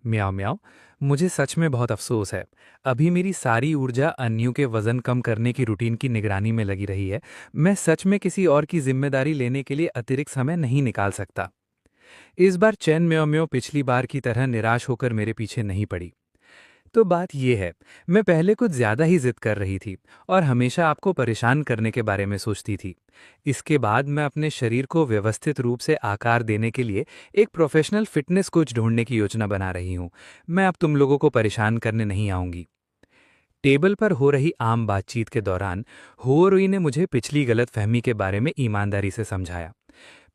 म्याओ म्याओ, मुझे सच में बहुत अफसोस है। अभी मेरी सारी ऊर्जा अन्यू के वजन कम करने की रूटीन की निगरानी में लगी रही है। मैं सच में किसी और की जिम्मेदारी लेने के लिए अतिरिक्त समय नहीं निकाल सकता। इस बार चैन म्याओ म्याओ पिछली बार की तरह निराश होकर मेरे पीछे नहीं पड़ी। तो बात यह है, मैं पहले कुछ ज्यादा ही जिद कर रही थी और हमेशा आपको परेशान करने के बारे में सोचती थी। इसके बाद मैं अपने शरीर को व्यवस्थित रूप से आकार देने के लिए एक प्रोफेशनल फिटनेस कोच ढूंढने की योजना बना रही हूँ। मैं अब तुम लोगों को परेशान करने नहीं आऊंगी। टेबल पर हो रही आम बातचीत के दौरान हुओ रुई ने मुझे पिछली गलतफहमी के बारे में ईमानदारी से समझाया।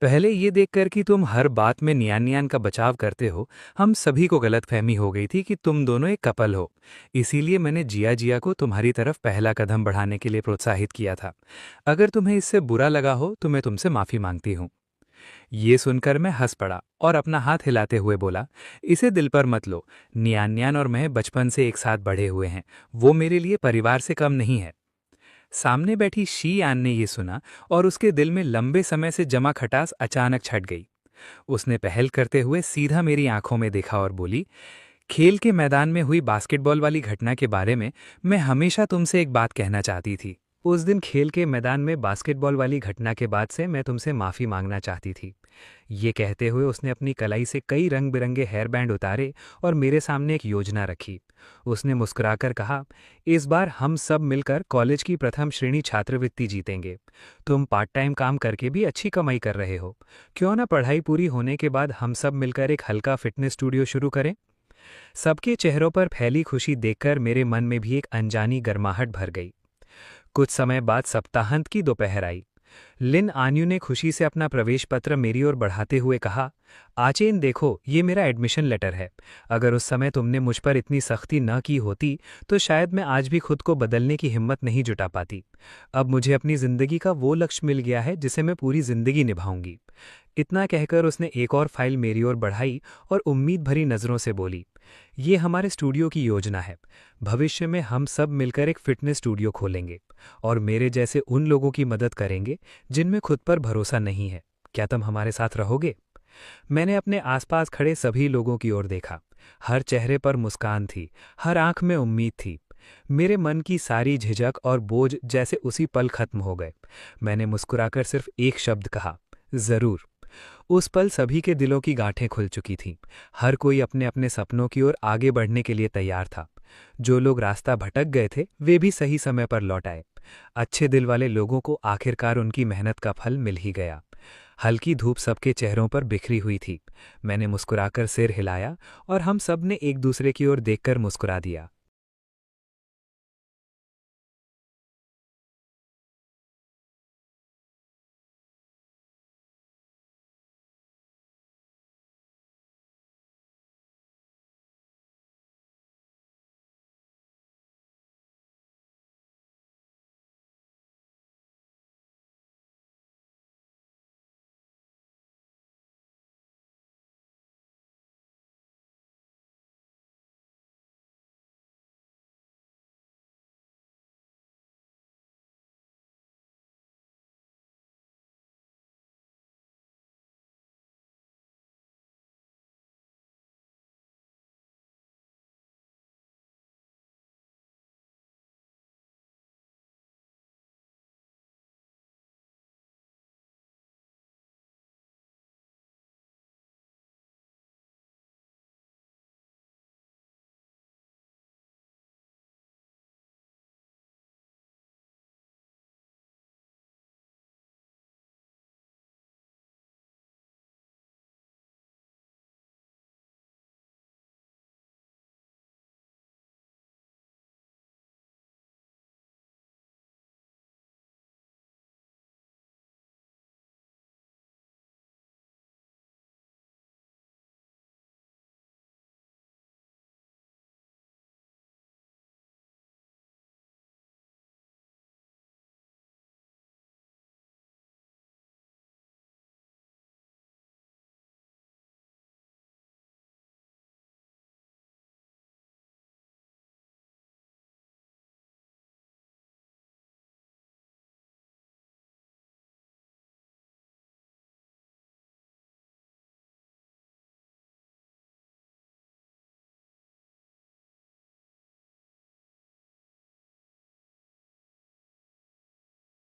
पहले ये देखकर कि तुम हर बात में नियान का बचाव करते हो, हम सभी को गलतफहमी हो गई थी कि तुम दोनों एक कपल हो। इसीलिए मैंने जिया को तुम्हारी तरफ पहला कदम बढ़ाने के लिए प्रोत्साहित किया था। अगर तुम्हें इससे बुरा लगा हो तो मैं तुमसे माफी मांगती हूँ। ये सुनकर मैं हंस पड़ा और अपना हाथ हिलाते हुए बोला, इसे दिल पर मत लो। नियान और मैं बचपन से एक साथ बढ़े हुए हैं। वो मेरे लिए परिवार से कम नहीं है। सामने बैठी शी आन ने ये सुना और उसके दिल में लंबे समय से जमा खटास अचानक छट गई। उसने पहल करते हुए सीधा मेरी आंखों में देखा और बोली, खेल के मैदान में हुई बास्केटबॉल वाली घटना के बारे में मैं हमेशा तुमसे एक बात कहना चाहती थी। उस दिन खेल के मैदान में बास्केटबॉल वाली घटना के बाद से मैं तुमसे माफ़ी मांगना चाहती थी। ये कहते हुए उसने अपनी कलाई से कई रंग बिरंगे हेयर बैंड उतारे और मेरे सामने एक योजना रखी। उसने मुस्कुराकर कहा, इस बार हम सब मिलकर कॉलेज की प्रथम श्रेणी छात्रवृत्ति जीतेंगे। तुम पार्ट टाइम काम करके भी अच्छी कमाई कर रहे हो, क्यों ना पढ़ाई पूरी होने के बाद हम सब मिलकर एक हल्का फिटनेस स्टूडियो शुरू करें। सबके चेहरों पर फैली खुशी देखकर मेरे मन में भी एक अनजानी गर्माहट भर गई। कुछ समय बाद सप्ताहांत की दोपहर आई। लिन आन्यू ने खुशी से अपना प्रवेश पत्र मेरी ओर बढ़ाते हुए कहा, आचेन देखो, ये मेरा एडमिशन लेटर है। अगर उस समय तुमने मुझ पर इतनी सख्ती न की होती तो शायद मैं आज भी खुद को बदलने की हिम्मत नहीं जुटा पाती। अब मुझे अपनी जिंदगी का वो लक्ष्य मिल गया है जिसे मैं पूरी जिंदगी निभाऊंगी। इतना कहकर उसने एक और फाइल मेरी ओर बढ़ाई और उम्मीद भरी नजरों से बोली, ये हमारे स्टूडियो की योजना है। भविष्य में हम सब मिलकर एक फिटनेस स्टूडियो खोलेंगे और मेरे जैसे उन लोगों की मदद करेंगे जिनमें खुद पर भरोसा नहीं है। क्या तुम हमारे साथ रहोगे? मैंने अपने आसपास खड़े सभी लोगों की ओर देखा। हर चेहरे पर मुस्कान थी, हर आंख में उम्मीद थी। मेरे मन की सारी झिझक और बोझ जैसे उसी पल खत्म हो गए। मैंने मुस्कुराकर सिर्फ एक शब्द कहा, जरूर। उस पल सभी के दिलों की गांठें खुल चुकी थीं। हर कोई अपने अपने सपनों की ओर आगे बढ़ने के लिए तैयार था। जो लोग रास्ता भटक गए थे वे भी सही समय पर लौट आए। अच्छे दिल वाले लोगों को आखिरकार उनकी मेहनत का फल मिल ही गया। हल्की धूप सबके चेहरों पर बिखरी हुई थी। मैंने मुस्कुराकर सिर हिलाया और हम सब ने एक दूसरे की ओर देखकर मुस्कुरा दिया।